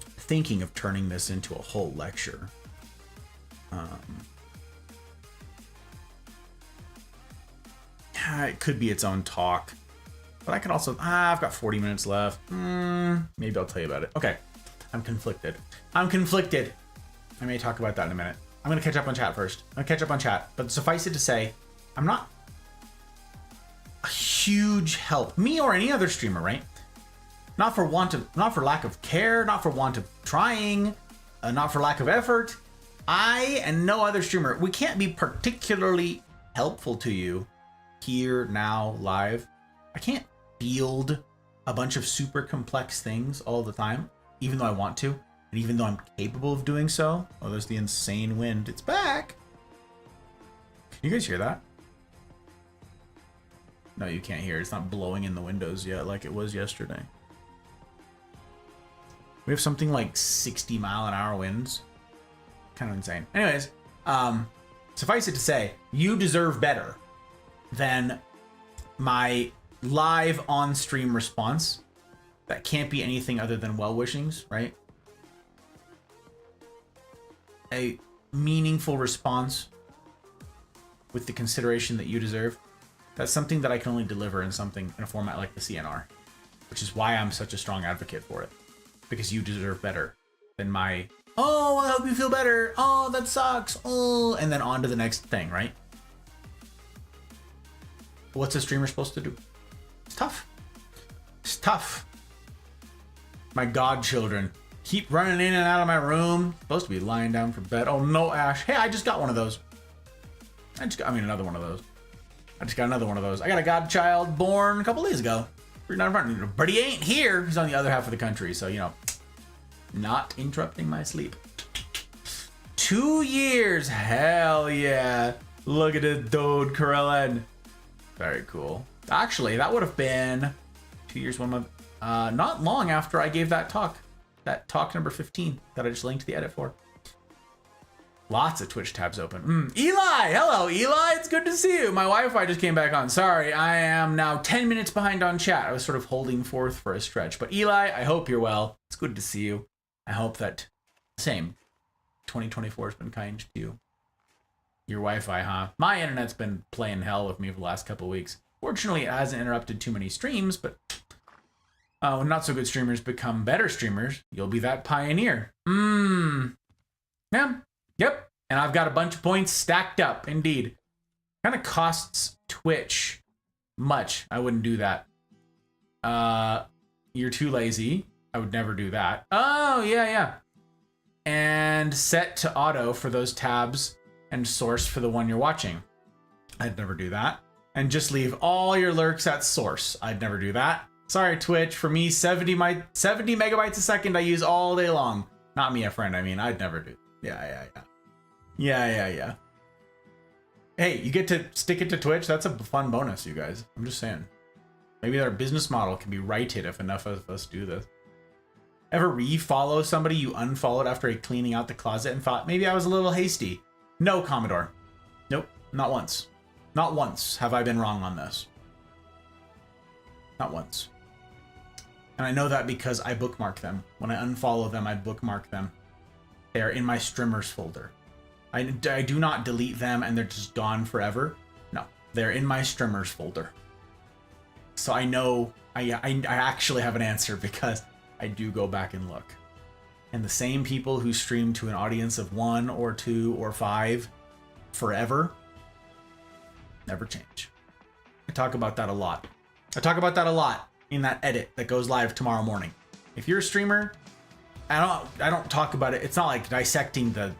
thinking of turning this into a whole lecture. It could be its own talk, but I could also... I've got 40 minutes left. Maybe I'll tell you about it. Okay, I'm conflicted. I may talk about that in a minute. I'm going to catch up on chat first. But suffice it to say, I'm not a huge help, me or any other streamer, right? Not for lack of care, not for want of trying, not for lack of effort. I and no other streamer, we can't be particularly helpful to you here, now, live. I can't build a bunch of super complex things all the time, even though I want to, and even though I'm capable of doing so. Oh, there's the insane wind. It's back. Can you guys hear that? No, you can't hear it. It's not blowing in the windows yet like it was yesterday. We have something like 60-mile-an-hour winds. Kind of insane. Anyways, suffice it to say, you deserve better than my live on-stream response that can't be anything other than well-wishings, right? A meaningful response with the consideration that you deserve. That's something that I can only deliver in a format like the CNR, which is why I'm such a strong advocate for it, because you deserve better than my, oh, I hope you feel better. Oh, that sucks. Oh, and then on to the next thing, right? What's a streamer supposed to do? It's tough. It's tough. My godchildren keep running in and out of my room. Supposed to be lying down for bed. Oh no, Ash. Hey, I just got one of those. Another one of those. I just got another one of those. I got a godchild born a couple days ago. But he ain't here. He's on the other half of the country. So, you know, not interrupting my sleep. 2 years. Hell yeah. Look at it, dude, Krillin. Very cool. Actually, that would have been 2 years, 1 month. Not long after I gave that talk. That talk number 15 that I just linked the edit for. Lots of Twitch tabs open. Eli! Hello, Eli! It's good to see you. My Wi-Fi just came back on. Sorry, I am now 10 minutes behind on chat. I was sort of holding forth for a stretch. But Eli, I hope you're well. It's good to see you. I hope that... Same. 2024 has been kind to you. Your Wi-Fi, huh? My internet's been playing hell with me for the last couple of weeks. Fortunately, it hasn't interrupted too many streams, but when not so good streamers become better streamers, you'll be that pioneer. Yeah. Yep. And I've got a bunch of points stacked up, indeed. Kind of costs Twitch much. I wouldn't do that. You're too lazy. I would never do that. Oh, yeah. And set to auto for those tabs and source for the one you're watching. I'd never do that. And just leave all your lurks at source. I'd never do that. Sorry, Twitch. For me, 70 megabytes a second I use all day long. Not me, a friend. I mean, I'd never do. Yeah. Hey, you get to stick it to Twitch. That's a fun bonus, you guys. I'm just saying. Maybe our business model can be righted if enough of us do this. Ever re-follow somebody you unfollowed after cleaning out the closet and thought, maybe I was a little hasty? No, Commodore. Nope, not once. Not once have I been wrong on this. Not once. And I know that because I bookmark them. When I unfollow them, I bookmark them. They are in my streamers folder. I do not delete them and they're just gone forever. No, they're in my streamers folder. So I know I actually have an answer because I do go back and look. And the same people who stream to an audience of 1 or 2 or 5 forever never change. I talk about that a lot. I talk about that a lot in that edit that goes live tomorrow morning. If you're a streamer, I don't talk about it. It's not like dissecting the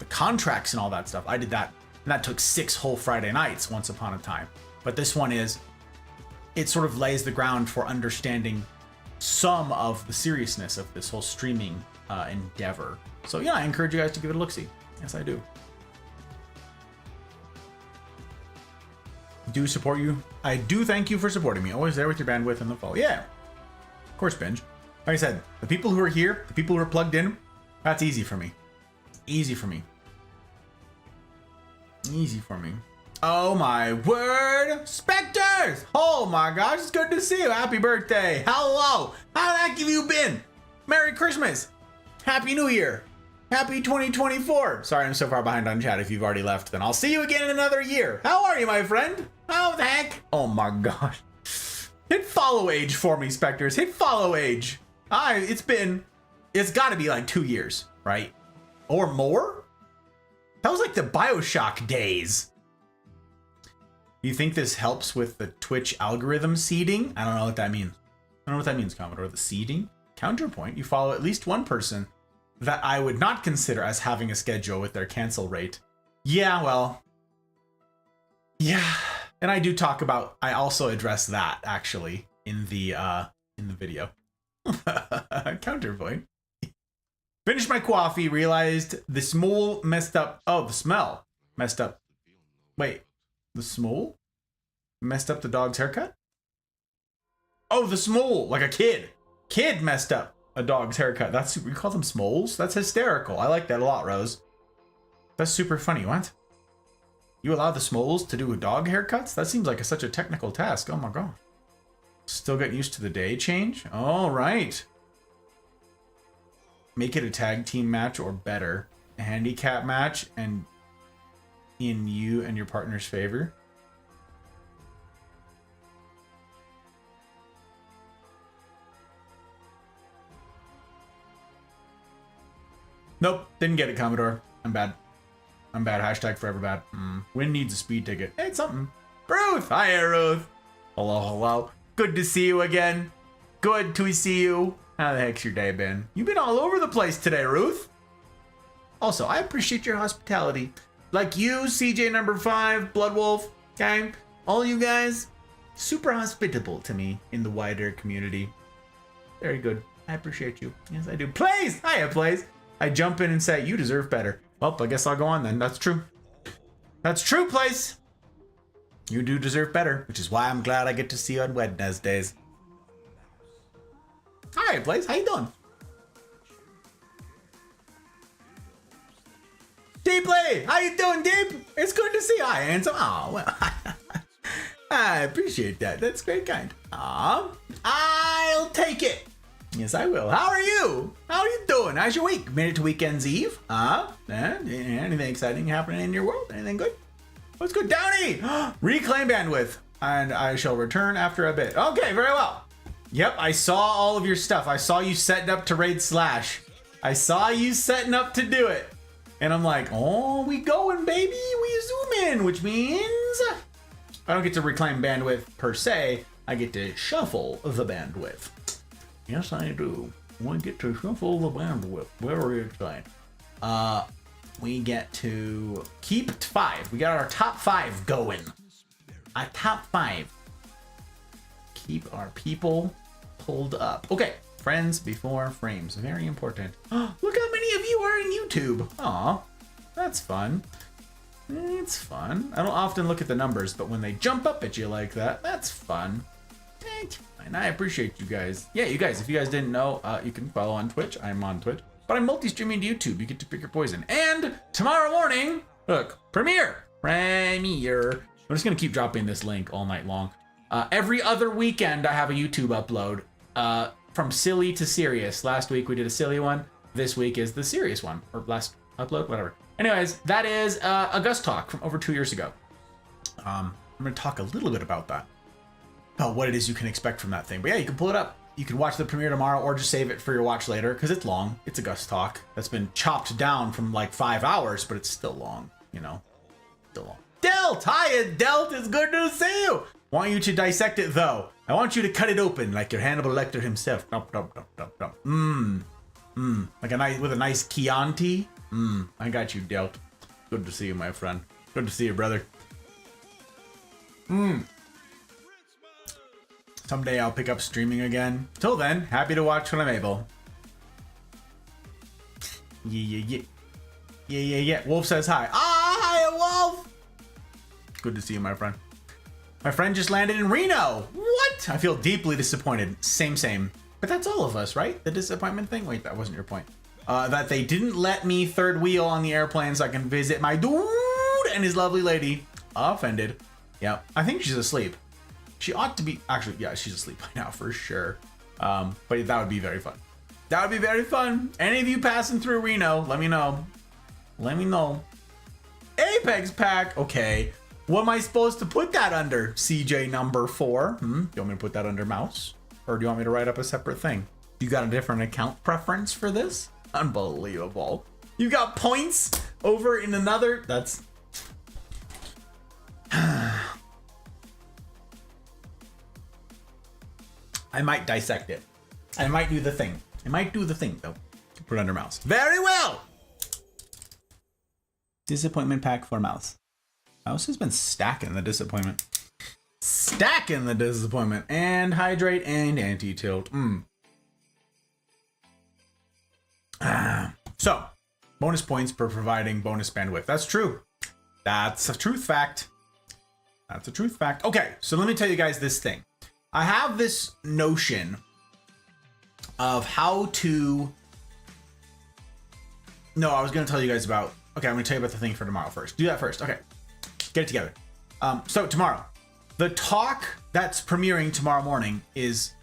contracts and all that stuff. I did that, and that took 6 whole Friday nights once upon a time. But this one it sort of lays the ground for understanding some of the seriousness of this whole streaming endeavor. So yeah, I encourage you guys to give it a look-see. Yes, I do. Do support you. I do thank you for supporting me. Always there with your bandwidth and the follow. Yeah, of course, Binge. Like I said, the people who are here, the people who are plugged in, that's easy for me. Easy for me. Easy for me. Oh my word, Spectres! Oh my gosh, it's good to see you. Happy birthday. Hello. How the heck have you been? Merry Christmas. Happy New Year. Happy 2024. Sorry, I'm so far behind on chat. If you've already left, then I'll see you again in another year. How are you, my friend? How the heck? Oh my gosh. Hit follow age for me, Spectres. Hit follow age. It's got to be like 2 years, right? Or more? That was like the BioShock days. You think this helps with the Twitch algorithm seeding? I don't know what that means. I don't know what that means, Commodore. The seeding? Counterpoint. You follow at least one person that I would not consider as having a schedule with their cancel rate. Yeah, well. Yeah. And I do talk about, I also address that actually in the video. Counterpoint. Finished my coffee, realized the smell messed up. Oh, the smell messed up. Wait, the smell messed up the dog's haircut? Oh, the smell, like a kid. Kid messed up a dog's haircut. That's, we call them smoles? That's hysterical. I like that a lot, Rose. That's super funny. What? You allow the smoles to do dog haircuts? That seems like such a technical task. Oh my god. Still getting used to the day change? All right. Make it a tag team match or better. A handicap match and in you and your partner's favor. Nope, didn't get it, Commodore. I'm bad. I'm bad. Hashtag forever bad. Win needs a speed ticket. Hey, it's something. Ruth! Hi, Ruth. Hello, hello. Good to see you again. Good to see you. How the heck's your day been? You've been all over the place today, Ruth. Also, I appreciate your hospitality. Like you, CJ number 5, Bloodwolf, okay? All you guys, super hospitable to me in the wider community. Very good. I appreciate you. Yes, I do. Plays! Hiya, Plays. I jump in and say, you deserve better. Well, I guess I'll go on then. That's true. That's true, Plays. You do deserve better, which is why I'm glad I get to see you on Wednesdays. Hi, Blaze. How you doing? Deeply! How you doing, Deep? It's good to see you. Hi, handsome. Oh, well. I appreciate that. That's very kind. I'll take it. Yes, I will. How are you? How are you doing? How's your week? Made it to weekend's eve? Anything exciting happening in your world? Anything good? What's good, Downey? Reclaim bandwidth. And I shall return after a bit. Okay, very well. Yep, I saw all of your stuff. I saw you setting up to raid Slash. I saw you setting up to do it. And I'm like, oh, we going, baby. We zoom in, which means I don't get to reclaim bandwidth per se. I get to shuffle the bandwidth. Yes, I do. We get to shuffle the bandwidth. Very exciting. We get to keep 5. We got our top 5 going. Our top 5. Keep our people pulled up. Okay, friends before frames. Very important. Look how many of you are in YouTube. Aw, that's fun. It's fun. I don't often look at the numbers, but when they jump up at you like that, that's fun. And I appreciate you guys. Yeah, you guys, if you guys didn't know, you can follow on Twitch. I'm on Twitch. But I'm multi-streaming to YouTube. You get to pick your poison. And tomorrow morning, look, Premiere. I'm just going to keep dropping this link all night long. Every other weekend, I have a YouTube upload from silly to serious. Last week, we did a silly one. This week is the serious one. Or last upload, whatever. Anyways, that is a Gus talk from over 2 years ago. I'm going to talk a little bit about that. About what it is you can expect from that thing. But yeah, you can pull it up. You can watch the premiere tomorrow or just save it for your watch later because it's long. It's a Gus talk that's been chopped down from like 5 hours, but it's still long, you know? Still long. Delt! Hi, Delt! It's good to see you! Want you to dissect it though. I want you to cut it open like your Hannibal Lecter himself. Like a nice, with a nice Chianti. I got you, Delt. Good to see you, my friend. Good to see you, brother. Someday I'll pick up streaming again. Till then, happy to watch when I'm able. Yeah. Wolf says hi. Hi, Wolf! Good to see you, my friend. My friend just landed in Reno. What? I feel deeply disappointed. Same. But that's all of us, right? The disappointment thing? Wait, that wasn't your point. That they didn't let me third wheel on the airplane so I can visit my dude and his lovely lady. Offended. Yeah, I think she's asleep. She ought to be, actually, yeah, she's asleep by now for sure. But that would be very fun. That would be very fun. Any of you passing through Reno, let me know. Let me know. Apex pack, okay. What am I supposed to put that under? CJ number 4. Do you want me to put that under mouse? Or do you want me to write up a separate thing? You got a different account preference for this? Unbelievable. You got points over in another, that's... I might dissect it. I might do the thing. I might do the thing, though. Put it under mouse. Very well! Disappointment pack for mouse. Mouse has been stacking the disappointment. Stacking the disappointment. And hydrate and anti-tilt. So, bonus points for providing bonus bandwidth. That's true. That's a truth fact. That's a truth fact. Okay, so let me tell you guys this thing. I have this notion of how to... No, I was going to tell you guys about... Okay, I'm going to tell you about the thing for tomorrow first. Do that first. Okay, get it together. So tomorrow, the talk that's premiering tomorrow morning is...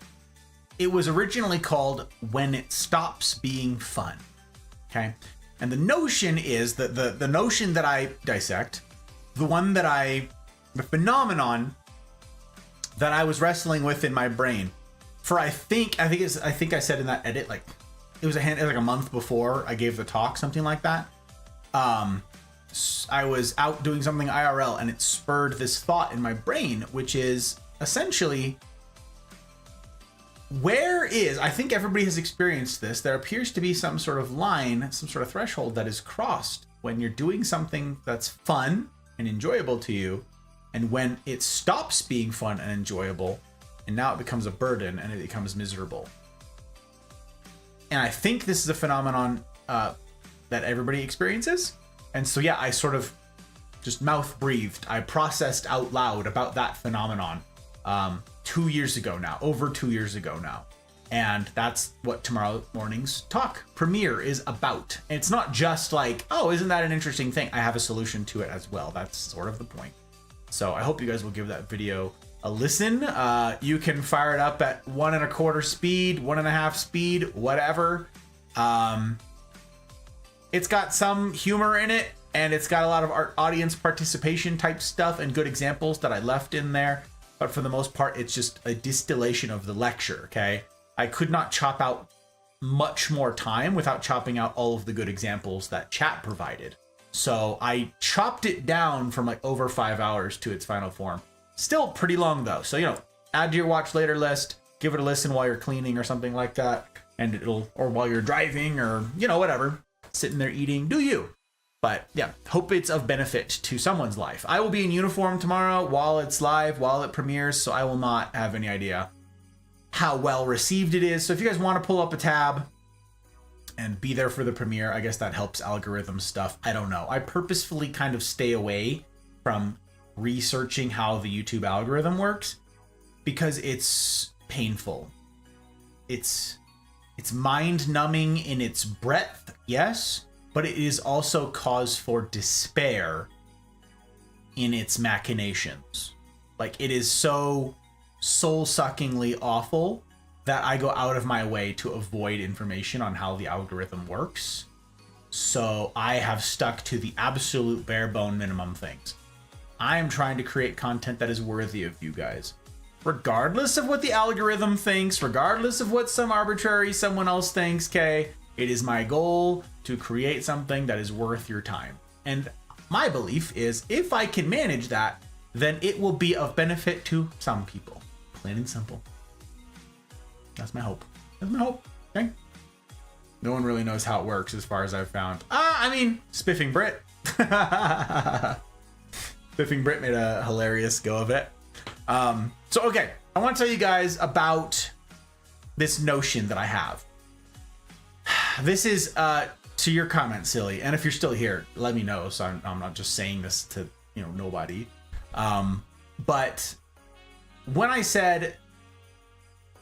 It was originally called When It Stops Being Fun. Okay? And the notion is that the notion that I dissect, the one that the phenomenon that I was wrestling with in my brain for I think I said in that edit, like it was like a month before I gave the talk, something like that. I was out doing something IRL and it spurred this thought in my brain, which is essentially I think everybody has experienced this. There appears to be some sort of line, some sort of threshold that is crossed when you're doing something that's fun and enjoyable to you. And when it stops being fun and enjoyable, and now it becomes a burden and it becomes miserable. And I think this is a phenomenon that everybody experiences. And so, yeah, I sort of just mouth breathed. I processed out loud about that phenomenon 2 years ago now, over 2 years ago now. And that's what tomorrow morning's talk premiere is about. And it's not just like, oh, isn't that an interesting thing? I have a solution to it as well. That's sort of the point. So I hope you guys will give that video a listen. You can fire it up at 1.25 speed, 1.5 speed, whatever. It's got some humor in it, and it's got a lot of audience participation type stuff and good examples that I left in there. But for the most part, it's just a distillation of the lecture, okay? I could not chop out much more time without chopping out all of the good examples that chat provided. So I chopped it down from like over 5 hours to its final form. Still pretty long though. So, you know, add to your watch later list, give it a listen while you're cleaning or something like that. And or while you're driving or, you know, whatever, sitting there eating, do you. But yeah, hope it's of benefit to someone's life. I will be in uniform tomorrow while it's live, while it premieres. So I will not have any idea how well received it is. So if you guys want to pull up a tab and be there for the premiere, I guess that helps algorithm stuff. I don't know. I purposefully kind of stay away from researching how the YouTube algorithm works because it's painful. It's mind-numbing in its breadth, yes, but it is also cause for despair in its machinations. Like, it is so soul-suckingly awful that I go out of my way to avoid information on how the algorithm works. So I have stuck to the absolute bare bone minimum things. I am trying to create content that is worthy of you guys. Regardless of what the algorithm thinks, regardless of what some arbitrary someone else thinks, okay, it is my goal to create something that is worth your time. And my belief is if I can manage that, then it will be of benefit to some people. Plain and simple. That's my hope. That's my hope. Okay. No one really knows how it works as far as I've found. I mean, Spiffing Brit. Spiffing Brit made a hilarious go of it. So, okay. I want to tell you guys about this notion that I have. This is to your comment, Silly. And if you're still here, let me know. So I'm not just saying this to, you know, nobody. But when I said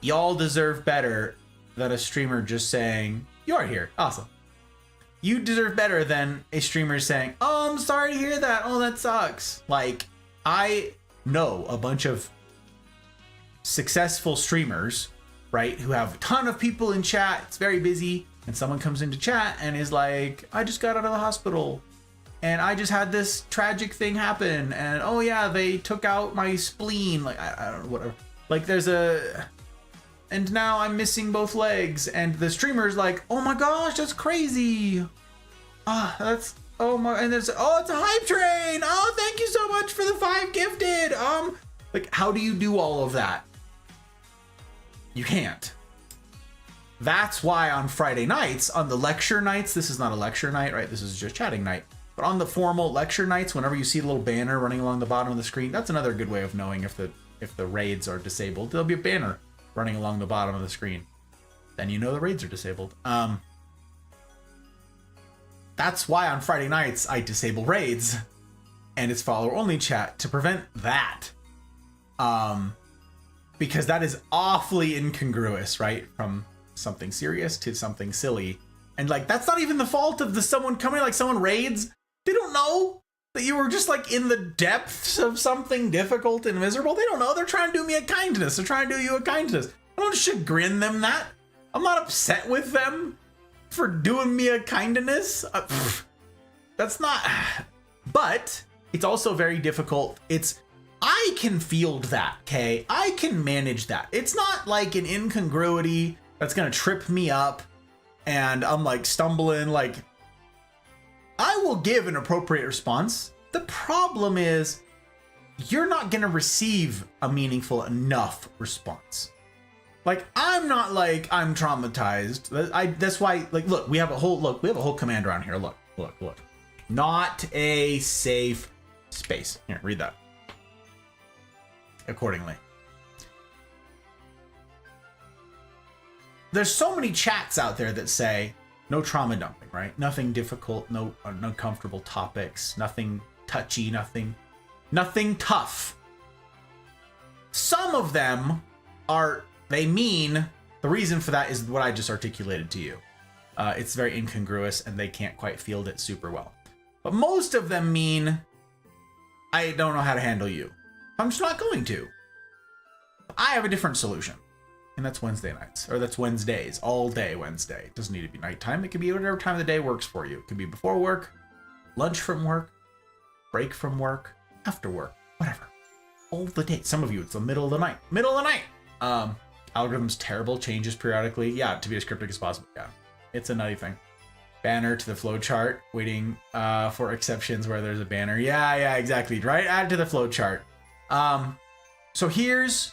y'all deserve better than a streamer just saying, you're here, awesome. You deserve better than a streamer saying, oh, I'm sorry to hear that. Oh, that sucks. Like, I know a bunch of successful streamers, right, who have a ton of people in chat. It's very busy. And someone comes into chat and is like, I just got out of the hospital. And I just had this tragic thing happen. And oh yeah, they took out my spleen. Like, I don't know, whatever. Like and now I'm missing both legs. And the streamer's like, oh my gosh, that's crazy. Oh my, and there's, oh, it's a hype train. Oh, thank you so much for the 5 gifted. Like, how do you do all of that? You can't. That's why on Friday nights, on the lecture nights, this is not a lecture night, right? This is just chatting night. But on the formal lecture nights, whenever you see a little banner running along the bottom of the screen, that's another good way of knowing if the raids are disabled. There'll be a banner running along the bottom of the screen. Then you know the raids are disabled. That's why on Friday nights I disable raids and it's follower only chat to prevent that. Because that is awfully incongruous, right? From something serious to something silly. And like, that's not even the fault of someone coming, like someone raids. They don't know that you were just like in the depths of something difficult and miserable. They don't know. They're trying to do me a kindness. They're trying to do you a kindness. I don't chagrin them that. I'm not upset with them for doing me a kindness. That's not, but it's also very difficult. I can field that, okay? I can manage that. It's not like an incongruity that's gonna trip me up and I'm like stumbling, like, I will give an appropriate response. The problem is you're not gonna receive a meaningful enough response. Like, I'm not like, I'm traumatized. That's why, like, look, we have a whole command around here. Look. Not a safe space. Here, read that. Accordingly. There's so many chats out there that say no trauma dumping, right? Nothing difficult, no uncomfortable topics, nothing touchy, nothing tough. Some of them they mean the reason for that is what I just articulated to you. It's very incongruous and they can't quite field it super well. But most of them mean I don't know how to handle you. I'm just not going to. I have a different solution. And that's Wednesday nights, or that's Wednesdays, all day Wednesday. It doesn't need to be nighttime. It can be whatever time of the day works for you. It could be before work, lunch from work, break from work, after work, whatever. All the day. Some of you, it's the middle of the night. Middle of the night! Algorithm's terrible, changes periodically. Yeah, to be as cryptic as possible. Yeah, it's a nutty thing. Banner to the flowchart, waiting for exceptions where there's a banner. Yeah, exactly. Right, add to the flowchart. So here's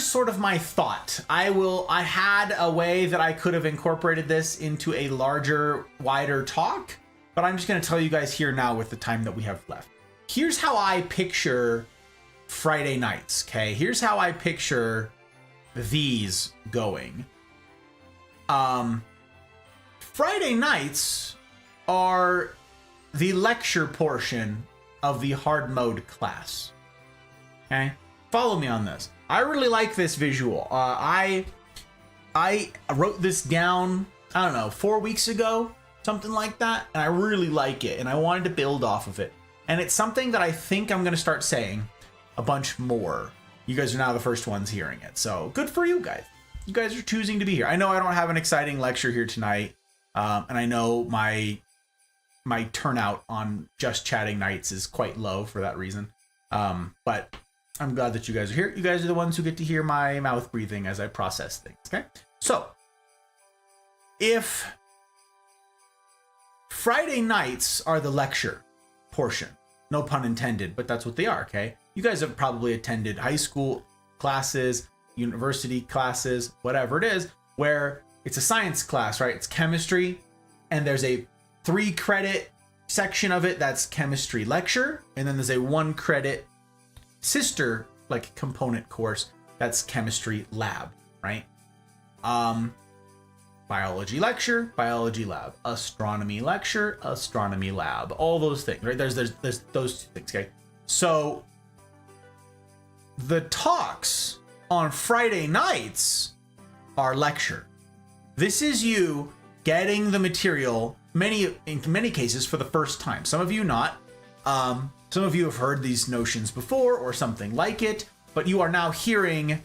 sort of my thought. I had a way that I could have incorporated this into a larger, wider talk, but I'm just going to tell you guys here now with the time that we have left. Here's how I picture Friday nights, okay? Here's how I picture these going. Friday nights are the lecture portion of the hard mode class, okay? Follow me on this. I really like this visual. I wrote this down, I don't know, 4 weeks ago, something like that, and I really like it, and I wanted to build off of it. And it's something that I think I'm going to start saying a bunch more. You guys are now the first ones hearing it, so good for you guys. You guys are choosing to be here. I know I don't have an exciting lecture here tonight, and I know my turnout on Just Chatting nights is quite low for that reason, but I'm glad that you guys are here. You guys are the ones who get to hear my mouth breathing as I process things, okay? So, if Friday nights are the lecture portion, no pun intended, but that's what they are, okay? You guys have probably attended high school classes, university classes, whatever it is, where it's a science class, right? It's chemistry, and there's a 3-credit section of it that's chemistry lecture, and then there's a 1-credit sister like component course that's chemistry lab, right? Biology lecture, biology lab, astronomy lecture, astronomy lab, all those things, right? There's those 2 things, okay? So the talks on Friday nights are lecture. This is you getting the material in many cases for the first time. Some of you not. Some of you have heard these notions before or something like it, but you are now hearing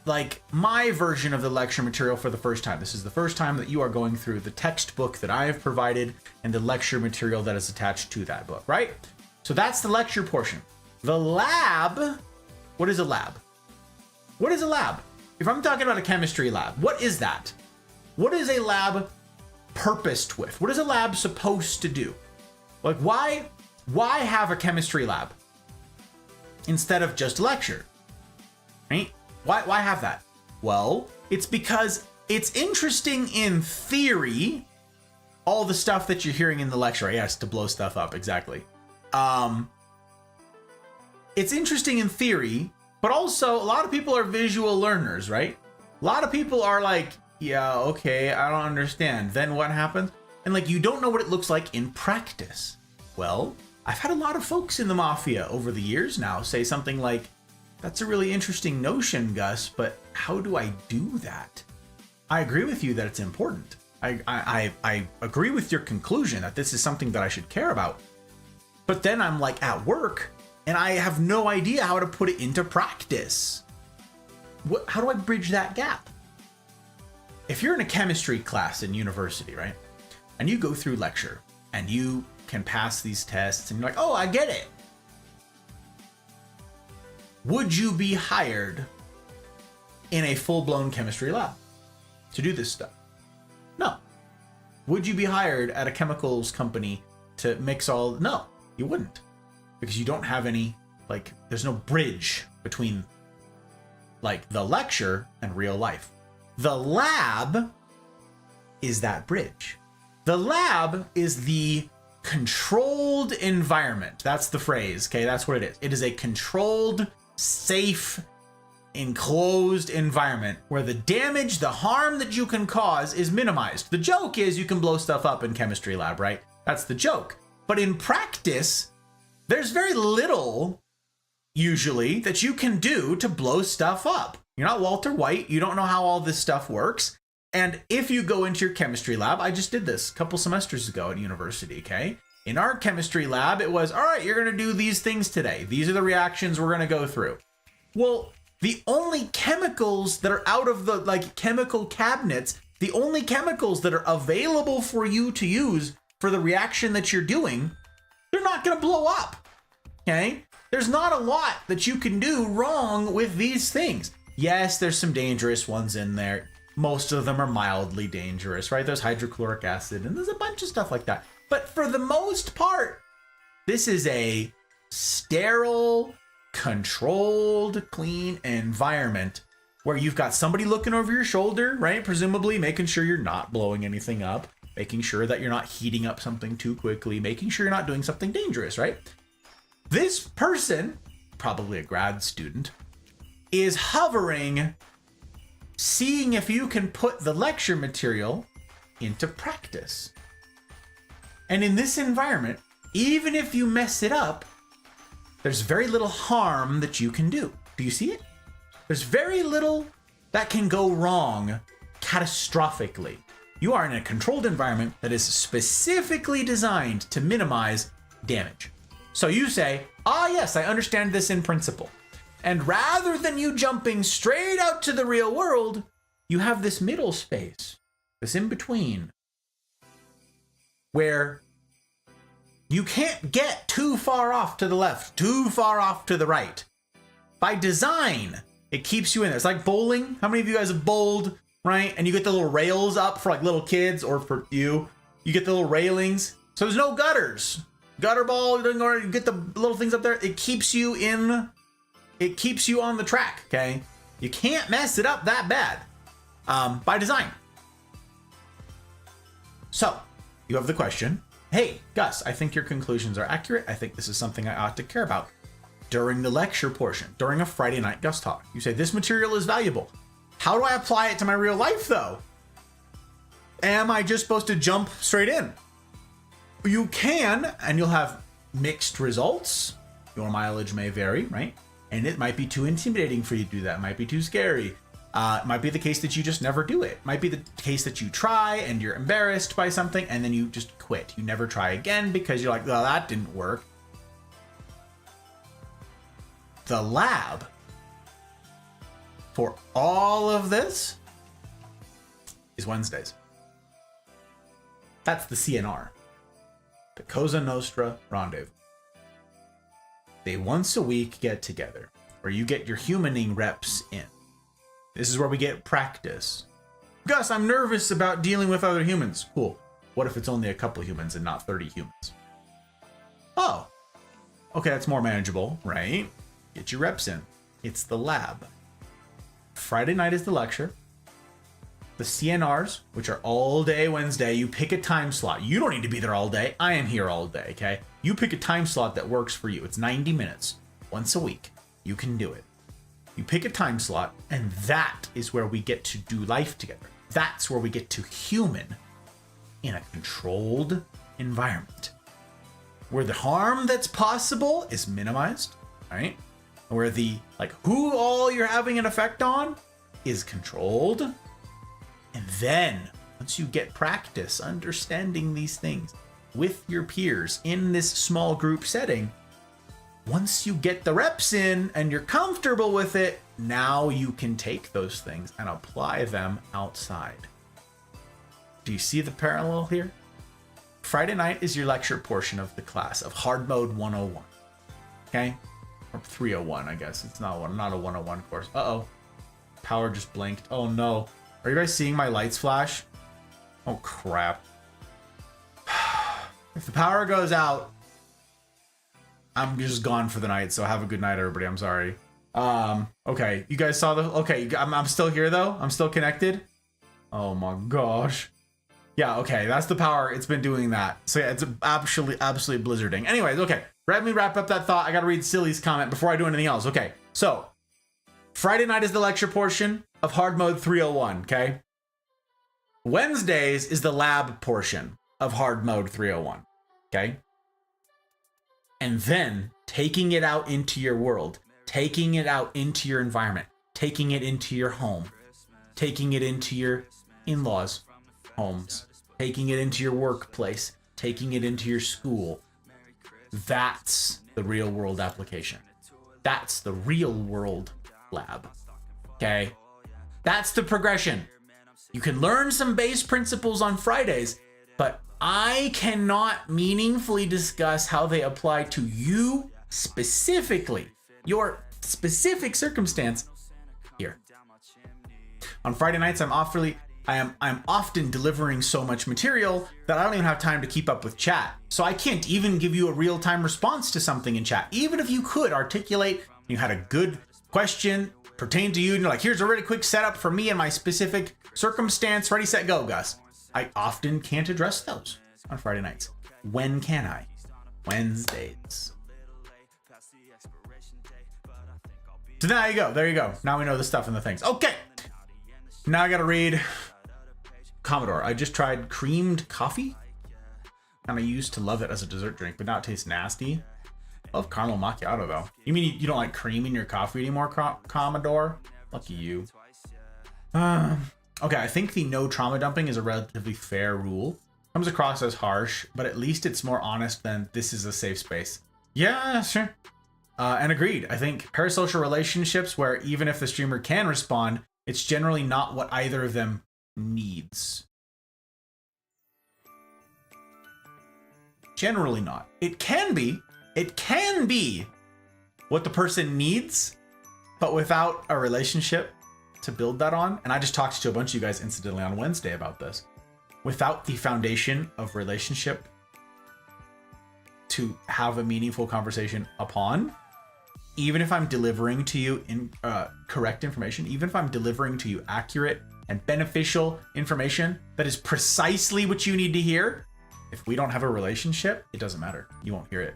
like my version of the lecture material for the first time. This is the first time that you are going through the textbook that I have provided and the lecture material that is attached to that book, right? So that's the lecture portion. The lab, what is a lab? What is a lab? If I'm talking about a chemistry lab, what is that? What is a lab purposed with? What is a lab supposed to do? Like why have a chemistry lab instead of just lecture, right? Why have that? Well, it's because it's interesting in theory, all the stuff that you're hearing in the lecture, right? Yes, to blow stuff up, exactly. It's interesting in theory, but also a lot of people are visual learners, right? A lot of people are like, yeah, okay, I don't understand. Then what happens? And like, you don't know what it looks like in practice. Well, I've had a lot of folks in the Mafia over the years now say something like, that's a really interesting notion, Gus, but how do I do that? I agree with you that it's important. I agree with your conclusion that this is something that I should care about. But then I'm like at work and I have no idea how to put it into practice. How do I bridge that gap? If you're in a chemistry class in university, right? And you go through lecture and you can pass these tests and you're like, oh, I get it. Would you be hired in a full-blown chemistry lab to do this stuff? No. Would you be hired at a chemicals company to mix all? No, you wouldn't, because you don't have any, like, there's no bridge between like the lecture and real life. The lab is that bridge. The lab is the controlled environment. That's the phrase, okay? That's what it is. It is a controlled, safe, enclosed environment where the damage, the harm that you can cause is minimized. The joke is you can blow stuff up in chemistry lab, right? That's the joke. But in practice, there's very little usually that you can do to blow stuff up. You're not Walter White. You don't know how all this stuff works. And if you go into your chemistry lab, I just did this a couple semesters ago at university, okay? In our chemistry lab, it was, all right, you're going to do these things today. These are the reactions we're going to go through. Well, the only chemicals that are out of the like chemical cabinets, the only chemicals that are available for you to use for the reaction that you're doing, they're not going to blow up. Okay? There's not a lot that you can do wrong with these things. Yes, there's some dangerous ones in there. Most of them are mildly dangerous, right? There's hydrochloric acid and there's a bunch of stuff like that. But for the most part, this is a sterile, controlled, clean environment where you've got somebody looking over your shoulder, right? Presumably making sure you're not blowing anything up, making sure that you're not heating up something too quickly, making sure you're not doing something dangerous, right? This person, probably a grad student, is hovering, seeing if you can put the lecture material into practice. And in this environment, even if you mess it up, there's very little harm that you can do. Do you see it? There's very little that can go wrong catastrophically. You are in a controlled environment that is specifically designed to minimize damage. So you say, yes, I understand this in principle. And rather than you jumping straight out to the real world, you have this middle space, this in between, where you can't get too far off to the left, too far off to the right. By design, it keeps you in there. It's like bowling. How many of you guys have bowled, right? And you get the little rails up for like little kids, or for you get the little railings. So there's no gutters. Gutter ball, you get the little things up there. It keeps you in, it keeps you on the track, okay? You can't mess it up that bad by design. So you have the question, hey, Gus, I think your conclusions are accurate. I think this is something I ought to care about. During the lecture portion, during a Friday night Gus talk, you say this material is valuable. How do I apply it to my real life though? Am I just supposed to jump straight in? You can, and you'll have mixed results. Your mileage may vary, right? And it might be too intimidating for you to do that. It might be too scary. It might be the case that you just never do it. It might be the case that you try and you're embarrassed by something and then you just quit. You never try again because you're like, well, that didn't work. The lab for all of this is Wednesdays. That's the CNR. The Cosa Nostra Rendezvous. They once a week get together where you get your humaning reps in. This is where we get practice. Gus, I'm nervous about dealing with other humans. Cool. What if it's only a couple humans and not 30 humans? Oh, okay, that's more manageable, right? Get your reps in. It's the lab. Friday night is the lecture. The CNRs, which are all day Wednesday, you pick a time slot. You don't need to be there all day. I am here all day, okay? You pick a time slot that works for you. It's 90 minutes, once a week. You can do it. You pick a time slot, and that is where we get to do life together. That's where we get to human in a controlled environment. Where the harm that's possible is minimized, right? Where the, who all you're having an effect on is controlled. And then, once you get practice understanding these things with your peers in this small group setting, once you get the reps in and you're comfortable with it, now you can take those things and apply them outside. Do you see the parallel here? Friday night is your lecture portion of the class of Hard Mode 101. Okay? Or 301, I guess. It's not a 101 course. Uh-oh. Power just blinked. Oh no. Are you guys seeing my lights flash? Oh crap. If the power goes out, I'm just gone for the night, so have a good night, everybody. I'm sorry. Okay, you guys saw the... Okay, I'm still here, though. I'm still connected. Oh, my gosh. Yeah, okay, that's the power. It's been doing that. So, yeah, it's absolutely blizzarding. Anyways, okay. Let me wrap up that thought. I gotta read Silly's comment before I do anything else. Okay, so Friday night is the lecture portion of Hard Mode 301, okay? Wednesdays is the lab portion of Hard Mode 301, okay? And then taking it out into your world, taking it out into your environment, taking it into your home, taking it into your in-laws' homes, taking it into your workplace, taking it into your school. That's the real world application. That's the real world lab. Okay? That's the progression. You can learn some base principles on Fridays, but I cannot meaningfully discuss how they apply to you specifically, your specific circumstance here. On Friday nights, I'm often delivering so much material that I don't even have time to keep up with chat. So I can't even give you a real-time response to something in chat. Even if you could articulate, you had a good question pertain to you, and you're like, here's a really quick setup for me and my specific circumstance, ready, set, go, Gus. I often can't address those on Friday nights. When can I? Wednesdays. So now you go. There you go. Now we know the stuff and the things. Okay. Now I gotta read Commodore. I just tried creamed coffee, and I used to love it as a dessert drink, but now it tastes nasty. Love caramel macchiato though. You mean you don't like cream in your coffee anymore, Commodore? Lucky you. Okay, I think the no trauma dumping is a relatively fair rule. Comes across as harsh, but at least it's more honest than this is a safe space. Yeah, sure. And agreed. I think parasocial relationships where even if the streamer can respond, it's generally not what either of them needs. Generally not. It can be what the person needs, but without a relationship to build that on. And I just talked to a bunch of you guys incidentally on Wednesday about this. Without the foundation of relationship to have a meaningful conversation upon, even if I'm delivering to you correct information, even if I'm delivering to you accurate and beneficial information that is precisely what you need to hear, if we don't have a relationship, it doesn't matter. You won't hear it.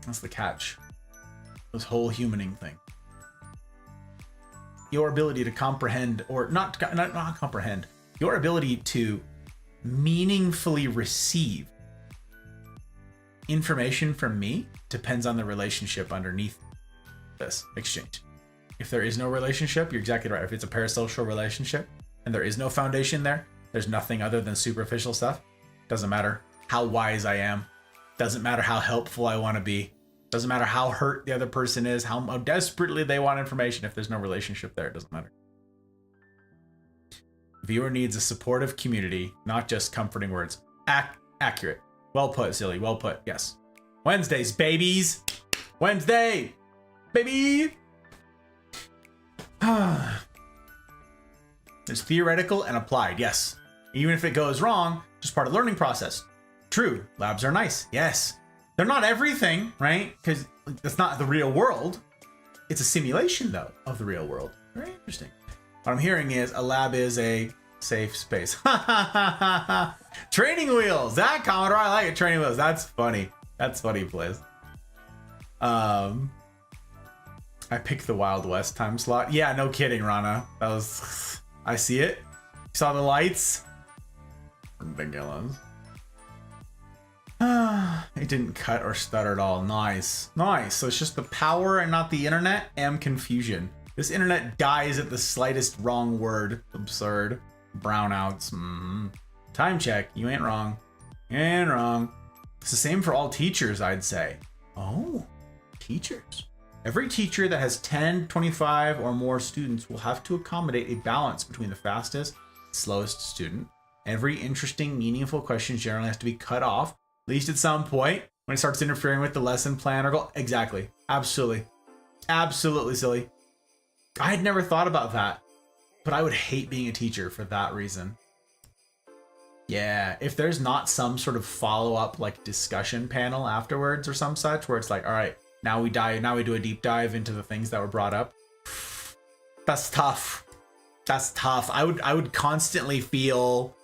That's the catch. This whole humaning thing. Your ability to comprehend, or not comprehend, your ability to meaningfully receive information from me depends on the relationship underneath this exchange. If there is no relationship, you're exactly right. If it's a parasocial relationship and there is no foundation there, there's nothing other than superficial stuff. Doesn't matter how wise I am. Doesn't matter how helpful I want to be. Doesn't matter how hurt the other person is, how desperately they want information. If there's no relationship there, it doesn't matter. Viewer needs a supportive community, not just comforting words. Accurate. Well put, silly. Well put. Yes. Wednesdays, babies. Wednesday, baby. It's theoretical and applied. Yes. Even if it goes wrong, just part of the learning process. True. Labs are nice. Yes. They're not everything, right? Because it's not the real world. It's a simulation, though, of the real world. Very interesting. What I'm hearing is a lab is a safe space. Training wheels. That Commodore, I like it. Training wheels. That's funny. That's funny, Blaze. I picked the Wild West time slot. Yeah, no kidding, Rana. That was... I see it. Saw the lights. Ridiculous. It didn't cut or stutter at all. Nice. Nice. So it's just the power and not the internet and confusion. This internet dies at the slightest wrong word. Absurd. Brownouts. Time check. You ain't wrong. You ain't wrong. It's the same for all teachers, I'd say. Oh, teachers. Every teacher that has 10, 25, or more students will have to accommodate a balance between the fastest and slowest student. Every interesting, meaningful question generally has to be cut off, at least at some point, when it starts interfering with the lesson plan or goal. Exactly. Absolutely. Absolutely silly. I had never thought about that, but I would hate being a teacher for that reason. Yeah, if there's not some sort of follow-up like discussion panel afterwards or some such, where it's like, all right, now we do a deep dive into the things that were brought up. That's tough. That's tough. I would constantly feel,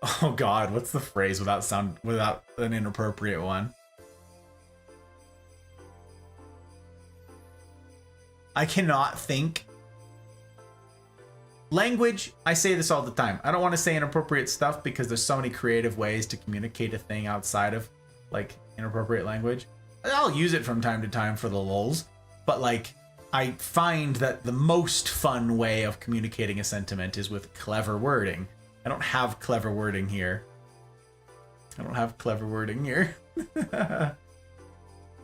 oh God, what's the phrase without an inappropriate one? I cannot think. Language, I say this all the time. I don't want to say inappropriate stuff because there's so many creative ways to communicate a thing outside of like inappropriate language. I'll use it from time to time for the lulz, but like I find that the most fun way of communicating a sentiment is with clever wording. I don't have clever wording here. I don't have clever wording here.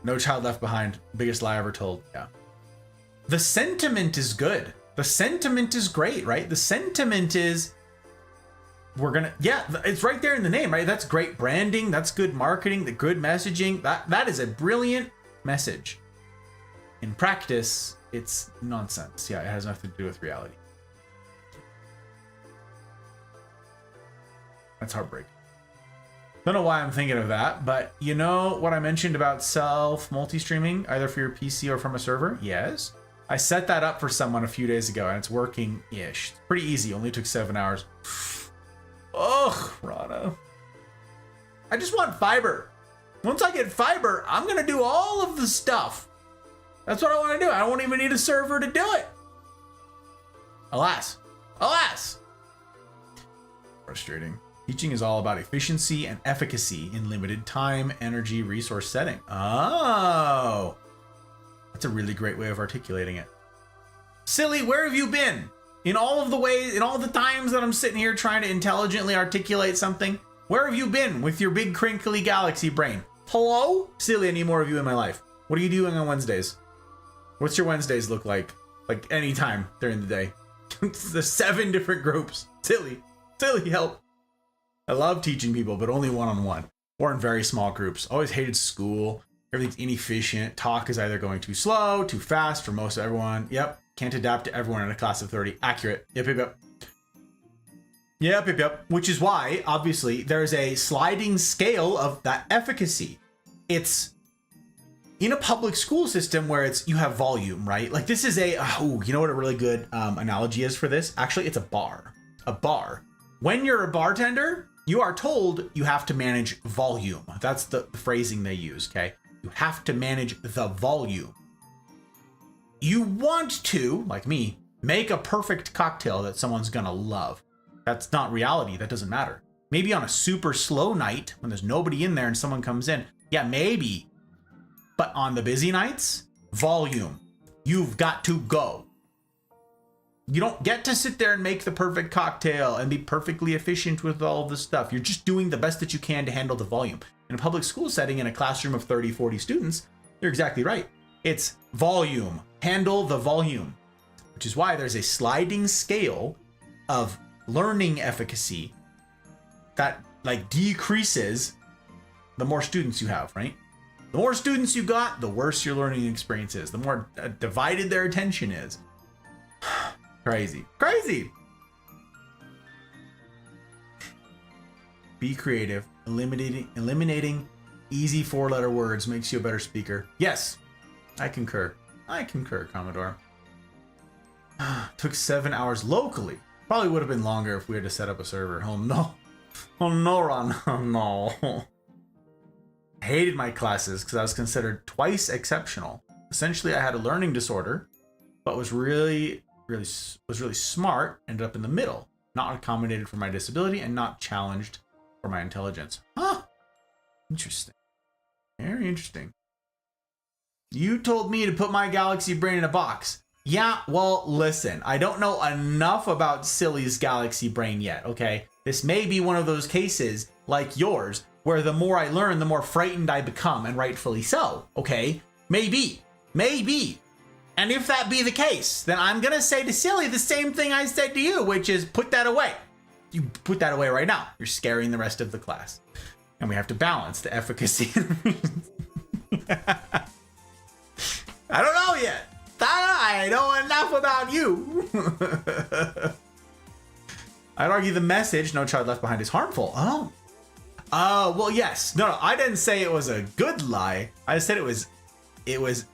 No Child Left Behind. Biggest lie ever told. Yeah. The sentiment is good. The sentiment is great, right? The sentiment is it's right there in the name, right? That's great branding. That's good marketing, the good messaging. That is a brilliant message. In practice, it's nonsense. Yeah, it has nothing to do with reality. That's heartbreaking. Don't know why I'm thinking of that, but you know what I mentioned about self multi-streaming, either for your PC or from a server? Yes. I set that up for someone a few days ago, and it's working-ish. It's pretty easy. Only took 7 hours. Ugh, Rana. I just want fiber. Once I get fiber, I'm going to do all of the stuff. That's what I want to do. I won't even need a server to do it. Alas. Alas. Frustrating. Teaching is all about efficiency and efficacy in limited time, energy, resource setting. Oh. That's a really great way of articulating it. Silly, where have you been? In all of the ways, in all the times that I'm sitting here trying to intelligently articulate something, where have you been with your big crinkly galaxy brain? Hello? Silly, I need more of you in my life. What are you doing on Wednesdays? What's your Wednesdays look like? Like any time during the day. There's 7 different groups. Silly, help. I love teaching people, but only one-on-one or in very small groups. Always hated school. Everything's inefficient. Talk is either going too slow, too fast for most of everyone. Yep. Can't adapt to everyone in a class of 30. Accurate. Yep. Which is why, obviously, there's a sliding scale of that efficacy. It's in a public school system where you have volume, right? Like this is you know what a really good analogy is for this? Actually, it's a bar. A bar. When you're a bartender, you are told you have to manage volume. That's the phrasing they use, okay? You have to manage the volume. You want to, like me, make a perfect cocktail that someone's gonna love. That's not reality. That doesn't matter. Maybe on a super slow night when there's nobody in there and someone comes in, yeah, maybe. But on the busy nights, volume. You've got to go. You don't get to sit there and make the perfect cocktail and be perfectly efficient with all of this stuff. You're just doing the best that you can to handle the volume. In a public school setting, in a classroom of 30, 40 students, you're exactly right. It's volume. Handle the volume. Which is why there's a sliding scale of learning efficacy that like decreases the more students you have, right? The more students you got, the worse your learning experience is. The more divided their attention is. Crazy. Be creative. Eliminating easy 4-letter words makes you a better speaker. Yes, I concur. Commodore. Took 7 hours locally. Probably would have been longer if we had to set up a server. Oh no, Ron. Oh no. I hated my classes because I was considered twice exceptional. Essentially, I had a learning disorder, but was really smart. Ended up in the middle, not accommodated for my disability and not challenged for my intelligence. Huh. Interesting. Very interesting. You told me to put my galaxy brain in a box. Yeah, well, listen, I don't know enough about Silly's galaxy brain yet, okay? This may be one of those cases, like yours, where the more I learn, the more frightened I become, and rightfully so, okay? Maybe. And if that be the case, then I'm gonna say to Silly the same thing I said to you, which is put that away. You put that away right now. You're scaring the rest of the class. And we have to balance the efficacy. I don't know yet. I know enough about you. I'd argue the message, No Child Left Behind, is harmful. Oh, well, yes. No, I didn't say it was a good lie. I said it was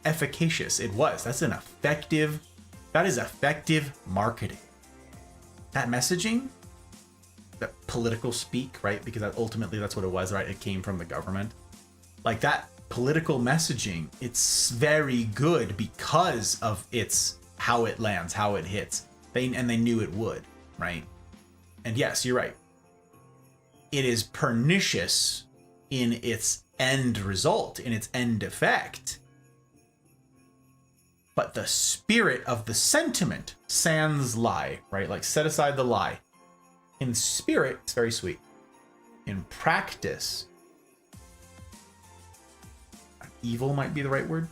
efficacious. It was. That is effective marketing. That messaging, that political speak, right? Because ultimately that's what it was, right? It came from the government. Like that political messaging, it's very good because of how it lands, how it hits. They knew it would, right? And yes, you're right. It is pernicious in its end result, in its end effect. But the spirit of the sentiment, sans lie, right? Like set aside the lie. In spirit, it's very sweet. In practice, evil might be the right word.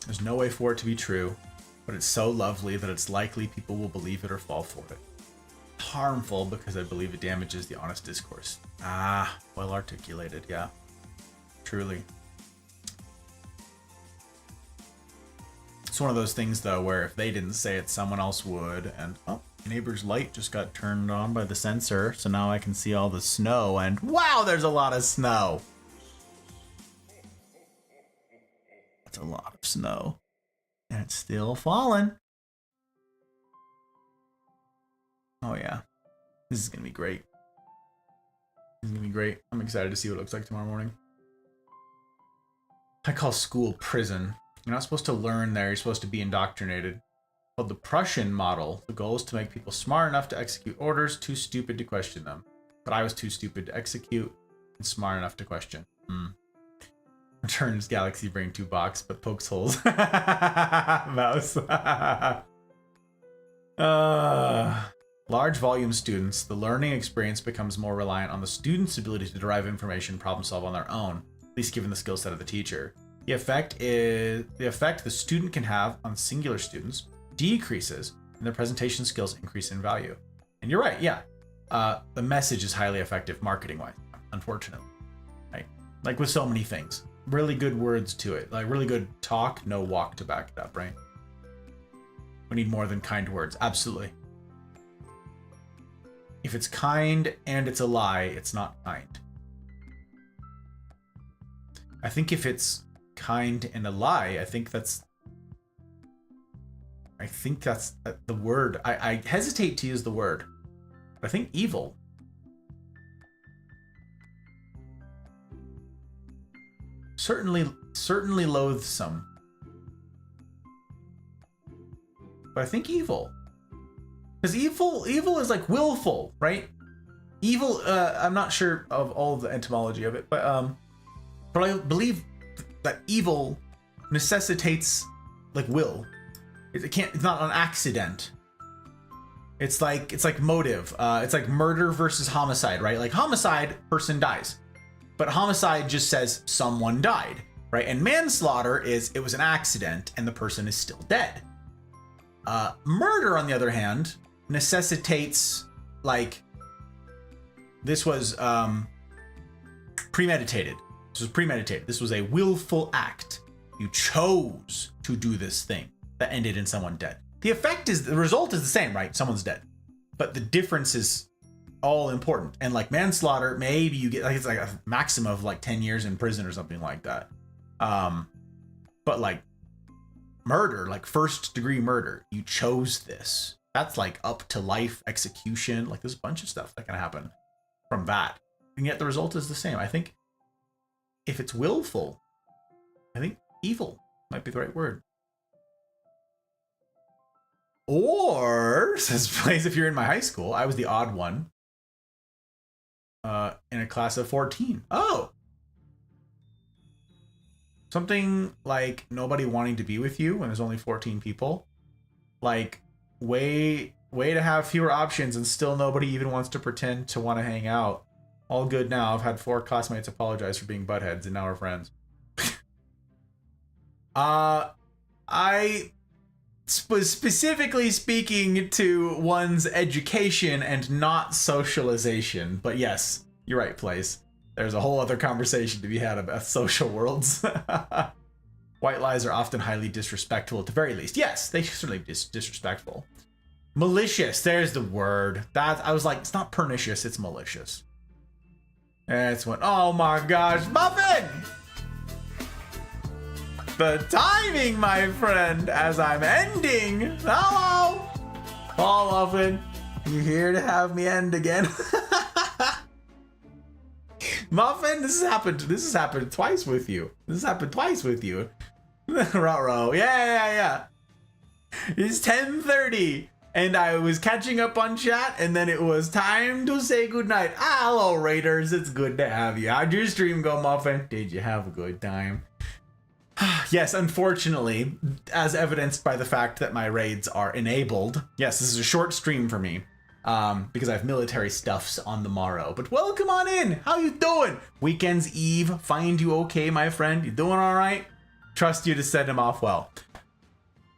There's no way for it to be true, but it's so lovely that it's likely people will believe it or fall for it. Harmful because I believe it damages the honest discourse. Ah, well articulated, yeah. Truly. It's one of those things, though, where if they didn't say it, someone else would. And, oh, neighbor's light just got turned on by the sensor, so now I can see all the snow, and wow, there's a lot of snow! That's a lot of snow. And it's still falling. Oh, yeah. This is going to be great. This is going to be great. I'm excited to see what it looks like tomorrow morning. I call school prison. You're not supposed to learn there. You're supposed to be indoctrinated. Called the Prussian model. The goal is to make people smart enough to execute orders, too stupid to question them. But I was too stupid to execute and smart enough to question. Returns Galaxy Brain 2 box, but pokes holes. Mouse. Large volume students, the learning experience becomes more reliant on the student's ability to derive information and problem solve on their own, at least given the skill set of the teacher. The effect the student can have on singular students decreases, and their presentation skills increase in value. And you're right, yeah. The message is highly effective marketing-wise, unfortunately. Right? Like with so many things. Really good words to it. Like really good talk, no walk to back it up, right? We need more than kind words. Absolutely. If it's kind and it's a lie, it's not kind. I think if it's kind and a lie, I think that's the word. I hesitate to use the word. But I think evil. Certainly loathsome. But I think evil. Because evil is like willful, right? Evil, I'm not sure of all of the etymology of it, but I believe that evil necessitates like will. It's not an accident. It's like motive. It's like murder versus homicide, right? Like homicide, person dies. But homicide just says someone died, right? And manslaughter is it was an accident and the person is still dead. Murder, on the other hand, necessitates like this was premeditated. This was premeditated. This was a willful act. You chose to do this thing that ended in someone dead. The result is the same, right? Someone's dead. But the difference is all important. And like manslaughter, maybe you get like it's like a maximum of like 10 years in prison or something like that. But like murder, like first degree murder, you chose this. That's like up to life execution. Like there's a bunch of stuff that can happen from that. And yet the result is the same. I think if it's willful, I think evil might be the right word. Or, says Blaze, if you're in my high school, I was the odd one in a class of 14. Oh! Something like nobody wanting to be with you when there's only 14 people. Like, way to have fewer options and still nobody even wants to pretend to want to hang out. All good now. I've had 4 classmates apologize for being buttheads and now we're friends. I was specifically speaking to one's education and not socialization. But yes, you're right, Place. There's a whole other conversation to be had about social worlds. White lies are often highly disrespectful at the very least. Yes, they certainly disrespectful. Malicious, there's the word. I was like, it's not pernicious, it's malicious. And it's when, oh my gosh, Muffin! The timing, my friend, as I'm ending. Hello! Paul Muffin, you here to have me end again? Muffin, this has happened twice with you. Ruh-roh. Yeah. It's 10:30 and I was catching up on chat and then it was time to say goodnight. Hello, Raiders. It's good to have you. How'd your stream go, Muffin? Did you have a good time? Yes, unfortunately, as evidenced by the fact that my raids are enabled. Yes, this is a short stream for me. because I have military stuffs on the morrow. But welcome on in. How you doing? Weekend's Eve. Find you okay, my friend? You doing all right? Trust you to send him off well.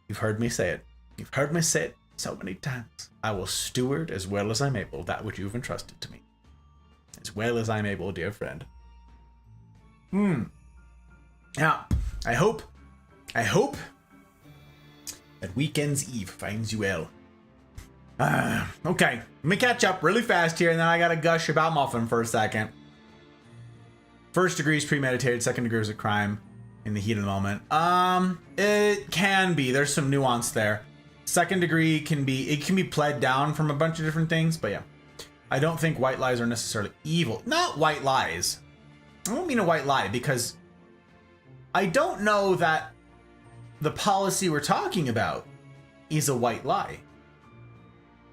You've heard me say it. You've heard me say it so many times. I will steward as well as I'm able that which you've entrusted to me. As well as I'm able, dear friend. Now, I hope that Weekend's Eve finds you well. Okay, let me catch up really fast here, and then I gotta gush about Muffin for a second. First degree is premeditated, second degree is a crime in the heat of the moment. It can be. There's some nuance there. Second degree can be pled down from a bunch of different things, but yeah. I don't think white lies are necessarily evil. Not white lies. I don't mean a white lie, because I don't know that the policy we're talking about is a white lie.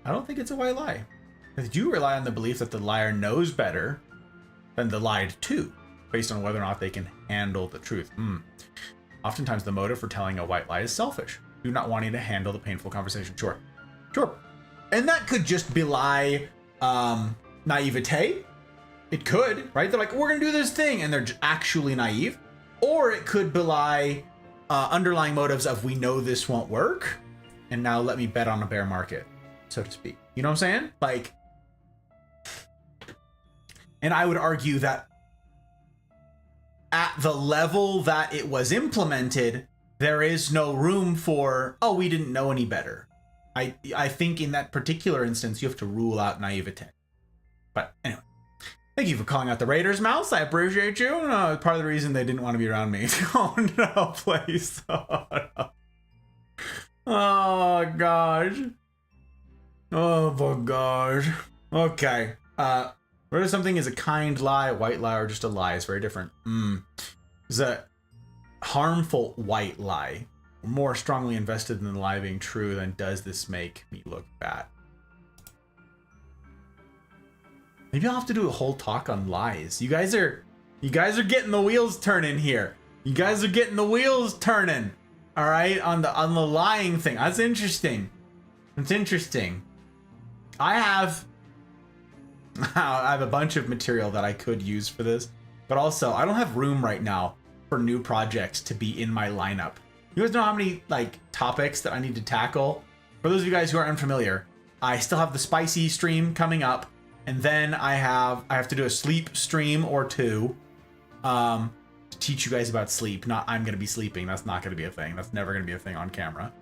I don't think it's a white lie. Because you rely on the belief that the liar knows better than the lied to, based on whether or not they can handle the truth. Oftentimes the motive for telling a white lie is selfish. Do not wanting to handle the painful conversation. Sure. And that could just belie naivete. It could, right? They're like, we're gonna do this thing, and they're actually naive. Or it could belie underlying motives of, we know this won't work, and now let me bet on a bear market, so to speak. You know what I'm saying? Like, and I would argue that at the level that it was implemented, there is no room for, oh, we didn't know any better. I think in that particular instance, you have to rule out naivete. But anyway, thank you for calling out the Raiders, Mouse. I appreciate you. Part of the reason they didn't want to be around me. Oh no, please. Oh, no. Oh gosh. Oh my gosh. Okay. Whether something is a kind lie, white lie, or just a lie is very different. It's a harmful white lie. We're more strongly invested in the lie being true than does this make me look bad. Maybe I'll have to do a whole talk on lies. You guys are getting the wheels turning here. You guys are getting the wheels turning. All right, on the lying thing. That's interesting. It's interesting. I have a bunch of material that I could use for this, but also I don't have room right now for new projects to be in my lineup. You guys know how many like topics that I need to tackle? For those of you guys who are unfamiliar, I still have the spicy stream coming up, and then I have to do a sleep stream or two to teach you guys about sleep. Not I'm gonna be sleeping. That's not gonna be a thing. That's never gonna be a thing on camera.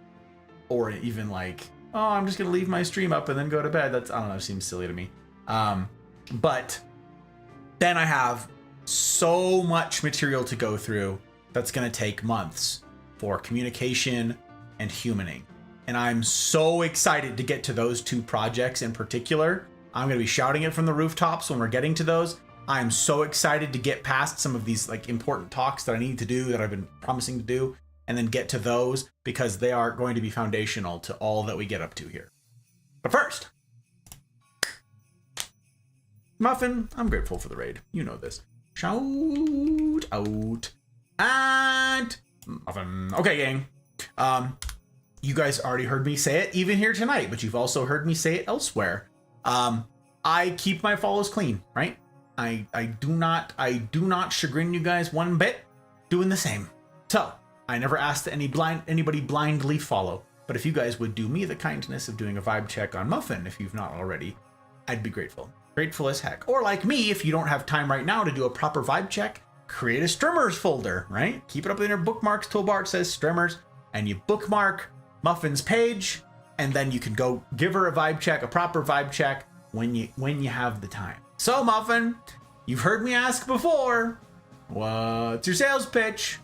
Or even like, oh, I'm just gonna leave my stream up and then go to bed. That's, I don't know, seems silly to me. But then I have so much material to go through that's gonna take months for communication and humaning. And I'm so excited to get to those two projects in particular. I'm gonna be shouting it from the rooftops when we're getting to those. I'm so excited to get past some of these like important talks that I need to do, that I've been promising to do, and then get to those, because they are going to be foundational to all that we get up to here. But first, Muffin, I'm grateful for the raid. You know this. Shout out and Muffin. Okay, gang. You guys already heard me say it even here tonight, but you've also heard me say it elsewhere. I keep my follows clean, right? I do not chagrin you guys one bit doing the same. So I never asked anybody blindly follow, but if you guys would do me the kindness of doing a vibe check on Muffin, if you've not already, I'd be grateful. Grateful as heck. Or like me, if you don't have time right now to do a proper vibe check, create a Strimmers folder, right? Keep it up in your bookmarks toolbar. It says Strimmers, and you bookmark Muffin's page, and then you can go give her a vibe check, a proper vibe check, when you have the time. So Muffin, you've heard me ask before, what's your sales pitch?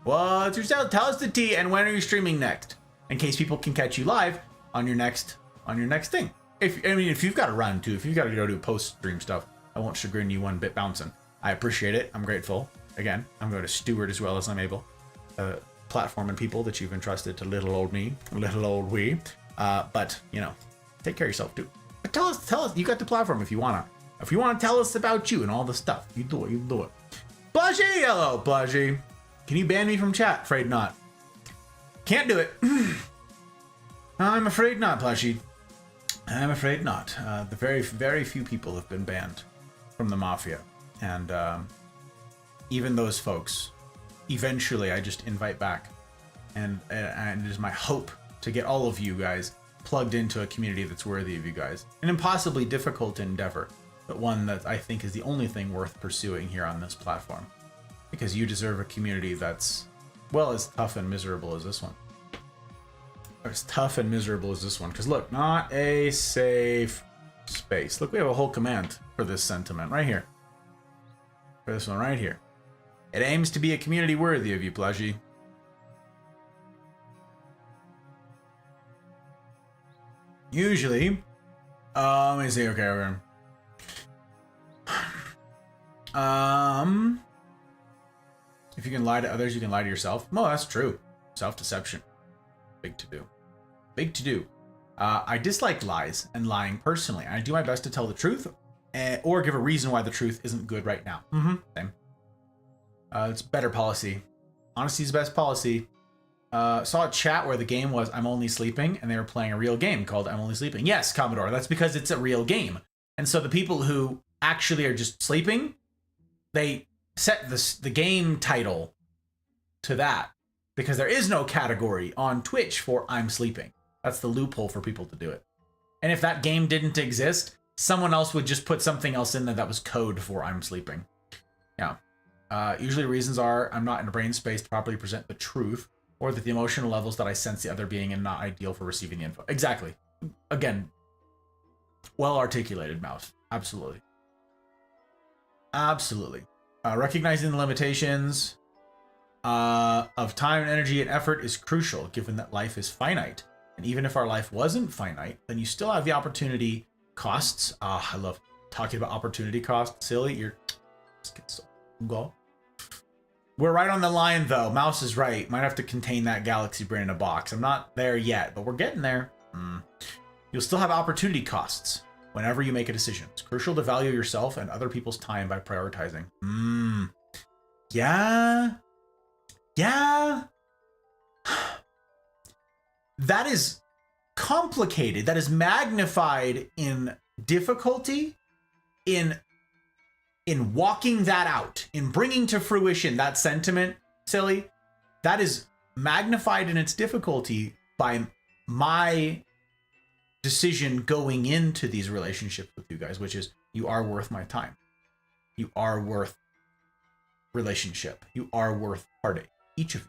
What's your sales? Tell us the tea, and when are you streaming next? In case people can catch you live on your next thing. If you've got to run too, if you've got to go do post-stream stuff, I won't chagrin you one bit bouncing. I appreciate it. I'm grateful. Again, I'm going to steward as well as I'm able. Platform and people that you've entrusted to little old me, little old we. But, you know, take care of yourself too. But tell us, you got the platform if you want to tell us about you and all the stuff. You do it. Blushy! Hello, Blushy. Can you ban me from chat? Afraid not. Can't do it. I'm afraid not, Blushy. I'm afraid not. The very few people have been banned from the Mafia. And even those folks, eventually I just invite back. And it is my hope to get all of you guys plugged into a community that's worthy of you guys. An impossibly difficult endeavor, but one that I think is the only thing worth pursuing here on this platform. Because you deserve a community that's, well, as tough and miserable as this one. As tough and miserable as this one. Because look, not a safe space. Look, we have a whole command for this sentiment right here. For this one right here. It aims to be a community worthy of you, Plushy. Usually, let me see. Okay, over. If you can lie to others, you can lie to yourself. No, that's true. Self-deception. Big to do. Big to do. I dislike lies and lying personally. I do my best to tell the truth, or give a reason why the truth isn't good right now. Same. It's better policy. Honesty is the best policy. Saw a chat where the game was I'm Only Sleeping, and they were playing a real game called I'm Only Sleeping. Yes, Commodore, that's because it's a real game. And so the people who actually are just sleeping, they set the game title to that, because there is no category on Twitch for I'm sleeping. That's the loophole for people to do it. And if that game didn't exist, someone else would just put something else in there that was code for I'm sleeping. Yeah. Usually reasons are I'm not in a brain space to properly present the truth, or that the emotional levels that I sense the other being are not ideal for receiving the info. Exactly. Again, well articulated, Mouse. Absolutely. Absolutely. Recognizing the limitations of time and energy and effort is crucial, given that life is finite. And even if our life wasn't finite, then you still have the opportunity costs. I love talking about opportunity costs. Silly, you're so go. We're right on the line, though. Mouse is right. Might have to contain that galaxy brain in a box. I'm not there yet, but we're getting there. You'll still have opportunity costs whenever you make a decision. It's crucial to value yourself and other people's time by prioritizing. Yeah. Yeah. That is complicated. That is magnified in difficulty, in walking that out, in bringing to fruition that sentiment, Silly. That is magnified in its difficulty by my decision going into these relationships with you guys, which is you are worth my time. You are worth relationship. You are worth heartache. Each of you.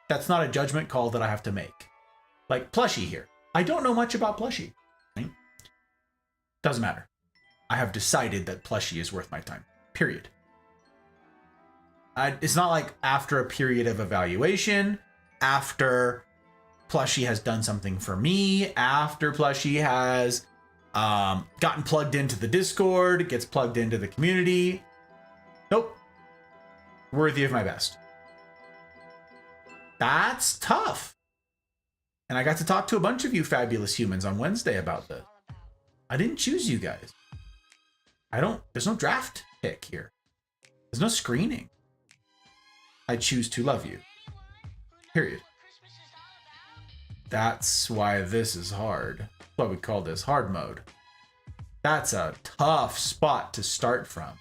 That's not a judgment call that I have to make. Like Plushy here. I don't know much about Plushy. Right? Doesn't matter. I have decided that Plushy is worth my time. Period. It's not like after a period of evaluation, after Plushy has done something for me, after Plushy has gotten plugged into the Discord, gets plugged into the community. Nope. Worthy of my best. That's tough. And I got to talk to a bunch of you fabulous humans on Wednesday about this. I didn't choose you guys. There's no draft pick here. There's no screening. I choose to love you. Period. That's why this is hard. That's why we call this hard mode. That's a tough spot to start from.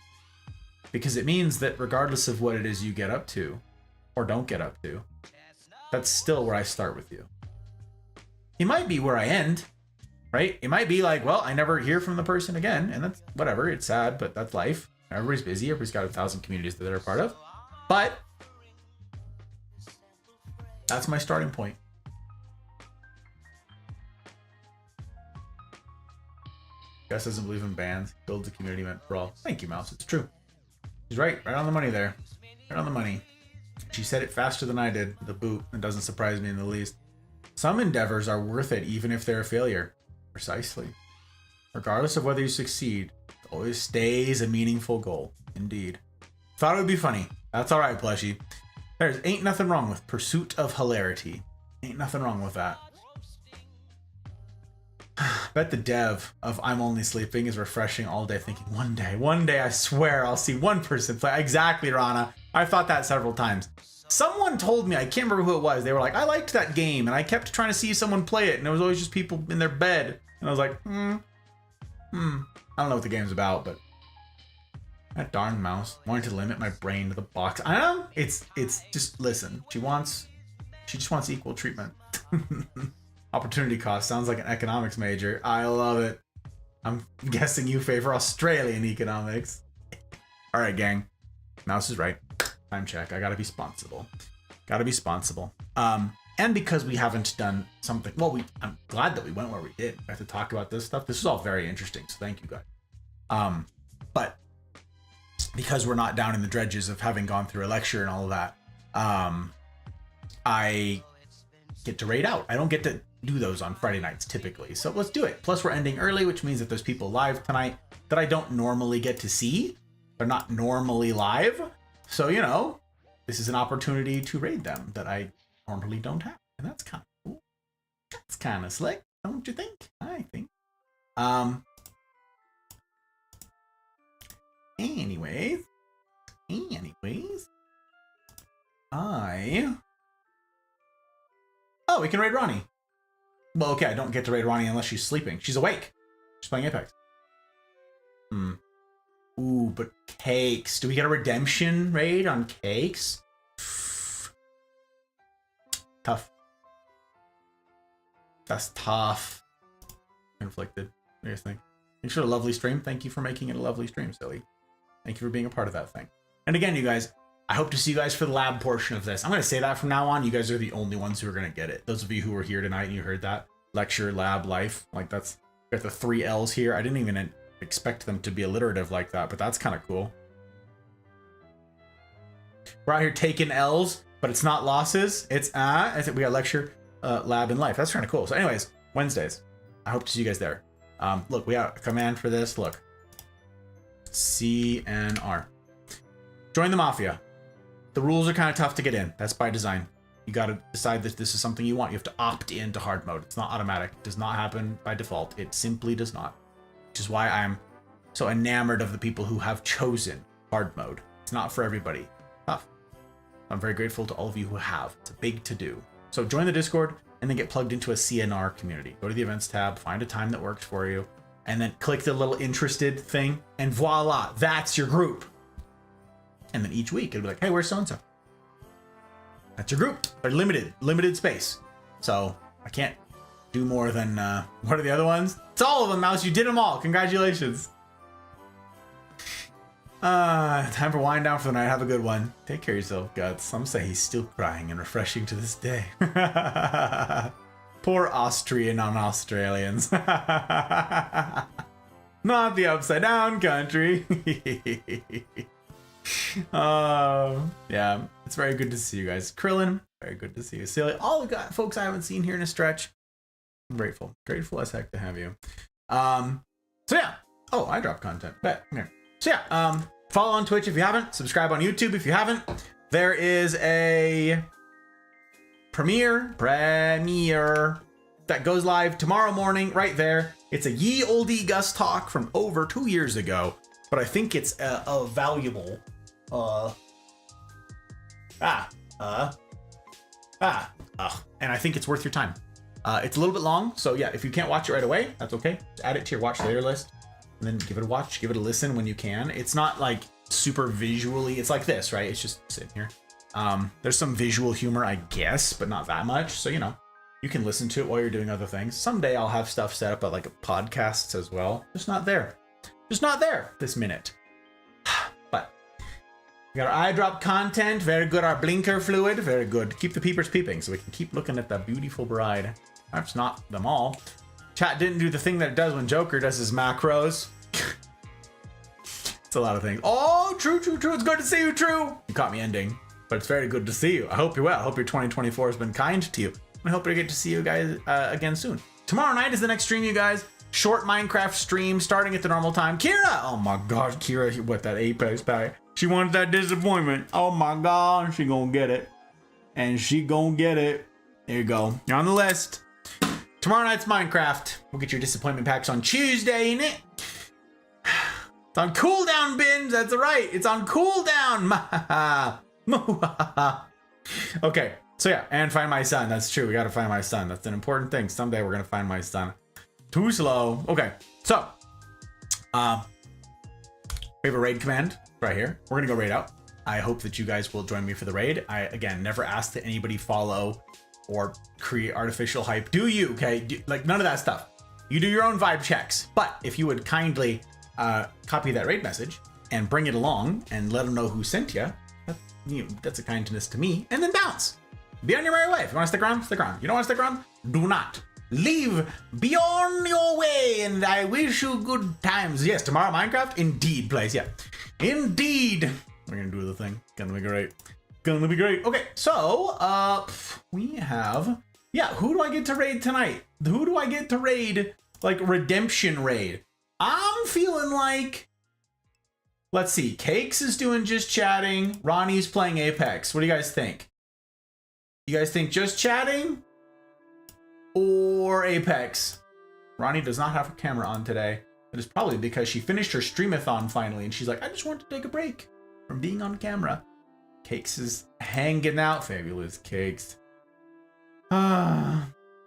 Because it means that regardless of what it is you get up to, or don't get up to, that's still where I start with you. It might be where I end, right? It might be like, well, I never hear from the person again, and that's whatever. It's sad, but that's life. Everybody's busy. Everybody's got 1,000 communities that they're a part of. But that's my starting point. Gus doesn't believe in bans. Builds a community meant for all. Thank you, Mouse. It's true. She's right. Right on the money there. Right on the money. She said it faster than I did. The boot. It doesn't surprise me in the least. Some endeavors are worth it even if they're a failure. Precisely. Regardless of whether you succeed, it always stays a meaningful goal. Indeed. Thought it would be funny. That's alright, Plushy. There's ain't nothing wrong with pursuit of hilarity. Ain't nothing wrong with that. Bet the dev of I'm Only Sleeping is refreshing all day thinking one day I swear I'll see one person play. Exactly, Rana. I've thought that several times. Someone told me, I can't remember who it was. They were like, I liked that game and I kept trying to see someone play it and it was always just people in their bed. And I was like, I don't know what the game's about, but that darn mouse wanting to limit my brain to the box. I know it's just, listen, she just wants equal treatment. Opportunity cost sounds like an economics major. I love it. I'm guessing you favor Australian economics. All right, gang. Mouse is right. Time check. I gotta be sponsible. And because we haven't done something, well, I'm glad that we went where we did. I have to talk about this stuff. This is all very interesting, so thank you guys. But because we're not down in the dredges of having gone through a lecture and all of that, I get to raid out. I don't get to do those on Friday nights typically, so let's do it. Plus we're ending early, which means that there's people live tonight that I don't normally get to see. They're not normally live, so you know, this is an opportunity to raid them that I normally don't have, and that's kind of cool. That's kind of slick, don't you think? I think. Anyways, oh, we can raid Ronnie. Well, okay, I don't get to raid Ronnie unless she's sleeping. She's awake. She's playing Apex. Ooh, but Cakes. Do we get a redemption raid on Cakes? Tough. That's tough. Inflicted. What do you guys think? Thanks for a lovely stream. Thank you for making it a lovely stream, Silly. Thank you for being a part of that thing. And again, you guys, I hope to see you guys for the lab portion of this. I'm going to say that from now on. You guys are the only ones who are going to get it. Those of you who were here tonight and you heard that. Lecture, lab, life. Like that's, got the 3 L's here. I didn't even expect them to be alliterative like that, but that's kind of cool. We're out here taking L's, but it's not losses. It's I think we got lecture, lab, and life. That's kind of cool. So anyways, Wednesdays. I hope to see you guys there. Look, we got a command for this. Look. CNR. Join the Mafia. The rules are kind of tough to get in. That's by design. You got to decide that this is something you want. You have to opt into hard mode. It's not automatic. It does not happen by default. It simply does not. Which is why I'm so enamored of the people who have chosen hard mode. It's not for everybody. Tough. I'm very grateful to all of you who have. It's a big to-do. So join the Discord and then get plugged into a CNR community. Go to the events tab, find a time that works for you, and then click the little interested thing, and voila, that's your group. And then each week it'll be like, hey, where's so-and-so? That's your group. They're limited space. So I can't do more than, what are the other ones? It's all of them, Mouse. You did them all. Congratulations. Time for wind down for the night. Have a good one. Take care of yourself, Guts. Some say he's still crying and refreshing to this day. Poor Austrian on Australians. Not the upside down country. Yeah, it's very good to see you guys. Krillin, very good to see you. Celia, all the folks I haven't seen here in a stretch. I'm grateful as heck to have you. So yeah. Oh, I drop content. Bet. Here. So yeah, follow on Twitch if you haven't. Subscribe on YouTube if you haven't. There is a premiere that goes live tomorrow morning right there. It's a ye olde Gus talk from over 2 years ago, but I think it's a valuable and I think it's worth your time. It's a little bit long, so yeah, if you can't watch it right away, that's okay. Just add it to your watch later list and then give it a watch, give it a listen when you can. It's not like super visually, it's like this, right? It's just sitting here. There's some visual humor, I guess, but not that much. So, you know, you can listen to it while you're doing other things. Someday I'll have stuff set up at like podcasts as well. Just not there. Just not there this minute. But we got our eye drop content. Very good. Our blinker fluid. Very good. Keep the peepers peeping so we can keep looking at the beautiful bride. Perhaps not them all. Chat didn't do the thing that it does when Joker does his macros. It's a lot of things. Oh, true. It's good to see you, True. You caught me ending, but it's very good to see you. I hope you're well. I hope your 2024 has been kind to you. I hope I get to see you guys again soon. Tomorrow night is the next stream, you guys. Short Minecraft stream starting at the normal time. Kira! Oh my gosh, Kira, what, that Apex pack? She wanted that disappointment. Oh my god, she gonna get it. And she gonna get it. There you go. You're on the list. Tomorrow night's Minecraft. We'll get your disappointment packs on Tuesday, innit? It's on cooldown, Bins. That's right. It's on cooldown. Okay. So yeah, and find my son. That's true. We got to find my son. That's an important thing. Someday we're going to find my son. Too slow. Okay, so we have a raid command right here. We're gonna go raid out. I hope that you guys will join me for the raid. I, again, never asked that anybody follow or create artificial hype. Do you, okay? Like, none of that stuff. You do your own vibe checks. But if you would kindly copy that raid message and bring it along and let them know who sent you, that's a kindness to me. And then bounce. Be on your merry way. If you want to stick around, stick around. You don't want to stick around? Do not. Leave. Be on your way. And I wish you good times. Yes, tomorrow Minecraft? Indeed, plays. Yeah. Indeed. We're gonna do the thing. Gonna be great. Gonna be great. Okay, so we have, yeah, who do I get to raid tonight? Who do I get to raid? Like redemption raid. I'm feeling like, let's see, Cakes is doing just chatting. Ronnie's playing Apex. What do you guys think? You guys think just chatting or Apex? Ronnie does not have her camera on today. It is probably because she finished her streamathon finally and she's like, I just want to take a break from being on camera. Cakes is hanging out. Fabulous Cakes.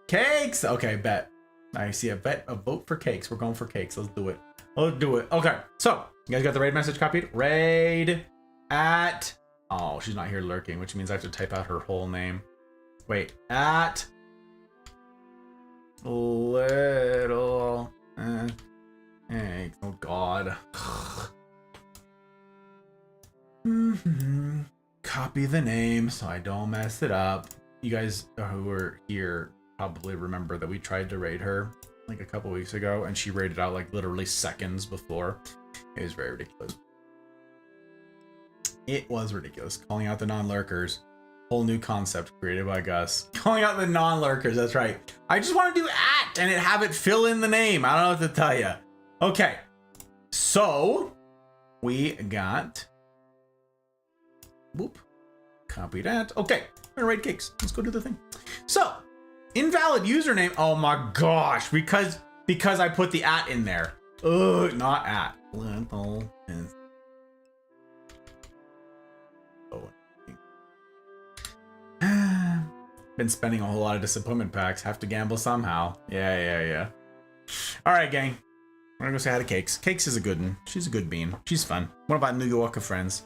Cakes. Okay, bet. I see a vote for Cakes. We're going for Cakes. Let's do it. Let's do it. Okay, so you guys got the raid message copied? Raid at, oh, she's not here lurking, which means I have to type out her whole name. Wait, at little eggs. Oh God. Copy the name so I don't mess it up. You guys who are here probably remember that we tried to raid her like a couple weeks ago and she raided out like literally seconds before. It was very ridiculous. It was ridiculous. Calling out the non-lurkers. Whole new concept created by Gus. Calling out the non-lurkers, that's right. I just want to do at and have it fill in the name. I don't know what to tell you. Okay, so we got, whoop, copy that. Okay, we're gonna raid Cakes. Let's go do the thing. So, invalid username. Oh my gosh, because I put the at in there. Not at. Been spending a whole lot of disappointment packs. Have to gamble somehow. Yeah. All right, gang. We're gonna go say hi to Cakes. Cakes is a good one. She's a good bean. She's fun. One of our New Yorker friends.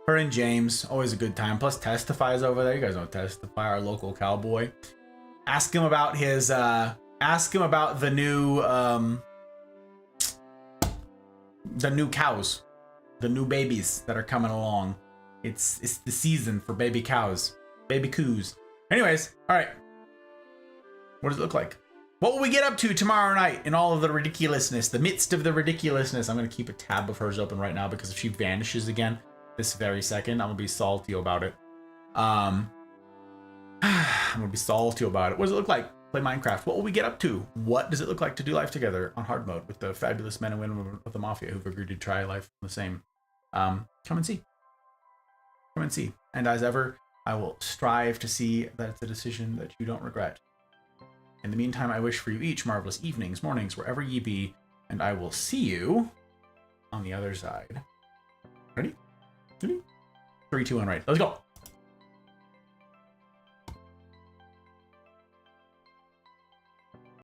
Her and James, always a good time. Plus Testify's over there. You guys know Testify, our local cowboy. Ask him about his ask him about the new cows. The new babies that are coming along. It's the season for baby cows. Baby coos. Anyways, all right. What does it look like? What will we get up to tomorrow night in all of the ridiculousness, the midst of the ridiculousness? I'm going to keep a tab of hers open right now because if she vanishes again this very second, I'm going to be salty about it. I'm going to be salty about it. What does it look like? Play Minecraft. What will we get up to? What does it look like to do life together on hard mode with the fabulous men and women of the Mafia who've agreed to try life the same? Come and see. Come and see. And as ever, I will strive to see that it's a decision that you don't regret. In the meantime, I wish for you each marvelous evenings, mornings, wherever ye be, and I will see you on the other side. Ready? 3, 2, 1, right. Let's go.